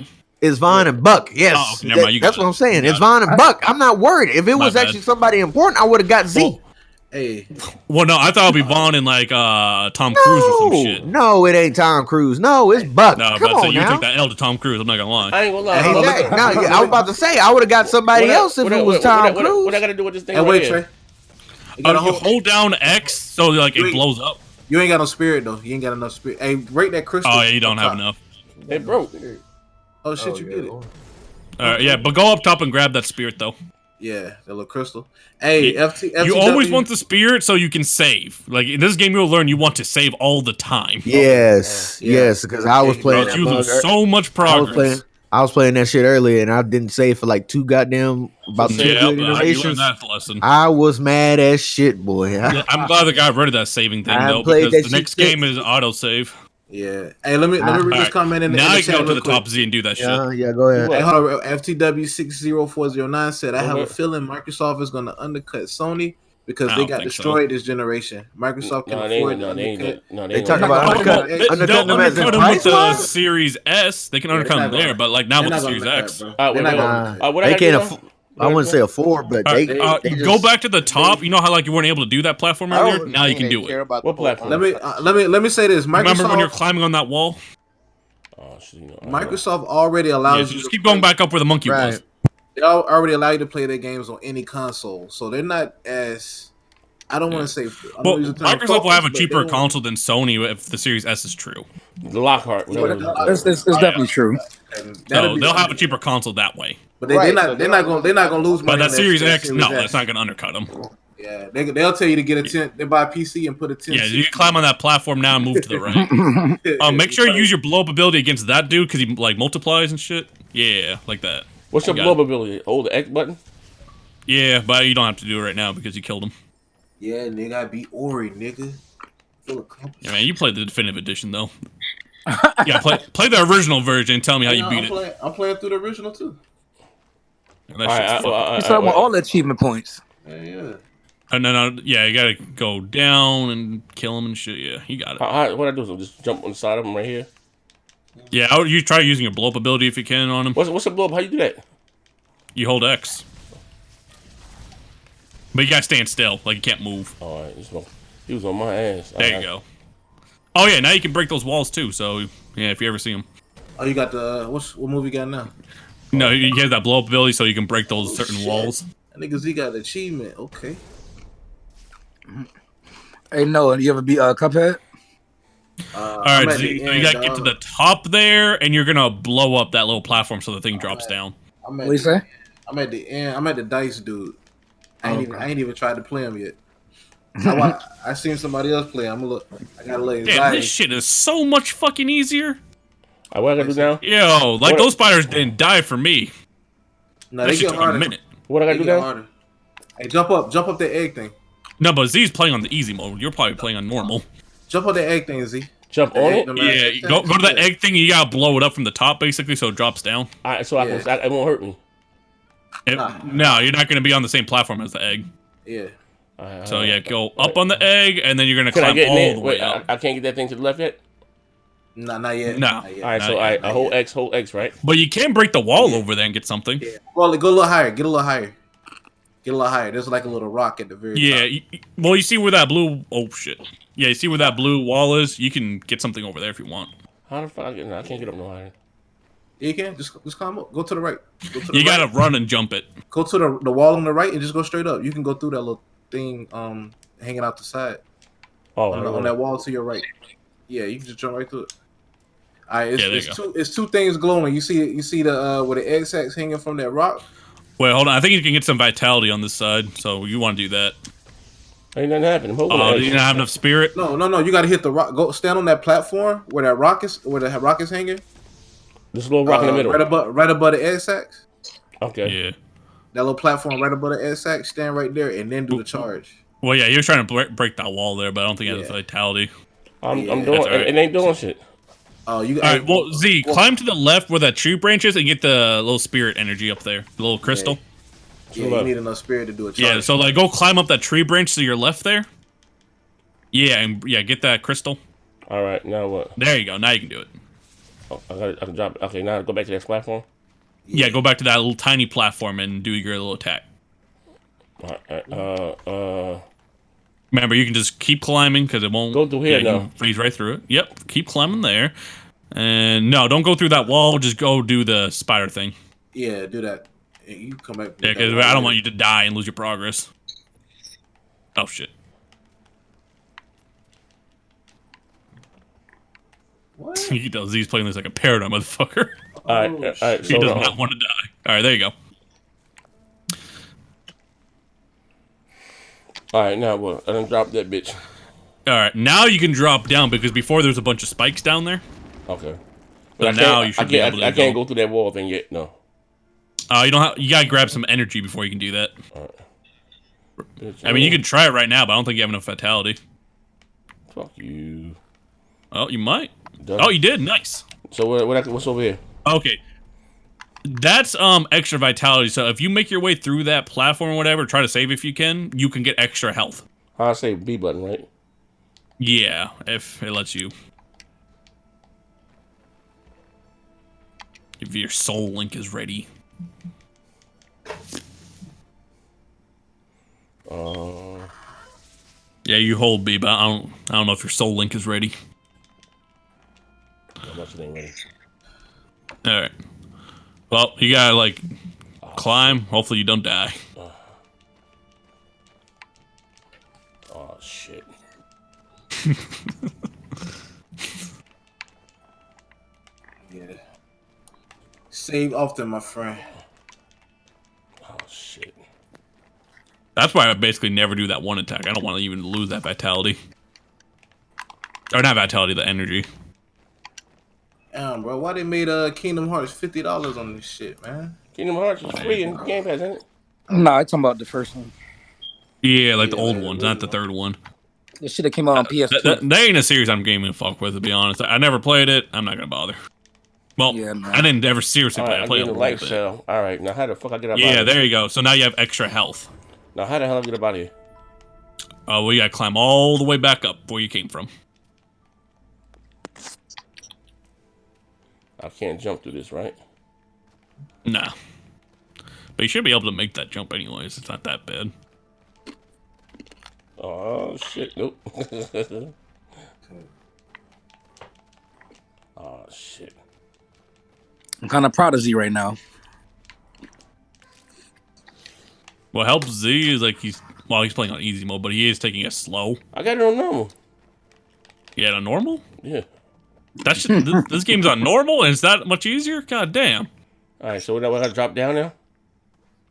It's Vaughn and Buck. Yes. Oh, okay, never mind. That's what I'm saying. It's Vaughn and Buck. I'm not worried. If it was actually somebody important, I would have got Z. Hey. Well, no, I thought it'd be Vaughn and like Tom Cruise or some shit. No, it ain't Tom Cruise. No, it's Buck. No, come on you now. take that L to Tom Cruise. I'm not gonna lie. I ain't gonna lie. I was about to say I would have got somebody else if it was Tom Cruise. What I gotta do with this thing? Wait, Trey. You hold down X so like it blows up. You ain't got no spirit though. You ain't got enough spirit. Hey, rate that crystal. Oh yeah, you don't have enough. It broke. Oh shit, you get it. Yeah, but go up top and grab that spirit though. Yeah, that little crystal. Hey, FTW. You always want the spirit so you can save. Like in this game, you'll learn you want to save all the time. Yes, because I was playing. You lose so much progress. I was playing that shit earlier, and I didn't save for like 2 goddamn about 2 good iterations. I was mad as shit, boy. Yeah, I'm glad they got rid of that saving thing though, because the next game is autosave. Yeah. Hey, let me read this comment in the now in the you can go to the quick. top Z and do that shit. Yeah, go ahead. Hey, hold on. FTW60409 said, I have a feeling Microsoft is going to undercut Sony because they got destroyed this generation. Microsoft can afford to undercut. They talk about undercutting them as in price with the Series S. They can undercut them there, but like now with the Series X. They can't I wouldn't say afford, but they just, go back to the top. You know how like you weren't able to do that platform earlier? Now you can do it. What platform? Let me say this. Microsoft, remember when you're climbing on that wall? Oh, Microsoft already allows you just keep going back up where the monkey was. They already allow you to play their games on any console, so they're not as. I don't want to say. Well, Microsoft will have a cheaper console than Sony if the Series S is true. The Lockhart. It's definitely true. So they'll have a cheaper console that way. But they're not gonna lose money. But that Series X, no, that's not gonna undercut them. Yeah, they'll tell you to get a 10. They buy a PC and put a 10. Yeah, you can climb on that platform now and move to the right. Make sure you use your blow up ability against that dude because he like multiplies and shit. Yeah, like that. What's your blow up ability? Hold the X button. Yeah, but you don't have to do it right now because you killed him. Yeah, nigga, I beat Ori, nigga. Yeah, man, you played the definitive edition though. Yeah, play the original version and tell me how you beat it. I'm playing through the original too. Yeah, you start with all the achievement points. Yeah. And then, yeah, you gotta go down and kill him and shit. Yeah, you got it. What I do is I just jump on the side of him right here. Yeah, you try using your blow up ability if you can on him. What's the blow up? How you do that? You hold X. But you gotta stand still, like you can't move. All right, he was on my ass. There you go. Oh yeah, now you can break those walls too. So yeah, if you ever see them. Oh, you got the what movie you got now? No, you have that blow up ability, so you can break those certain walls. That nigga Z got an achievement. Okay. Hey Noah, you ever beat Cuphead? All right, so you gotta get to the top there, and you're gonna blow up that little platform so the thing drops down. What you say? I'm at the end. I'm at the dice, dude. I ain't even tried to play him yet. I seen somebody else play. I gotta let his Damn, this shit is so much fucking easier. What I gotta do now? Yo, like those spiders didn't die for me. No, they get harder. A minute. What I gotta do now? Hey, jump up the egg thing. No, but Z's playing on the easy mode. You're probably playing on normal. Jump on the egg thing, Z. Jump on it? Yeah, go to the egg thing. You gotta blow it up from the top, basically, so it drops down. So it won't hurt me. No, you're not gonna be on the same platform as the egg. Yeah. So yeah, go up on the egg, and then you're gonna climb all the way up. I can't get that thing to the left yet? No, not yet. No. All right, so a whole X, right? But you can break the wall over there and get something. Yeah. Well, go a little higher. Get a little higher. There's like a little rock at the very top. Well, you see where that blue... Oh, shit. Yeah, you see where that blue wall is? You can get something over there if you want. How the fuck? I can't get up no higher. Yeah, you can. Just climb up. Go to the right. You gotta run and jump it. Go to the wall on the right and just go straight up. You can go through that little thing hanging out the side. Oh, on that wall to your right. Yeah, you can just jump right through it. All right, it's two things glowing. You see the where the egg sacs hanging from that rock. Wait, hold on. I think you can get some vitality on this side, so you want to do that. Ain't nothing happening. Oh, you don't have enough spirit? No. You got to hit the rock. Go stand on that platform where the rock is hanging. This little rock in the middle, right above the egg sacs. Okay. Yeah. That little platform right above the egg sacs. Stand right there and then do the charge. Well, yeah, you're trying to break that wall there, but I don't think it has vitality. I'm doing. It ain't doing shit. Oh, you. All right. Well, Z, climb to the left where that tree branch is and get the little spirit energy up there, the little crystal. Yeah, you need enough spirit to do a charge. Yeah, so like go climb up that tree branch to your left there. Yeah, and get that crystal. All right, now what? There you go. Now you can do it. Oh, I can drop it. Okay, now go back to that platform. Yeah, go back to that little tiny platform and do your little attack. All right, remember, you can just keep climbing because it won't go through here. You can freeze right through it. Yep, keep climbing there. And no, don't go through that wall. Just go do the spider thing. Yeah, do that. You come back. Yeah, because I don't want you to die and lose your progress. Oh shit. What? He does. He's playing this like a paradigm motherfucker. All right. He does not want to die. All right, there you go. All right, now what? I done dropped that bitch. All right, now you can drop down because before there's a bunch of spikes down there. Okay. But now you should be able to. I can't go through that wall thing yet. No. You don't have. You gotta grab some energy before you can do that. I mean, you can try it right now, but I don't think you have enough vitality. Fuck you. Oh, you might. Done. Oh, you did. Nice. So what's over here? Okay. That's extra vitality. So if you make your way through that platform or whatever, try to save if you can get extra health. I say B button, right? Yeah, if it lets you. If your soul link is ready. Yeah, you hold B, but I don't know if your soul link is ready. It ain't ready. All right. Well, you gotta like climb. Hopefully, you don't die. Oh shit. Yeah. Save often, my friend. Oh shit. That's why I basically never do that one attack. I don't want to even lose that vitality. Or not vitality, the energy. Damn, bro, why they made Kingdom Hearts $50 on this shit, man? Kingdom Hearts is free in Game Pass, isn't it? Nah, I'm talking about the first one. Yeah, like the old ones, not the third one. The shit that came out on PS2. They ain't a series I'm gaming to fuck with, to be honest. I never played it. I'm not gonna bother. Well, yeah, I didn't ever seriously play it. I played it a little bit. All right, now how the fuck I get up out Yeah, of here? there you go. So now you have extra health. Now how the hell I get up out of here? Well, you gotta climb all the way back up where you came from. I can't jump through this, right? Nah. But you should be able to make that jump anyways. It's not that bad. Oh, shit. Nope. Oh, shit. I'm kind of proud of Z right now. What helps Z is like he's playing on easy mode, but he is taking it slow. I got it on normal. Yeah, on normal? Yeah. That shit, this game's on normal and it's that much easier? God damn. Alright, so what I gotta drop down now?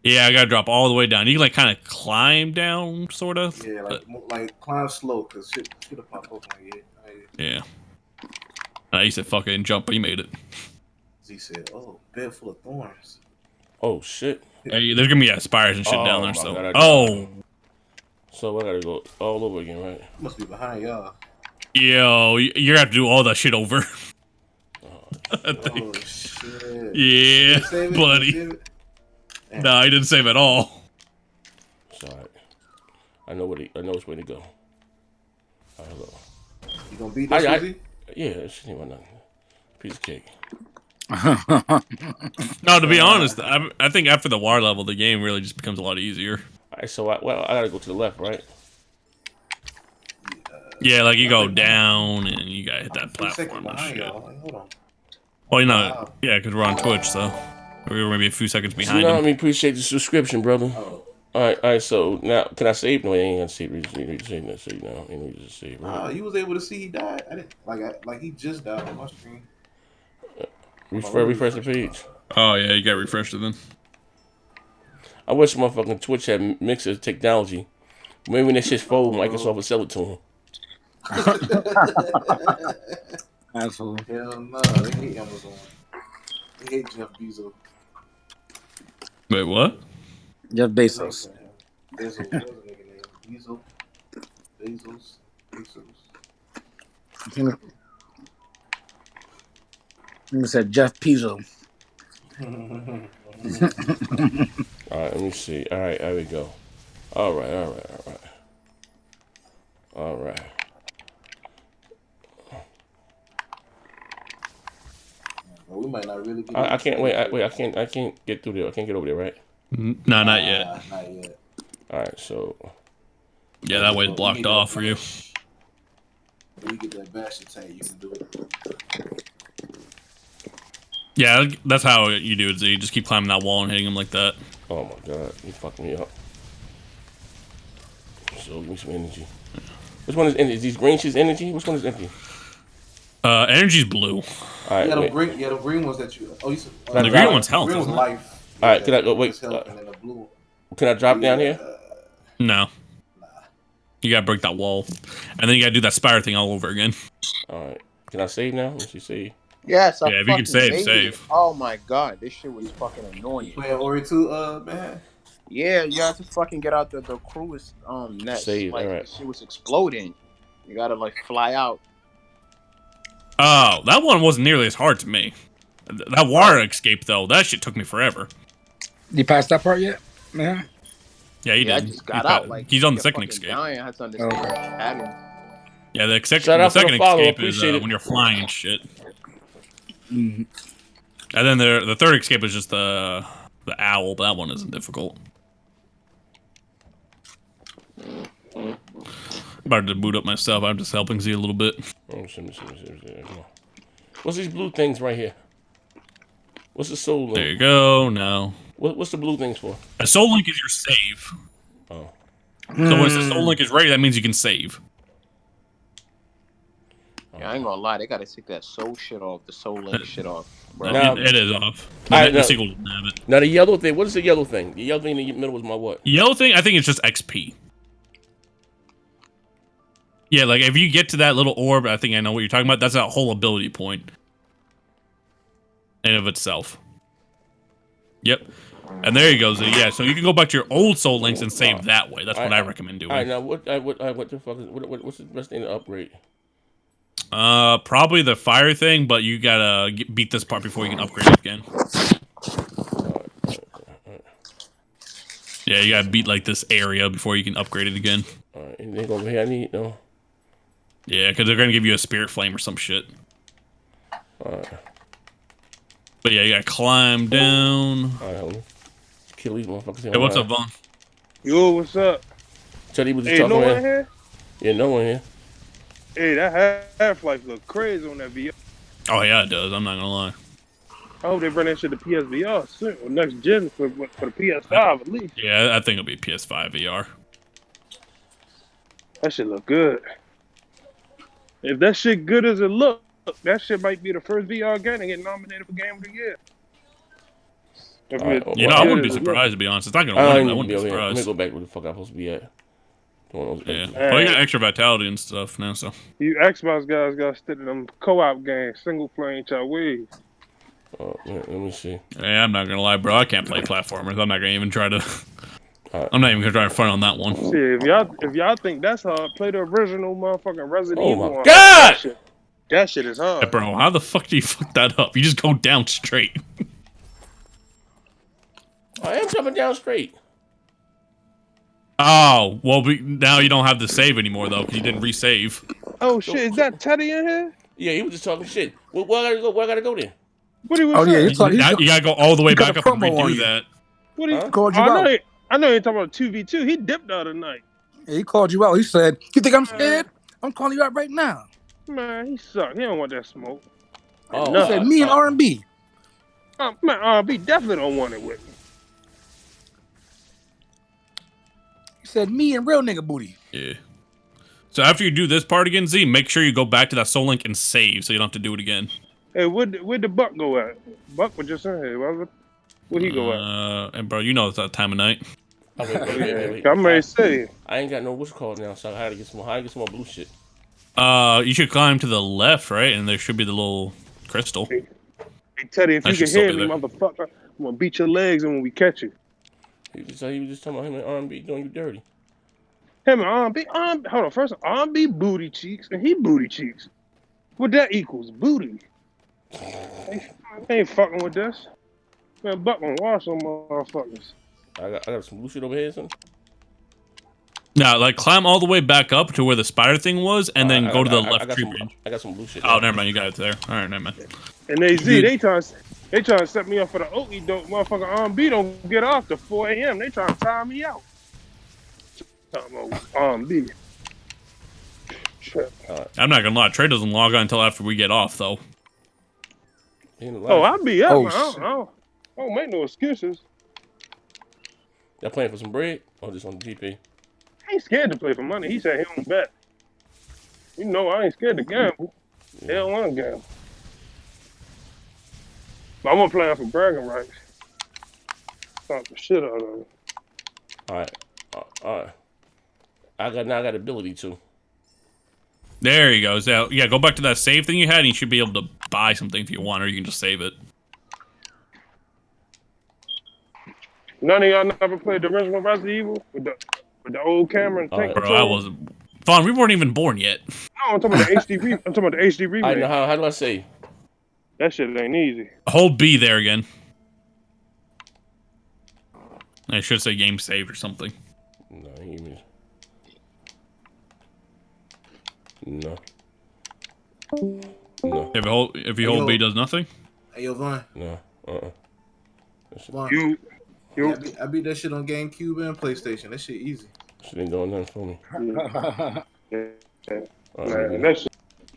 Yeah, I gotta drop all the way down. You can like kind of climb down, sort of. Yeah, like climb slow, cause shit have popped up on you. Yeah. I said fuck it and jump, but he made it. Z said, "Oh, bed full of thorns." Oh shit. Hey, there's gonna be spires and shit down there. So. God, so I gotta go all over again, right? Must be behind y'all. Yo, you're gonna have to do all that shit over. Oh shit. Yeah, buddy. No, I didn't save at all. Sorry. I know which way to go. Alright, hello. You gonna beat this, Susie? Yeah, it shouldn't even nothing. Piece of cake. No, to be honest, I think after the water level, the game really just becomes a lot easier. Alright, so I gotta go to the left, right? Yeah, like you go down and you gotta hit that platform and shit. Hold on. Well, you know, yeah, because we're on Twitch, so we're maybe a few seconds behind. You know, I mean, appreciate the subscription, brother. Oh. All right. So now, can I save? No, I ain't gonna save. Save now. Ain't just save. Right? You was able to see he died. I didn't like he just died on my screen. Refresh the page. Oh yeah, you got refreshed it then. I wish motherfucking Twitch had Mixer technology. Maybe when that shit's fold, Microsoft would sell it to him. Absolutely. Hell no, they hate Amazon. They hate Jeff Bezos. Wait, what? Jeff Bezos. Bezos. What was the nigga name? Bezos. You said Jeff Bezos. All right, let me see. All right, there we go. All right. Well, we might not really get I can't wait. I can't get through there. I can't get over there, right? No, not yet. Not yet. All right, so. Yeah, that way's blocked off for you. When you get that bash attack, you can do it. Yeah, that's how you do it, Z. Just keep climbing that wall and hitting him like that. Oh my god, you fucked me up. So give me some energy. Which one is energy? Is these green shit's energy? Which one is energy? Energy's blue. All right, the green ones that you. Oh, you said, the green one's health. Green one's life. All right, can I go? Wait. And then the blue. Can I drop down here? No. You gotta break that wall, and then you gotta do that spire thing all over again. All right. Can I save now? Let me save. Yes, yeah, if you can save. Oh my god, this shit was fucking annoying. Playing Ori 2, man. Yeah, you have to fucking get out the cruise nest. Save, Like right. the shit was exploding. You gotta like fly out. Oh, that one wasn't nearly as hard to me. That water escape though, that shit took me forever. You passed that part yet? Yeah. Yeah, he did. I just got out. Like he's on the second escape. Dying. I had to understand what happened. Yeah, the second escape is when you're flying and shit. Mm-hmm. And then the third escape is just the owl, but that one isn't difficult. I'm about to boot up myself. I'm just helping Z a little bit. What's these blue things right here? What's the soul link? There you go. Now. What's the blue things for? A soul link is your save. Oh. So once the soul link is ready, that means you can save. Yeah, I ain't gonna lie, they gotta take that soul shit off, the soul link shit off. Bro. It is off. The sequel doesn't have it. Now the yellow thing, what is the yellow thing? The yellow thing in the middle was my what? Yellow thing, I think it's just XP. Yeah, like if you get to that little orb, I think I know what you're talking about. That's a whole ability point in of itself. Yep. And there you go. So yeah, so you can go back to your old soul links and save that way. That's what I recommend doing. All right, now what the fuck is what's the best thing to upgrade? Probably the fire thing, but you gotta beat this part before you can upgrade it again. Yeah, you gotta beat like this area before you can upgrade it again. Alright, anything over here I need? No. Yeah, because they're gonna give you a spirit flame or some shit. Alright. But yeah, you gotta climb down. Alright, hold on. Kill these motherfuckers. Hey, what's up, Vaughn? Yo, what's up? Teddy was just talking no one here? Yeah, no one here. Hey, that Half-Life look crazy on that VR. Oh yeah, it does. I'm not gonna lie. I hope they bring that shit to PSVR soon, or next gen for the PS5 at least. Yeah, I think it'll be PS5 VR. That shit look good. If that shit good as it look, that shit might be the first VR game to get nominated for Game of the Year. I wouldn't be surprised to be honest. It's not gonna win. I wouldn't be surprised. Let me go back where the fuck I'm supposed to be at. Yeah, but you got extra vitality and stuff now, so. You Xbox guys got to stick to them co-op games, single player ain't y'all ways. Let me see. Yeah, I'm not gonna lie, bro. I can't play platformers. I'm not gonna even try to. I'm not even gonna try to front on that one. See, if y'all think that's hard, play the original motherfucking Resident Evil. Oh my god! That shit is hard. Hey, bro, how the fuck do you fuck that up? You just go down straight. I am jumping down straight. Oh, well, now you don't have the save anymore, though, because you didn't resave. Oh, shit, is that Teddy in here? Yeah, he was just talking shit. Well, where I gotta go then? What he was saying? You gotta go all the way back up and redo that. What he called you out? I know you're talking about 2v2. He dipped the other night. Yeah, he called you out. He said, "You think I'm scared? I'm calling you out right now." Man, he sucked. He don't want that smoke. Oh, he said, "Me and R&B." Man, R&B definitely don't want it with me. He said, "Me and real nigga booty." Yeah. So after you do this part again, Z, make sure you go back to that soul link and save, so you don't have to do it again. Hey, where'd the Buck go at? Buck was just in here. Where'd he go at? And bro, you know it's that time of night. Oh, wait. I'm ready to say. I ain't got no what's called now, so I had to get some more blue shit. You should climb to the left, right? And there should be the little crystal. Hey Teddy, if you can hear me, motherfucker, I'm gonna beat your legs when we catch you. He was just talking about him and R&B doing you dirty. Him and R&B, hold on. First, R&B booty cheeks, and he booty cheeks. What that equals? Booty. Ain't fucking with this. Man, Buck gonna wash them motherfuckers. I got some blue shit over here, son. Now, like, climb all the way back up to where the spider thing was, and then go to the left tree branch. I got some blue shit. Oh, never mind. You got it there. All right, never mind. And they trying to set me up for the Okie doke. Motherfucker R&B don't get off till 4 a.m. They trying to tire me out. Talking about R&B. I'm not gonna lie. Trey doesn't log on until after we get off, though. Oh, I'll be up. I don't make no excuses. Y'all playing for some bread or just on the GP? I ain't scared to play for money. He said he don't bet. You know I ain't scared to gamble. They don't want to gamble. But I'm gonna play for bragging rights. Talk the shit out of it. All right. I got ability to. There you go. So, yeah, go back to that save thing you had, and you should be able to buy something if you want, or you can just save it. None of y'all never played the original Resident Evil with the old camera and tank Bro, I wasn't. Vaughn, we weren't even born yet. No, I'm talking about the HD. I'm talking about the HD remake. I know how do I say? That shit ain't easy. Hold B there again. I should say game saved or something. No, he means. No. No. If you hold B does nothing? Hey, yo, Vaughn. No. Vaughn. I beat that shit on GameCube and PlayStation. That shit easy. Shit ain't doing nothing for me. Man, that shit.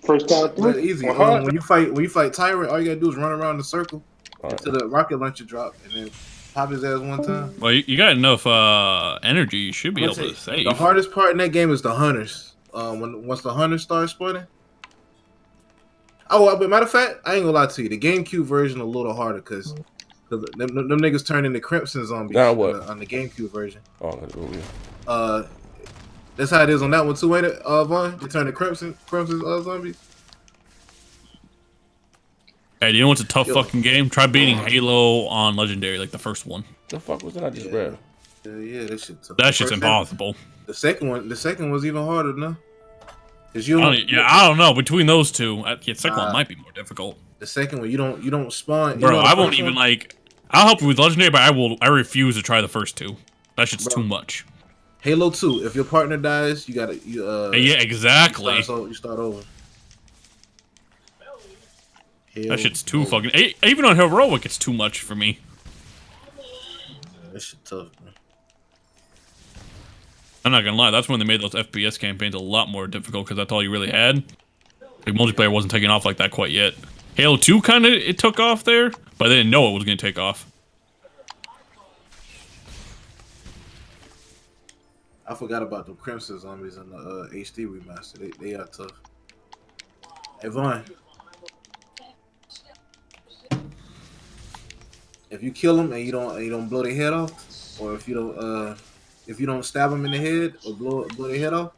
First time through. Easy. When you fight Tyrant, all you gotta do is run around the circle until the rocket launcher drop, and then pop his ass one time. Well, you got enough energy. You should be able to save. The hardest part in that game is the hunters. Once the hunters start spawning. Oh, but matter of fact, I ain't gonna lie to you. The GameCube version a little harder because them niggas turn into Crimson zombies on the GameCube version. That's how it is on that one too, ain't it? Vaughn, they turn to Crimson zombies. Hey, do you know what's a tough fucking game? Try beating Halo on Legendary, like the first one. The fuck was that I just grabbed? Yeah, that shit tough. That shit's impossible. The second was even harder, no? I don't know. Between those two, the second one might be more difficult. The second one, you don't spawn. Bro, I won't even like. I'll help you with Legendary, but I refuse to try the first two. That shit's too much. Halo 2, if your partner dies, you gotta yeah, exactly. You start over. That shit's too fucking. Even on Heroic, it's too much for me. That shit tough, man. I'm not gonna lie, that's when they made those FPS campaigns a lot more difficult because that's all you really had. Like multiplayer wasn't taking off like that quite yet. Halo 2 kind of it took off there, but they didn't know it was gonna take off. I forgot about the Crimson zombies in the HD remaster. They are tough. Hey Vaughn, if you kill them and you don't blow their head off, or if you don't stab them in the head or blow their head off,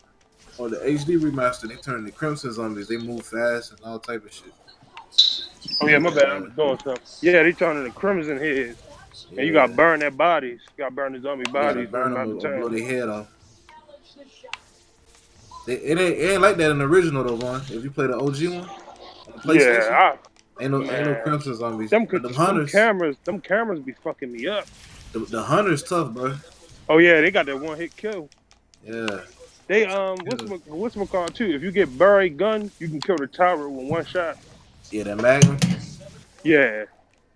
or the HD remaster, they turn the Crimson zombies. They move fast and all type of shit. Oh yeah, my bad. I was doing something. Yeah, they turn into Crimson heads, and you gotta burn their bodies. You gotta burn the zombie bodies. Burn them or blow their head off. It ain't like that in the original though, Vaughn. If you play the OG one, ain't no Crimson zombies. Them cameras be fucking me up. The hunter's tough, bro. Oh yeah, they got that one hit kill. Yeah. They what's my call too? If you get buried gun, you can kill the tower with one shot. Yeah, that Magnum. Yeah,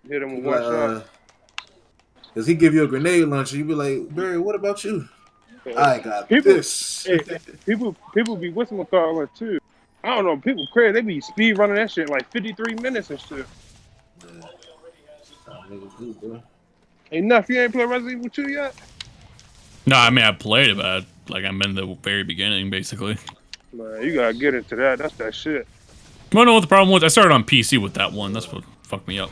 hit him with one shot. Cause he give you a grenade launcher, you be like, Barry, what about you? I got this. People be whatchamacallit too. I don't know. People crazy. They be speed running that shit like 53 minutes and shit. Good, bro. Enough. You ain't played Resident Evil 2 yet? No, I mean I played it, but I'm in the very beginning, basically. Man, you gotta get into that. That's that shit. You wanna know what the problem was? I started on PC with that one. That's what fucked me up.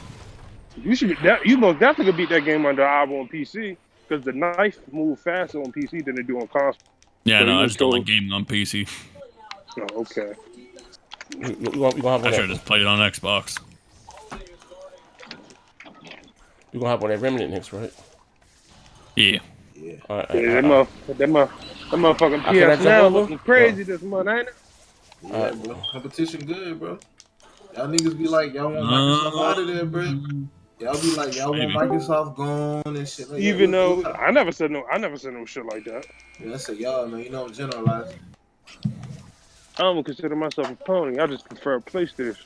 You most definitely could beat that game under Iowa on PC. Because the knife move faster on PC than they do on console. Yeah, so no, I just don't like gaming on PC. Oh, okay. I should have just played it on Xbox. You're gonna hop on that Remnant next, right? Yeah. Yeah. Right, that motherfucking PS now looking crazy this month, ain't it? Yeah, bro. Competition good, bro. Y'all niggas be like, y'all want Microsoft out of there, bro. Y'all be like, y'all want Microsoft gone and shit like that. Even though I never said no shit like that. Yeah, I said y'all, man. You know, generalize. I don't consider myself a pony. I just prefer PlayStation.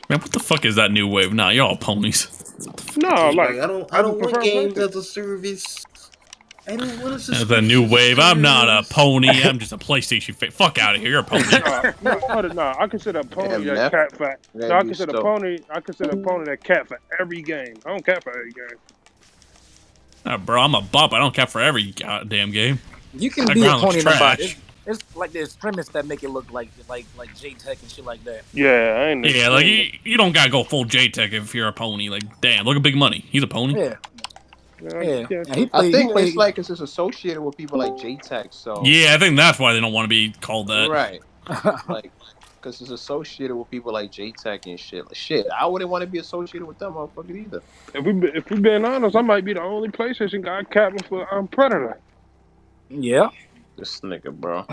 Man, what the fuck is that new wave? Nah, y'all ponies. No, like I don't want games as a service. I don't want to. As a new wave, I'm not a pony. I'm just a PlayStation fan. Fuck out of here, you're a pony. No, I consider a pony that cat fat. No, I consider a pony that cat for every game. I don't cat for every game. Bro, I'm a bop. I don't cat for every goddamn game. You can be a pony in the body. It's like there's premise that make it look like J-Tech and shit like that. Yeah, I ain't. Yeah, like you don't gotta go full J-Tech if you're a pony. Like, damn, look at Big Money. He's a pony. Yeah. I think it's like it's just associated with people like J-Tech. So yeah, I think that's why they don't want to be called that. Right. Like Because it's associated with people like J-Tech and shit. Like, shit, I wouldn't want to be associated with them motherfuckers either. If we being honest, I might be the only PlayStation guy capping for Predator. Yeah. This nigga, bro.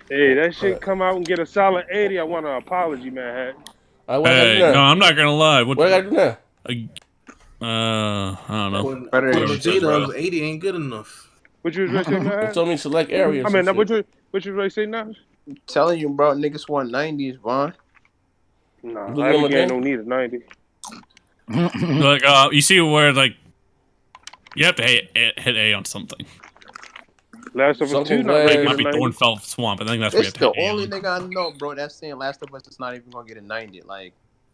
Hey, that shit come out and get a solid 80. I want an apology, man. Hey, no, I'm not gonna lie. What I gotta do now? I don't know. Predator J-Dubs 80 ain't good enough. What you was ready to say, man? You told me select areas. I mean, what you ready to say now? I'm telling you, bro, niggas want 90s, Vaughn. Nah, every game don't need a 90. Like, you see where, like, you have to hit A on something. Last of Us 2 might be Thornfell Swamp. I think that's where you have to hit the only nigga I know, bro, that's saying Last of Us is not even gonna get a 90. Like,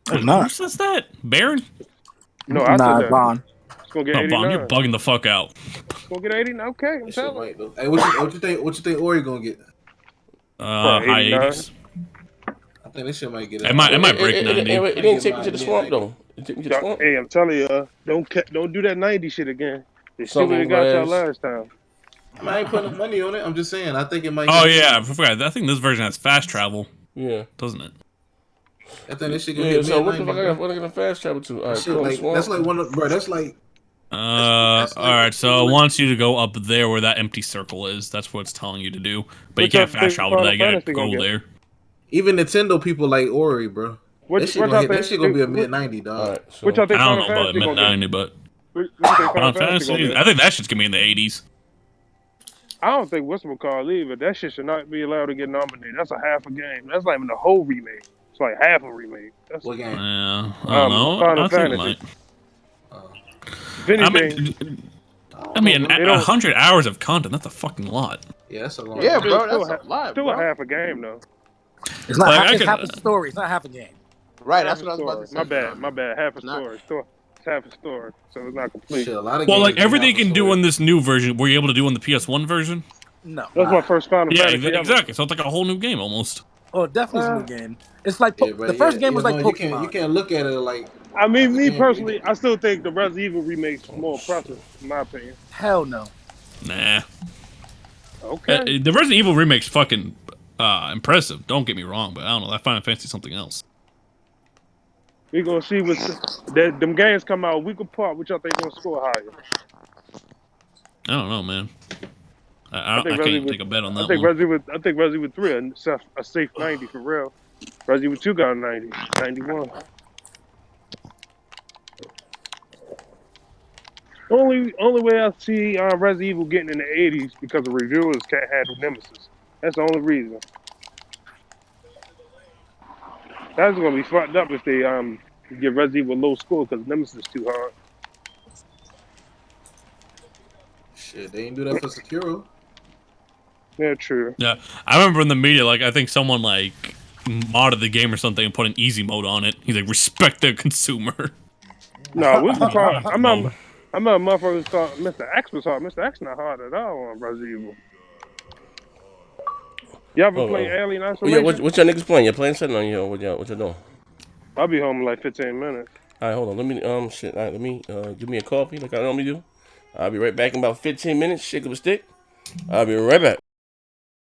who says that? Baron? No, I said that. Vaughn. It's gonna get 89. Vaughn, you're bugging the fuck out. It's gonna get 89. Okay, I'm telling you. Hey, what you think Ori gonna get? High 80s. I think this shit might get it might break 90. It didn't take me to the swamp though. It took me to the swamp. Hey, I'm telling you, don't do that 90 shit again. They still got y'all last time. I ain't putting money on it. I'm just saying. I think it might. Oh yeah, I forgot. I think this version has fast travel. Yeah, doesn't it? I think this shit gonna get. So what the fuck? What I gonna fast travel to? All right, that's like one of, bro. That's like. All right, so it wants you to go up there where that empty circle is. That's what it's telling you to do. But you can't fast travel to that. You gotta go there. Even Nintendo people like Ori, bro. That shit gonna be a mid-90, dog. Right, so. I don't know about mid-90, but Final Fantasy, I think that shit's gonna be in the 80s. I don't think whatchamacallit either. That shit should not be allowed to get nominated. That's a half a game. That's not even the whole remake. It's like half a remake. That's what game? Yeah, I don't know. Final Fantasy. I mean, 100 hours of content, that's a fucking lot. Yeah, that's a lot. Yeah, bro, that's a lot, Still a half a game, though. It's not it's half a story. It's not half a game. Right, that's what I was about to say. My bad. Half a story. It's half a story, so it's not complete. Shit, a lot of well, like everything you can do in this new version, were you able to do in the PS1 version? No. That's my first Final Fantasy. Yeah, exactly. So it's like a whole new game almost. Oh, definitely a new game. It's like the first game was like Pokemon. You can't look at it like. I mean, me personally, I still think the Resident Evil remake's more impressive, in my opinion. Hell no. Nah. Okay. The Resident Evil remake's fucking impressive. Don't get me wrong, but I don't know. I Final Fantasy something else. We gonna see what them games come out a week apart. Which y'all think gonna score higher? I don't know, man. I can't even take a bet on that I think Resident Evil 3 a safe 90 for real. Resident Evil 2 got a 90, 91. Only way I see Resident Evil getting in the 80s because the reviewers can't handle Nemesis. That's the only reason. That's gonna be fucked up if they give Resident Evil a low score because Nemesis is too hard. Shit, they didn't do that for Sekiro. Yeah, true. Yeah, I remember in the media, like I think someone like modded the game or something and put an easy mode on it. He's like, respect the consumer. No, what's the call? I'm not a motherfucker called Mr. X was hard. Mr. X not hard at all on Resident Evil. Y'all ever play Alien Isolation? Yeah, what y'all niggas playing? Y'all playing something on you? What y'all doing? I'll be home in like 15 minutes. All right, hold on. Let me let me give me a coffee like I normally do. I'll be right back in about 15 minutes. Shake up a stick. I'll be right back.